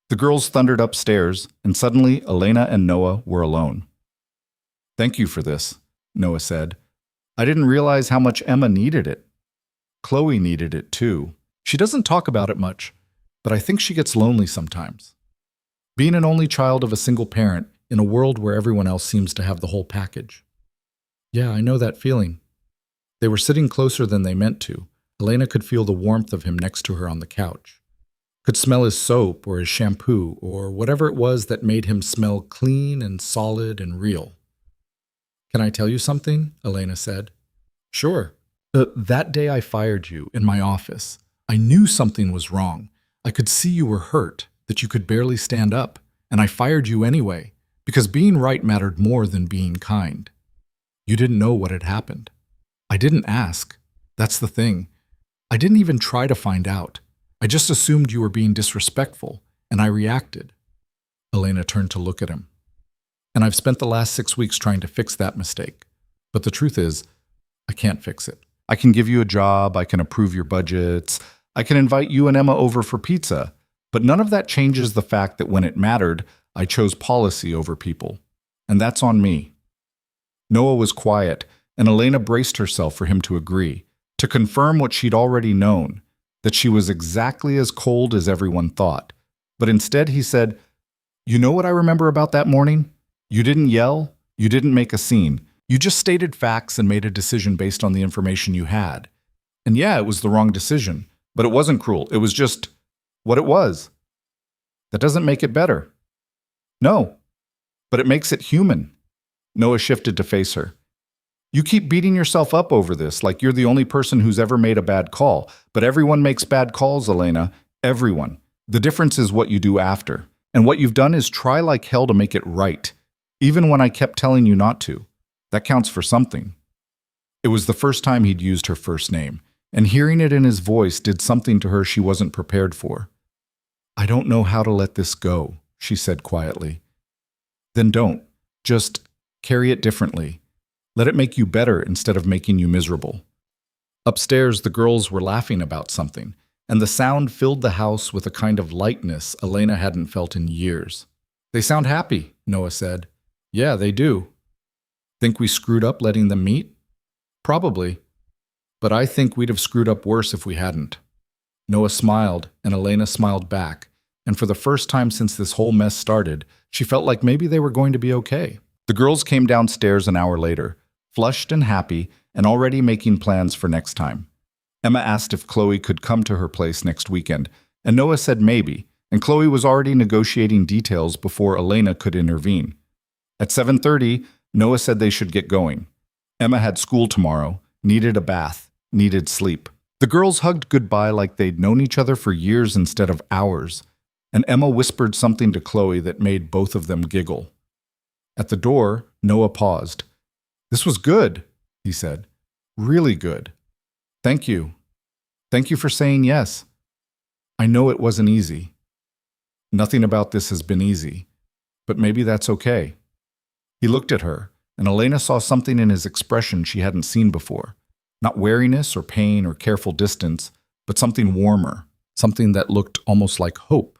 A: The girls thundered upstairs, and suddenly Elena and Noah were alone. Thank you for this, Noah said. I didn't realize how much Emma needed it. Chloe needed it too. She doesn't talk about it much, but I think she gets lonely sometimes. Being an only child of a single parent in a world where everyone else seems to have the whole package. Yeah, I know that feeling. They were sitting closer than they meant to. Elena could feel the warmth of him next to her on the couch. Could smell his soap or his shampoo or whatever it was that made him smell clean and solid and real. Can I tell you something? Elena said. Sure. That day I fired you in my office. I knew something was wrong. I could see you were hurt, that you could barely stand up, and I fired you anyway, because being right mattered more than being kind.
B: You didn't know what had happened. I didn't ask. That's the thing. I didn't even try to find out. I just assumed you were being disrespectful, and I reacted. Elena turned to look at him. And I've spent the last 6 weeks trying to fix that mistake. But the truth is, I can't fix it.
A: I can give you a job, I can approve your budgets, I can invite you and Emma over for pizza, but none of that changes the fact that when it mattered, I chose policy over people. And that's on me. Noah was quiet, and Elena braced herself for him to agree, to confirm what she'd already known, that she was exactly as cold as everyone thought. But instead he said, "You know what I remember about that morning? You didn't yell, you didn't make a scene. You just stated facts and made a decision based on the information you had. And yeah, it was the wrong decision, but it wasn't cruel. It was just what it was. That doesn't make it better." "No, but it makes it human." Noah shifted to face her. "You keep beating yourself up over this like you're the only person who's ever made a bad call. But everyone makes bad calls, Elena. Everyone. The difference is what you do after. And what you've done is try like hell to make it right, even when I kept telling you not to. That counts for something." It was the first time he'd used her first name, and hearing it in his voice did something to her she wasn't prepared for. "I don't know how to let this go," she said quietly. "Then don't. Just carry it differently. Let it make you better instead of making you miserable." Upstairs, the girls were laughing about something, and the sound filled the house with a kind of lightness Elena hadn't felt in years. "They sound happy," Noah said. "Yeah, they do." "Think we screwed up letting them meet?" "Probably. But I think we'd have screwed up worse if we hadn't." Noah smiled, and Elena smiled back, and for the first time since this whole mess started, she felt like maybe they were going to be okay. The girls came downstairs an hour later, flushed and happy, and already making plans for next time. Emma asked if Chloe could come to her place next weekend, and Noah said maybe, and Chloe was already negotiating details before Elena could intervene. At 7:30, Noah said they should get going. Emma had school tomorrow, needed a bath, needed sleep. The girls hugged goodbye like they'd known each other for years instead of hours, and Emma whispered something to Chloe that made both of them giggle. At the door, Noah paused. "This was good," he said. "Really good. Thank you. Thank you for saying yes. I know it wasn't easy. Nothing about this has been easy, but maybe that's okay." He looked at her, and Elena saw something in his expression she hadn't seen before. Not wariness or pain or careful distance, but something warmer, something that looked almost like hope.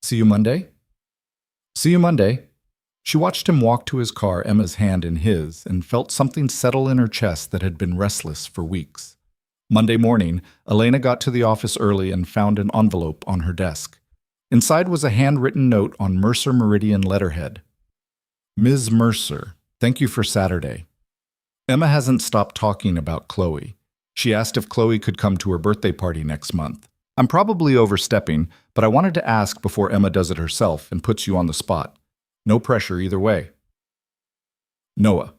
A: "See you Monday?" "See you Monday." She watched him walk to his car, Emma's hand in his, and felt something settle in her chest that had been restless for weeks. Monday morning, Elena got to the office early and found an envelope on her desk. Inside was a handwritten note on Mercer Meridian letterhead. "Ms. Mercer, thank you for Saturday." Emma hasn't stopped talking about Chloe. She asked if Chloe could come to her birthday party next month. "I'm probably overstepping, but I wanted to ask before Emma does it herself and puts you on the spot. No pressure either way." Noah.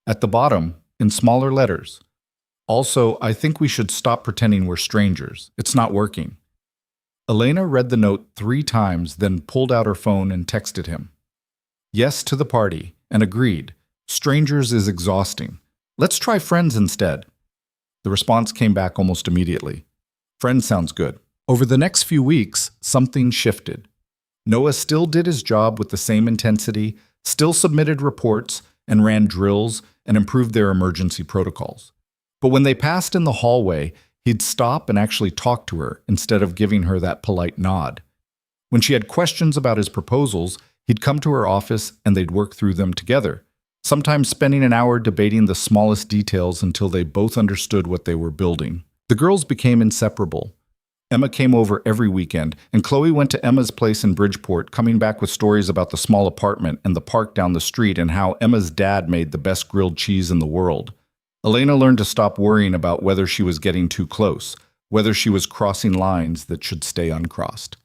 A: At the bottom, in smaller letters. "Also, I think we should stop pretending we're strangers. It's not working." Elena read the note 3 times, then pulled out her phone and texted him. "Yes to the party," and agreed. "Strangers is exhausting. Let's try friends instead." The response came back almost immediately. "Friends sounds good." Over the next few weeks, something shifted. Noah still did his job with the same intensity, still submitted reports and ran drills and improved their emergency protocols. But when they passed in the hallway, he'd stop and actually talk to her instead of giving her that polite nod. When she had questions about his proposals, he'd come to her office and they'd work through them together, sometimes spending an hour debating the smallest details until they both understood what they were building. The girls became inseparable. Emma came over every weekend, and Chloe went to Emma's place in Bridgeport, coming back with stories about the small apartment and the park down the street and how Emma's dad made the best grilled cheese in the world. Elena learned to stop worrying about whether she was getting too close, whether she was crossing lines that should stay uncrossed.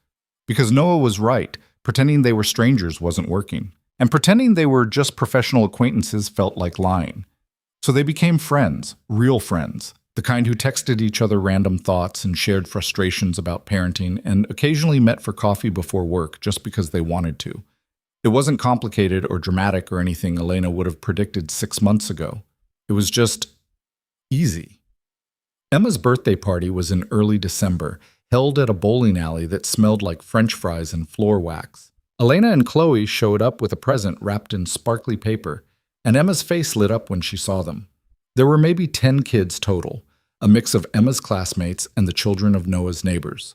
A: Because Noah was right, pretending they were strangers wasn't working. And pretending they were just professional acquaintances felt like lying. So they became friends, real friends, the kind who texted each other random thoughts and shared frustrations about parenting and occasionally met for coffee before work just because they wanted to. It wasn't complicated or dramatic or anything Elena would have predicted 6 months ago. It was just easy. Emma's birthday party was in early December, held at a bowling alley that smelled like French fries and floor wax. Elena and Chloe showed up with a present wrapped in sparkly paper, and Emma's face lit up when she saw them. There were maybe 10 kids total, a mix of Emma's classmates and the children of Noah's neighbors.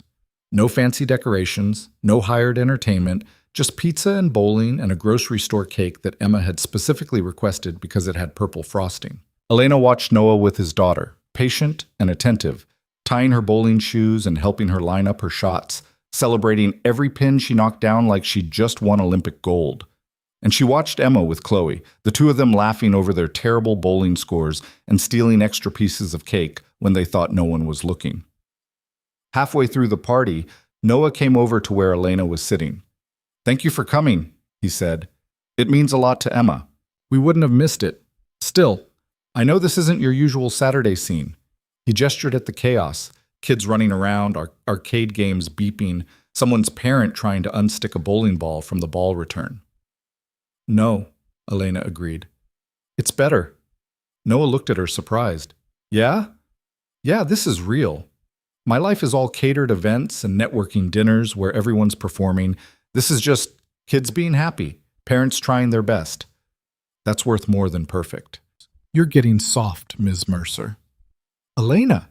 A: No fancy decorations, no hired entertainment, just pizza and bowling and a grocery store cake that Emma had specifically requested because it had purple frosting. Elena watched Noah with his daughter, patient and attentive, tying her bowling shoes and helping her line up her shots, celebrating every pin she knocked down like she'd just won Olympic gold. And she watched Emma with Chloe, the two of them laughing over their terrible bowling scores and stealing extra pieces of cake when they thought no one was looking. Halfway through the party, Noah came over to where Elena was sitting. "Thank you for coming," he said. "It means a lot to Emma. We wouldn't have missed it. Still, I know this isn't your usual Saturday scene." He gestured at the chaos, kids running around, arcade games beeping, someone's parent trying to unstick a bowling ball from the ball return. "No," Elena agreed. "It's better." Noah looked at her surprised. "Yeah? Yeah, this is real. My life is all catered events and networking dinners where everyone's performing. This is just kids being happy, parents trying their best. That's worth more than perfect." "You're getting soft, Ms. Mercer." "Elena,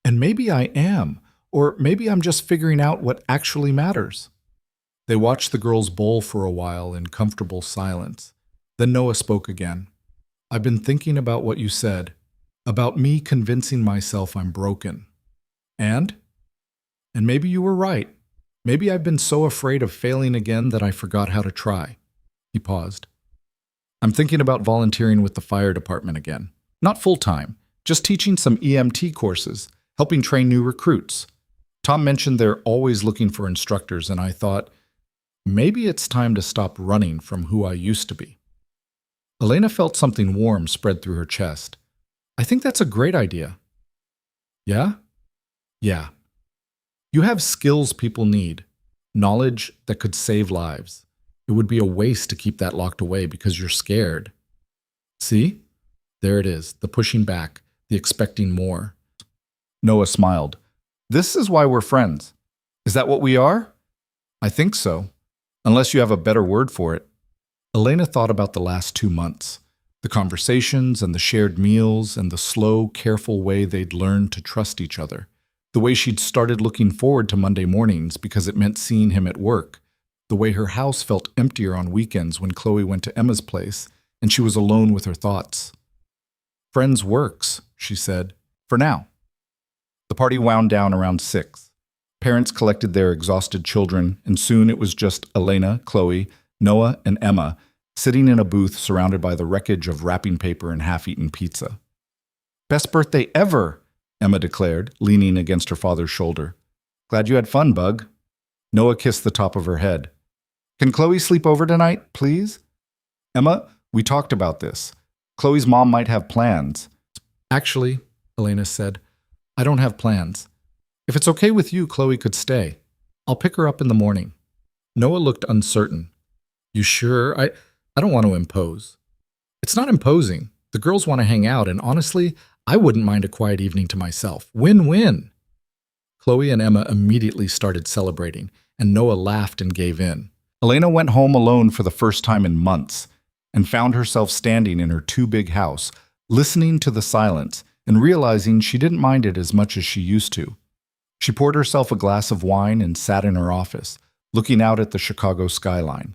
A: and maybe I am, or maybe I'm just figuring out what actually matters." They watched the girls bowl for a while in comfortable silence. Then Noah spoke again. "I've been thinking about what you said, about me convincing myself I'm broken. And maybe you were right. Maybe I've been so afraid of failing again that I forgot how to try." He paused. "I'm thinking about volunteering with the fire department again. Not full-time, just teaching some EMT courses, helping train new recruits. Tom mentioned they're always looking for instructors, and I thought, maybe it's time to stop running from who I used to be." Elena felt something warm spread through her chest. "I think that's a great idea." "Yeah?" "Yeah. You have skills people need, knowledge that could save lives. It would be a waste to keep that locked away because you're scared." "See? There it is, the pushing back, the expecting more." Noah smiled. "This is why we're friends. Is that what we are?" "I think so, unless you have a better word for it." Elena thought about the last 2 months, the conversations and the shared meals and the slow, careful way they'd learned to trust each other. The way she'd started looking forward to Monday mornings because it meant seeing him at work. The way her house felt emptier on weekends when Chloe went to Emma's place and she was alone with her thoughts. "Friends works," she said, "for now." The party wound down around 6. Parents collected their exhausted children, and soon it was just Elena, Chloe, Noah, and Emma sitting in a booth surrounded by the wreckage of wrapping paper and half-eaten pizza. "Best birthday ever!" Emma declared, leaning against her father's shoulder. "Glad you had fun, Bug." Noah kissed the top of her head. "Can Chloe sleep over tonight, please?" "Emma, we talked about this. Chloe's mom might have plans." "Actually," Elena said, "I don't have plans. If it's okay with you, Chloe could stay. I'll pick her up in the morning." Noah looked uncertain. "You sure? I don't want to impose." "It's not imposing. The girls want to hang out, and honestly, I wouldn't mind a quiet evening to myself. Win-win." Chloe and Emma immediately started celebrating, and Noah laughed and gave in. Elena went home alone for the first time in months and found herself standing in her too-big house, listening to the silence and realizing she didn't mind it as much as she used to. She poured herself a glass of wine and sat in her office, looking out at the Chicago skyline.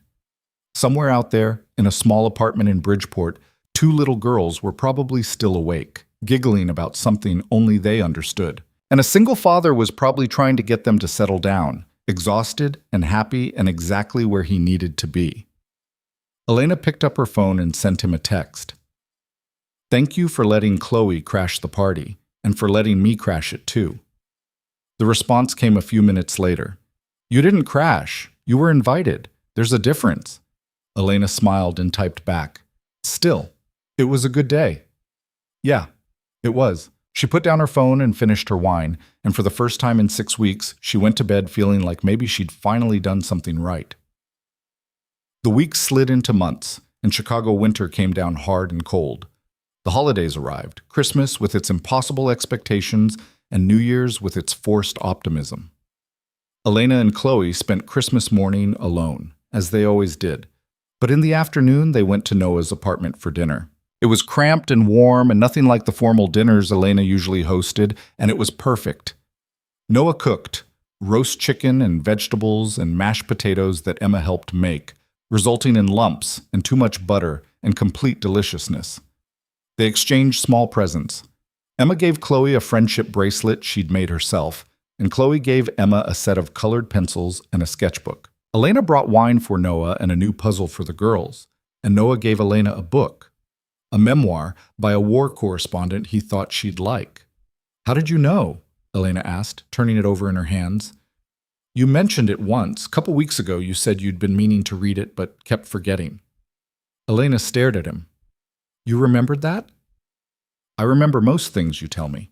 A: Somewhere out there, in a small apartment in Bridgeport, 2 little girls were probably still awake, giggling about something only they understood. And a single father was probably trying to get them to settle down, exhausted and happy and exactly where he needed to be. Elena picked up her phone and sent him a text. "Thank you for letting Chloe crash the party, and for letting me crash it too." The response came a few minutes later. "You didn't crash. You were invited. There's a difference." Elena smiled and typed back. "Still, it was a good day." "Yeah, it was." She put down her phone and finished her wine, and for the first time in 6 weeks, she went to bed feeling like maybe she'd finally done something right. The weeks slid into months, and Chicago winter came down hard and cold. The holidays arrived, Christmas with its impossible expectations, and New Year's with its forced optimism. Elena and Chloe spent Christmas morning alone, as they always did. But in the afternoon, they went to Noah's apartment for dinner. It was cramped and warm and nothing like the formal dinners Elena usually hosted, and it was perfect. Noah cooked roast chicken and vegetables and mashed potatoes that Emma helped make, resulting in lumps and too much butter and complete deliciousness. They exchanged small presents. Emma gave Chloe a friendship bracelet she'd made herself, and Chloe gave Emma a set of colored pencils and a sketchbook. Elena brought wine for Noah and a new puzzle for the girls, and Noah gave Elena a book, a memoir by a war correspondent he thought she'd like. "How did you know?" Elena asked, turning it over in her hands. "You mentioned it once. A couple weeks ago you said you'd been meaning to read it but kept forgetting." Elena stared at him. "You remembered that?" "I remember most things you tell me."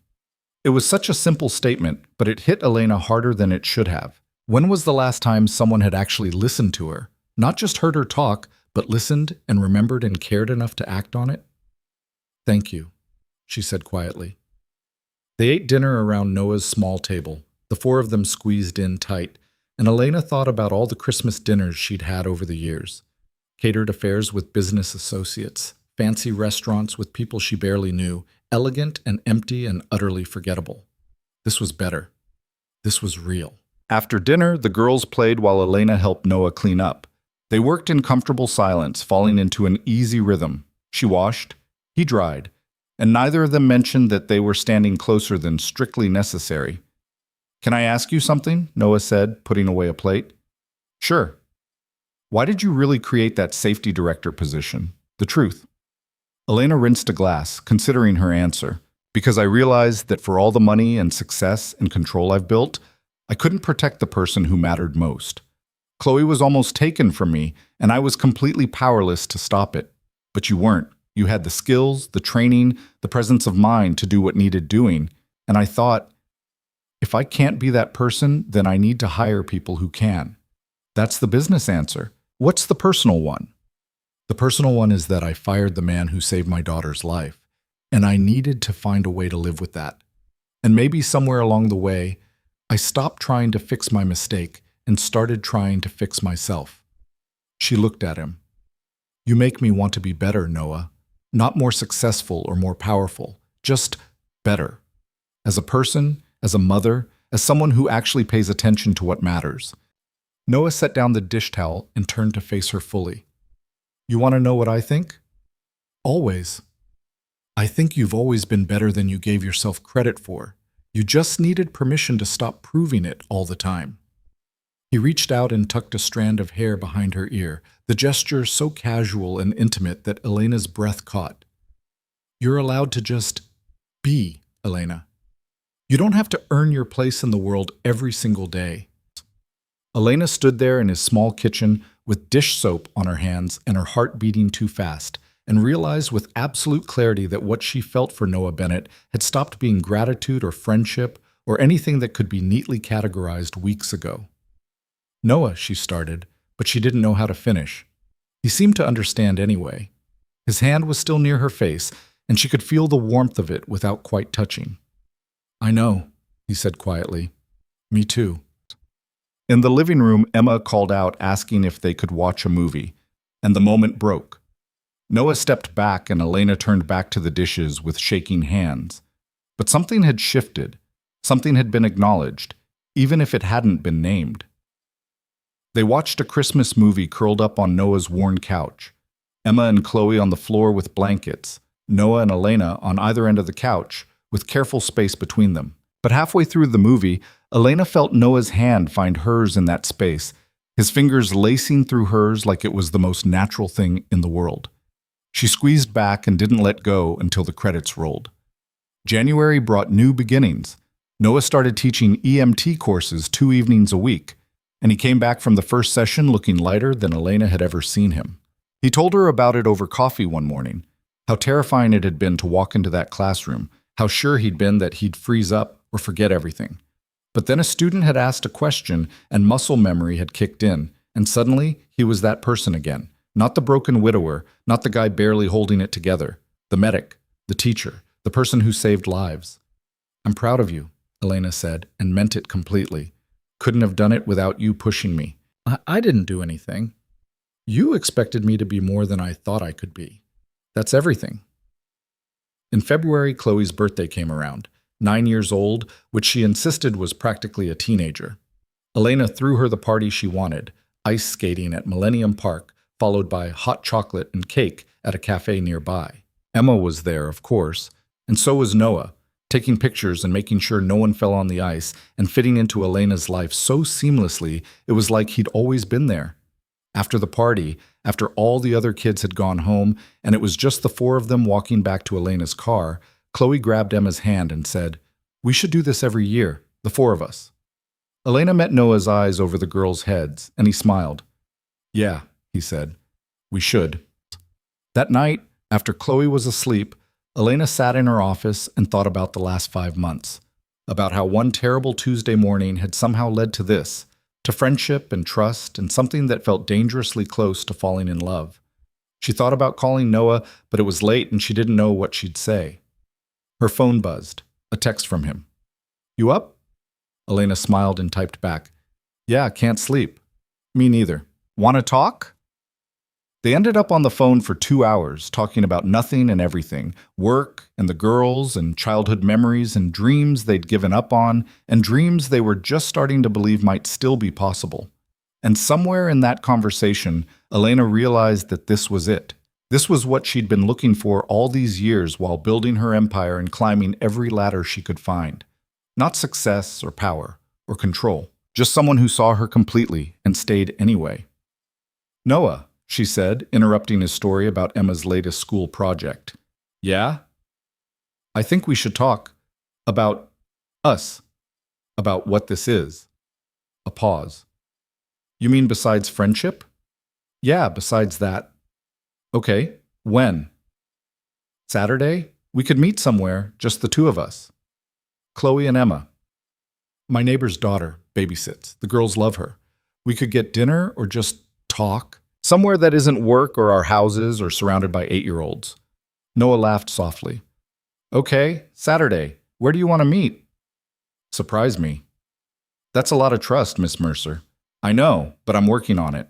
A: It was such a simple statement, but it hit Elena harder than it should have. When was the last time someone had actually listened to her? Not just heard her talk, but listened and remembered and cared enough to act on it? "Thank you," she said quietly. They ate dinner around Noah's small table, the four of them squeezed in tight, and Elena thought about all the Christmas dinners she'd had over the years. Catered affairs with business associates, fancy restaurants with people she barely knew, elegant and empty and utterly forgettable. This was better. This was real. After dinner, the girls played while Elena helped Noah clean up. They worked in comfortable silence, falling into an easy rhythm. She washed, he dried, and neither of them mentioned that they were standing closer than strictly necessary. "Can I ask you something?" Noah said, putting away a plate. "Sure." "Why did you really create that safety director position? The truth." Elena rinsed a glass, considering her answer. "Because I realized that for all the money and success and control I've built, I couldn't protect the person who mattered most. Chloe was almost taken from me, and I was completely powerless to stop it. But you weren't. You had the skills, the training, the presence of mind to do what needed doing, and I thought, if I can't be that person, then I need to hire people who can." That's the business answer. What's the personal one? The personal one is that I fired the man who saved my daughter's life, and I needed to find a way to live with that. And maybe somewhere along the way, I stopped trying to fix my mistake and started trying to fix myself. She looked at him. "You make me want to be better, Noah. Not more successful or more powerful, just better. As a person, as a mother, as someone who actually pays attention to what matters." Noah set down the dish towel and turned to face her fully. "You want to know what I think?" "Always. I think you've always been better than you gave yourself credit for. You just needed permission to stop proving it all the time." He reached out and tucked a strand of hair behind her ear, the gesture so casual and intimate that Elena's breath caught. "You're allowed to just be, Elena. You don't have to earn your place in the world every single day." Elena stood there in his small kitchen with dish soap on her hands and her heart beating too fast, and realized with absolute clarity that what she felt for Noah Bennett had stopped being gratitude or friendship or anything that could be neatly categorized weeks ago. "Noah," she started, but she didn't know how to finish. He seemed to understand anyway. His hand was still near her face, and she could feel the warmth of it without quite touching. "I know," he said quietly. "Me too." In the living room, Emma called out asking if they could watch a movie, and the moment broke. Noah stepped back and Elena turned back to the dishes with shaking hands. But something had shifted. Something had been acknowledged, even if it hadn't been named. They watched a Christmas movie curled up on Noah's worn couch. Emma and Chloe on the floor with blankets, Noah and Elena on either end of the couch, with careful space between them. But halfway through the movie, Elena felt Noah's hand find hers in that space, his fingers lacing through hers like it was the most natural thing in the world. She squeezed back and didn't let go until the credits rolled. January brought new beginnings. Noah started teaching EMT courses 2 evenings a week, and he came back from the first session looking lighter than Elena had ever seen him. He told her about it over coffee one morning, how terrifying it had been to walk into that classroom, how sure he'd been that he'd freeze up or forget everything. But then a student had asked a question and muscle memory had kicked in, and suddenly he was that person again. Not the broken widower, not the guy barely holding it together. The medic, the teacher, the person who saved lives. "I'm proud of you," Elena said, and meant it completely. "Couldn't have done it without you pushing me." I didn't do anything. You expected me to be more than I thought I could be. That's everything." In February, Chloe's birthday came around, 9 years old, which she insisted was practically a teenager. Elena threw her the party she wanted, ice skating at Millennium Park, followed by hot chocolate and cake at a cafe nearby. Emma was there, of course, and so was Noah, taking pictures and making sure no one fell on the ice and fitting into Elena's life so seamlessly it was like he'd always been there. After the party, after all the other kids had gone home and it was just the four of them walking back to Elena's car, Chloe grabbed Emma's hand and said, "We should do this every year, the four of us." Elena met Noah's eyes over the girls' heads, and he smiled. "Yeah," he said, "we should." That night, after Chloe was asleep, Elena sat in her office and thought about the last 5 months, about how one terrible Tuesday morning had somehow led to this, to friendship and trust and something that felt dangerously close to falling in love. She thought about calling Noah, but it was late and she didn't know what she'd say. Her phone buzzed, a text from him. "You up?" Elena smiled and typed back, "Yeah, can't sleep." "Me neither. Want to talk?" They ended up on the phone for 2 hours, talking about nothing and everything, work and the girls and childhood memories and dreams they'd given up on and dreams they were just starting to believe might still be possible. And somewhere in that conversation, Elena realized that this was it. This was what she'd been looking for all these years while building her empire and climbing every ladder she could find. Not success or power or control, just someone who saw her completely and stayed anyway. "Noah," she said, interrupting his story about Emma's latest school project. "Yeah? I think we should talk about us, about what this is." A pause. "You mean besides friendship?" "Yeah, besides that." "Okay, when?" "Saturday? We could meet somewhere, just the two of us." "Chloe and Emma." "My neighbor's daughter babysits. The girls love her. We could get dinner or just talk. Somewhere that isn't work or our houses or surrounded by 8-year-olds. Noah laughed softly. "Okay, Saturday. Where do you want to meet?" "Surprise me." "That's a lot of trust, Miss Mercer." "I know, but I'm working on it."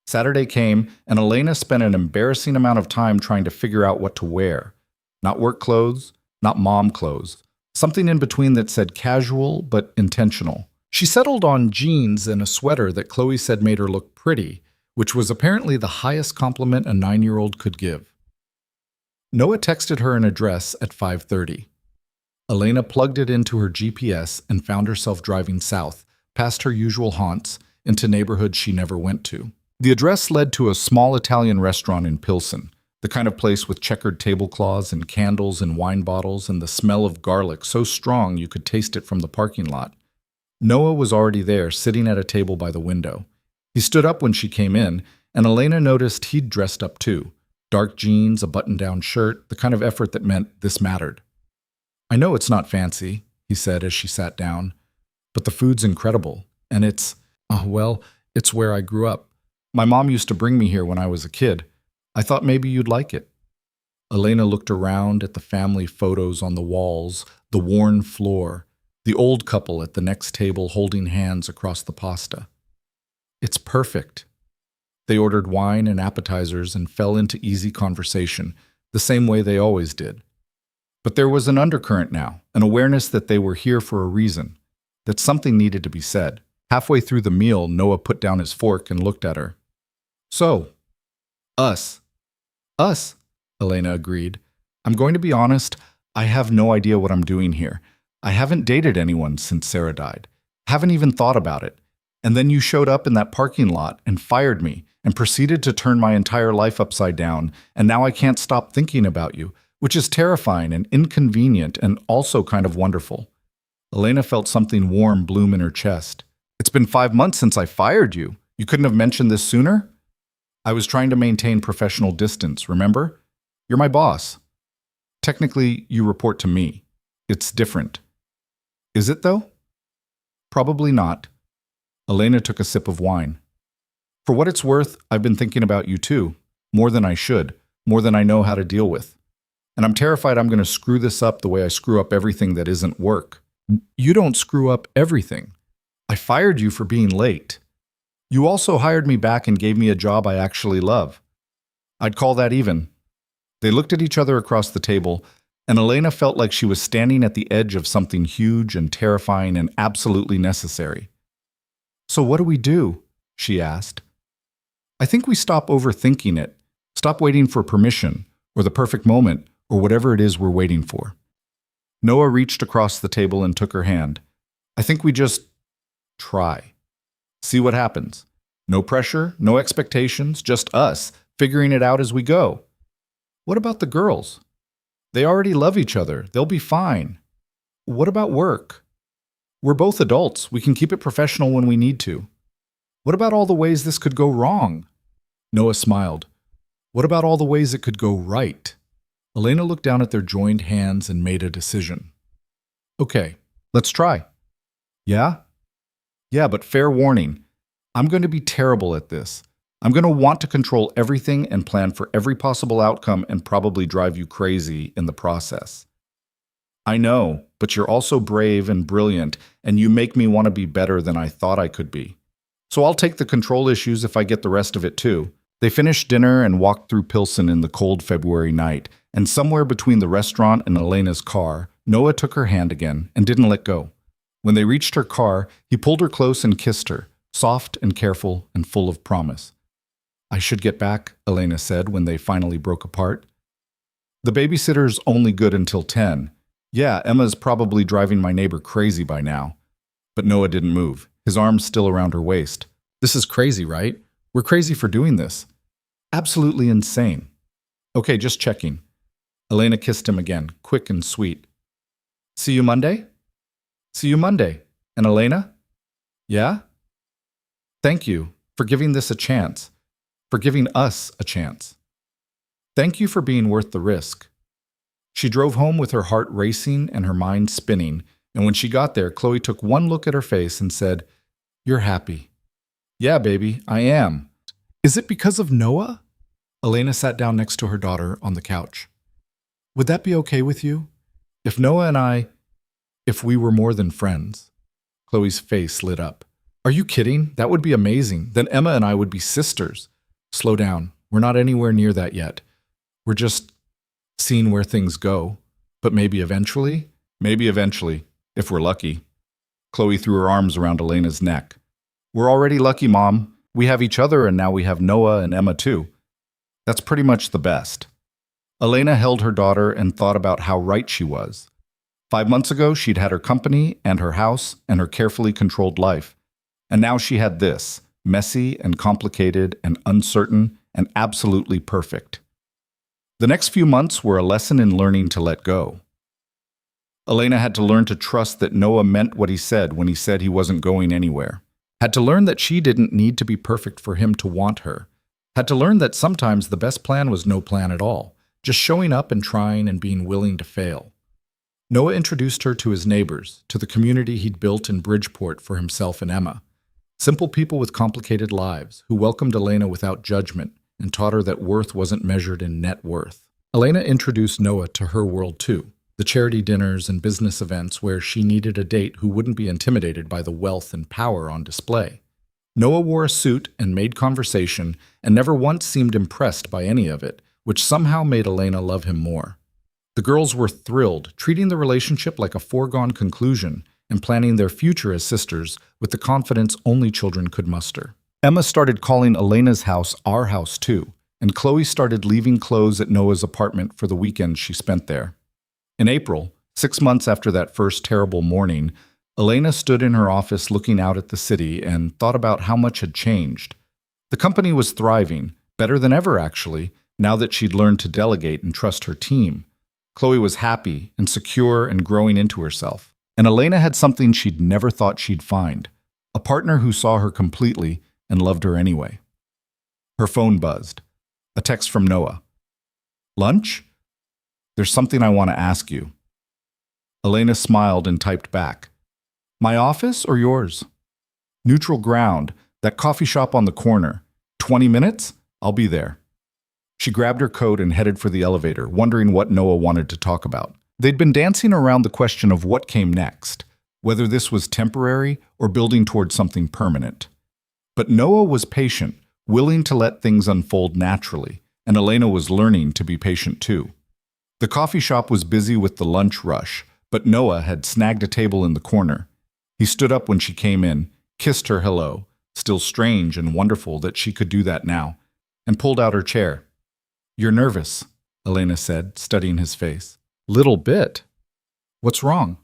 A: Saturday came, and Elena spent an embarrassing amount of time trying to figure out what to wear. Not work clothes, not mom clothes. Something in between that said casual but intentional. She settled on jeans and a sweater that Chloe said made her look pretty, which was apparently the highest compliment a 9-year-old could give. Noah texted her an address at 5:30. Elena plugged it into her GPS and found herself driving south, past her usual haunts, into neighborhoods she never went to. The address led to a small Italian restaurant in Pilsen, the kind of place with checkered tablecloths and candles and wine bottles and the smell of garlic so strong you could taste it from the parking lot. Noah was already there, sitting at a table by the window. He stood up when she came in, and Elena noticed he'd dressed up too. Dark jeans, a button-down shirt, the kind of effort that meant this mattered. "I know it's not fancy," he said as she sat down, "but the food's incredible, and it's where I grew up. My mom used to bring me here when I was a kid. I thought maybe you'd like it." Elena looked around at the family photos on the walls, the worn floor, the old couple at the next table holding hands across the pasta. "It's perfect." They ordered wine and appetizers and fell into easy conversation, the same way they always did. But there was an undercurrent now, an awareness that they were here for a reason, that something needed to be said. Halfway through the meal, Noah put down his fork and looked at her. "So, us." "Us," Elena agreed. "I'm going to be honest, I have no idea what I'm doing here. I haven't dated anyone since Sarah died. Haven't even thought about it. And then you showed up in that parking lot and fired me and proceeded to turn my entire life upside down, and now I can't stop thinking about you, which is terrifying and inconvenient and also kind of wonderful." Elena felt something warm bloom in her chest. "It's been 5 months since I fired you. You couldn't have mentioned this sooner?" "I was trying to maintain professional distance, remember? You're my boss. Technically, you report to me. It's different." "Is it, though?" "Probably not." Elena took a sip of wine. For what it's worth, I've been thinking about you too, more than I should, more than I know how to deal with. And I'm terrified I'm going to screw this up the way I screw up everything that isn't work. You don't screw up everything. I fired you for being late. You also hired me back and gave me a job I actually love. I'd call that even. They looked at each other across the table, and Elena felt like she was standing at the edge of something huge and terrifying and absolutely necessary. So what do we do? She asked. I think we stop overthinking it, stop waiting for permission, or the perfect moment, or whatever it is we're waiting for. Noah reached across the table and took her hand. I think we just try. See what happens. No pressure, no expectations, just us, figuring it out as we go. What about the girls? They already love each other. They'll be fine. What about work? We're both adults. We can keep it professional when we need to. What about all the ways this could go wrong? Noah smiled. What about all the ways it could go right? Elena looked down at their joined hands and made a decision. Okay, let's try. Yeah? Yeah, but fair warning. I'm going to be terrible at this. I'm going to want to control everything and plan for every possible outcome and probably drive you crazy in the process. I know, but you're also brave and brilliant, and you make me want to be better than I thought I could be. So I'll take the control issues if I get the rest of it too. They finished dinner and walked through Pilsen in the cold February night, and somewhere between the restaurant and Elena's car, Noah took her hand again and didn't let go. When they reached her car, he pulled her close and kissed her, soft and careful and full of promise. I should get back, Elena said when they finally broke apart. The babysitter's only good until 10. Yeah, Emma's probably driving my neighbor crazy by now. But Noah didn't move, his arms still around her waist. This is crazy, right? We're crazy for doing this. Absolutely insane. Okay, just checking. Elena kissed him again, quick and sweet. See you Monday? See you Monday. And Elena? Yeah? Thank you for giving this a chance, for giving us a chance. Thank you for being worth the risk. She drove home with her heart racing and her mind spinning, and when she got there, Chloe took one look at her face and said, You're happy. Yeah, baby, I am. Is it because of Noah? Elena sat down next to her daughter on the couch. Would that be okay with you? If Noah and if we were more than friends? Chloe's face lit up. Are you kidding? That would be amazing. Then Emma and I would be sisters. Slow down. We're not anywhere near that yet. We're just seeing where things go. But maybe eventually? Maybe eventually, if we're lucky. Chloe threw her arms around Elena's neck. We're already lucky, Mom. We have each other and now we have Noah and Emma too. That's pretty much the best. Elena held her daughter and thought about how right she was. 5 months ago, she'd had her company and her house and her carefully controlled life. And now she had this, messy and complicated and uncertain and absolutely perfect. The next few months were a lesson in learning to let go. Elena had to learn to trust that Noah meant what he said when he said he wasn't going anywhere. Had to learn that she didn't need to be perfect for him to want her. Had to learn that sometimes the best plan was no plan at all, just showing up and trying and being willing to fail. Noah introduced her to his neighbors, to the community he'd built in Bridgeport for himself and Emma. Simple people with complicated lives who welcomed Elena without judgment and taught her that worth wasn't measured in net worth. Elena introduced Noah to her world too, the charity dinners and business events where she needed a date who wouldn't be intimidated by the wealth and power on display. Noah wore a suit and made conversation and never once seemed impressed by any of it, which somehow made Elena love him more. The girls were thrilled, treating the relationship like a foregone conclusion and planning their future as sisters with the confidence only children could muster. Emma started calling Elena's house our house too, and Chloe started leaving clothes at Noah's apartment for the weekends she spent there. In April, 6 months after that first terrible morning, Elena stood in her office looking out at the city and thought about how much had changed. The company was thriving, better than ever actually, now that she'd learned to delegate and trust her team. Chloe was happy and secure and growing into herself. And Elena had something she'd never thought she'd find, a partner who saw her completely and loved her anyway. Her phone buzzed. A text from Noah. Lunch? There's something I want to ask you. Elena smiled and typed back. My office or yours? Neutral ground, that coffee shop on the corner. 20 minutes? I'll be there. She grabbed her coat and headed for the elevator, wondering what Noah wanted to talk about. They'd been dancing around the question of what came next, whether this was temporary or building towards something permanent. But Noah was patient, willing to let things unfold naturally, and Elena was learning to be patient too. The coffee shop was busy with the lunch rush, but Noah had snagged a table in the corner. He stood up when she came in, kissed her hello, still strange and wonderful that she could do that now, and pulled out her chair. "You're nervous," Elena said, studying his face. "Little bit. What's wrong?"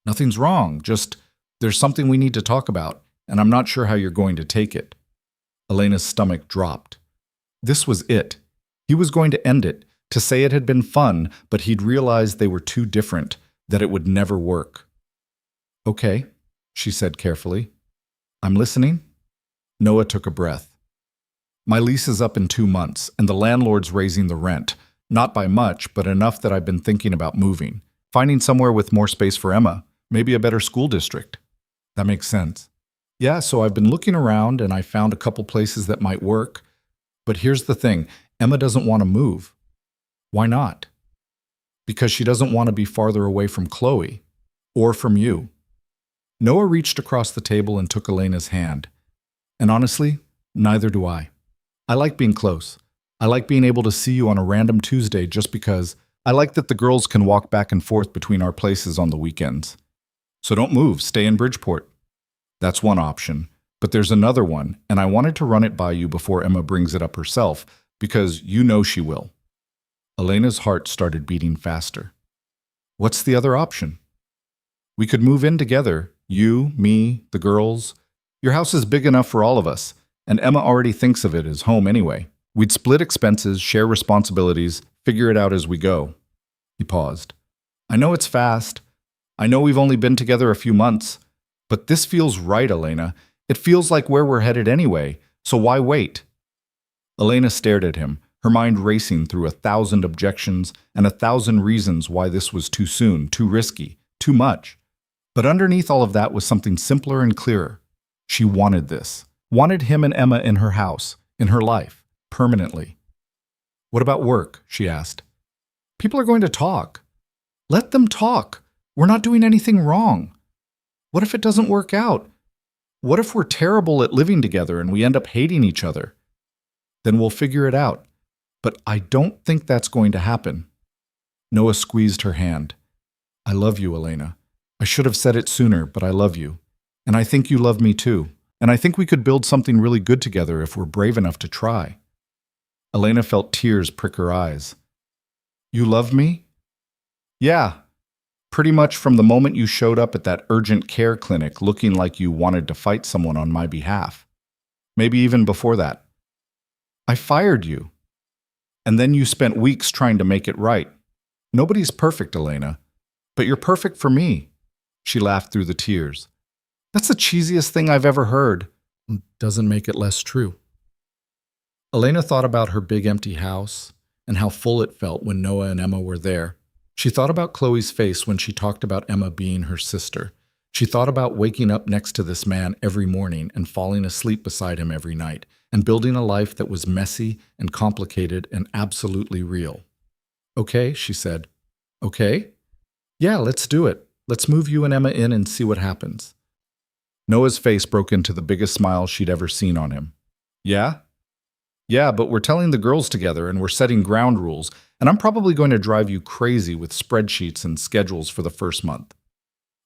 A: "Nothing's wrong, just there's something we need to talk about, and I'm not sure how you're going to take it." Elena's stomach dropped. This was it. He was going to end it, to say it had been fun, but he'd realized they were too different, that it would never work. "Okay," she said carefully. "I'm listening." Noah took a breath. "My lease is up in 2 months, and the landlord's raising the rent. Not by much, but enough that I've been thinking about moving. Finding somewhere with more space for Emma, maybe a better school district." "That makes sense." "Yeah, so I've been looking around, and I found a couple places that might work. But here's the thing, Emma doesn't want to move." "Why not?" "Because she doesn't want to be farther away from Chloe. Or from you." Noah reached across the table and took Elena's hand. "And honestly, neither do I. I like being close. I like being able to see you on a random Tuesday just because. I like that the girls can walk back and forth between our places on the weekends. So don't move, stay in Bridgeport." "That's one option. But there's another one, and I wanted to run it by you before Emma brings it up herself, because you know she will." Elena's heart started beating faster. "What's the other option?" "We could move in together, you, me, the girls. Your house is big enough for all of us, and Emma already thinks of it as home anyway. We'd split expenses, share responsibilities, figure it out as we go." He paused. "I know it's fast. I know we've only been together a few months. But this feels right, Elena. It feels like where we're headed anyway, so why wait?" Elena stared at him, her mind racing through 1,000 objections and 1,000 reasons why this was too soon, too risky, too much. But underneath all of that was something simpler and clearer. She wanted this. Wanted him and Emma in her house, in her life, permanently. "What about work?" she asked. "People are going to talk. Let them talk. We're not doing anything wrong. What if it doesn't work out? What if we're terrible at living together and we end up hating each other? Then we'll figure it out. But I don't think that's going to happen." Noah squeezed her hand. "I love you, Elena. I should have said it sooner, but I love you. And I think you love me too. And I think we could build something really good together if we're brave enough to try." Elena felt tears prick her eyes. "You love me?" "Yeah. Pretty much from the moment you showed up at that urgent care clinic looking like you wanted to fight someone on my behalf. Maybe even before that. I fired you. And then you spent weeks trying to make it right. Nobody's perfect, Elena. But you're perfect for me." She laughed through the tears. "That's the cheesiest thing I've ever heard." "Doesn't make it less true." Elena thought about her big empty house and how full it felt when Noah and Emma were there. She thought about Chloe's face when she talked about Emma being her sister. She thought about waking up next to this man every morning and falling asleep beside him every night, and building a life that was messy and complicated and absolutely real. "Okay," she said. "Okay? Yeah, let's do it. Let's move you and Emma in and see what happens." Noah's face broke into the biggest smile she'd ever seen on him. "Yeah? Yeah, but we're telling the girls together and we're setting ground rules, and I'm probably going to drive you crazy with spreadsheets and schedules for the first month.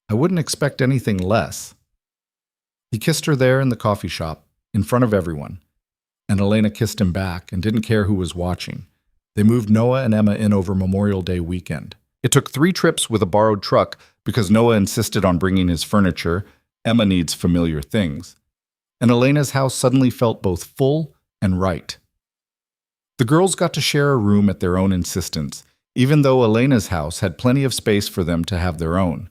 A: I wouldn't expect anything less." He kissed her there in the coffee shop, in front of everyone, and Elena kissed him back and didn't care who was watching. They moved Noah and Emma in over Memorial Day weekend. It took 3 trips with a borrowed truck because Noah insisted on bringing his furniture. Emma needs familiar things. And Elena's house suddenly felt both full and right. The girls got to share a room at their own insistence, even though Elena's house had plenty of space for them to have their own.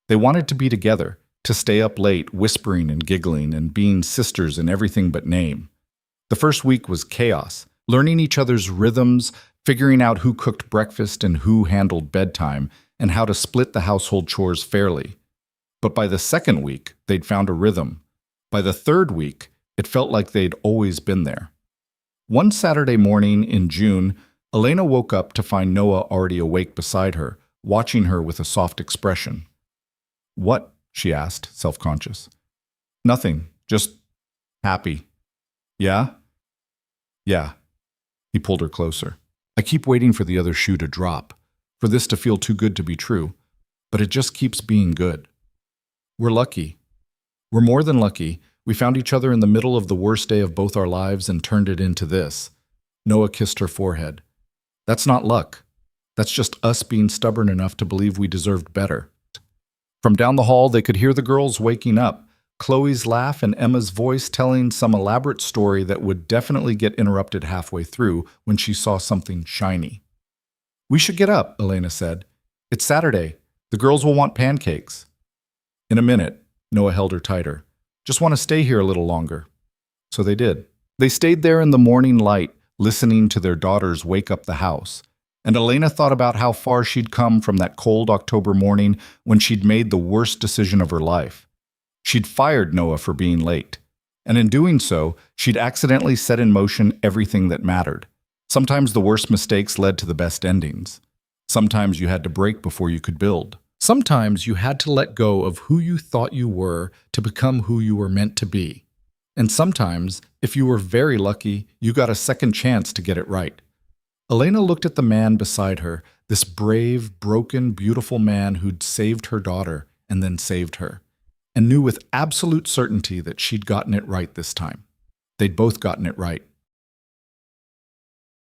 A: They wanted to be together, to stay up late, whispering and giggling and being sisters in everything but name. The first week was chaos, learning each other's rhythms, figuring out who cooked breakfast and who handled bedtime, and how to split the household chores fairly. But by the second week, they'd found a rhythm. By the third week, it felt like they'd always been there. One Saturday morning in June, Elena woke up to find Noah already awake beside her, watching her with a soft expression. "What?" she asked, self-conscious. "Nothing, just happy." "Yeah?" "Yeah." He pulled her closer. "I keep waiting for the other shoe to drop, for this to feel too good to be true, but it just keeps being good. We're lucky. We're more than lucky. We found each other in the middle of the worst day of both our lives and turned it into this." Noah kissed her forehead. "That's not luck. That's just us being stubborn enough to believe we deserved better." From down the hall, they could hear the girls waking up, Chloe's laugh and Emma's voice telling some elaborate story that would definitely get interrupted halfway through when she saw something shiny. "We should get up," Elena said. "It's Saturday. The girls will want pancakes." "In a minute," Noah held her tighter. "Just want to stay here a little longer." So they did. They stayed there in the morning light, listening to their daughters wake up the house. And Elena thought about how far she'd come from that cold October morning when she'd made the worst decision of her life. She'd fired Noah for being late. And in doing so, she'd accidentally set in motion everything that mattered. Sometimes the worst mistakes led to the best endings. Sometimes you had to break before you could build. Sometimes you had to let go of who you thought you were to become who you were meant to be. And sometimes, if you were very lucky, you got a second chance to get it right. Elena looked at the man beside her, this brave, broken, beautiful man who'd saved her daughter and then saved her, and knew with absolute certainty that she'd gotten it right this time. They'd both gotten it right.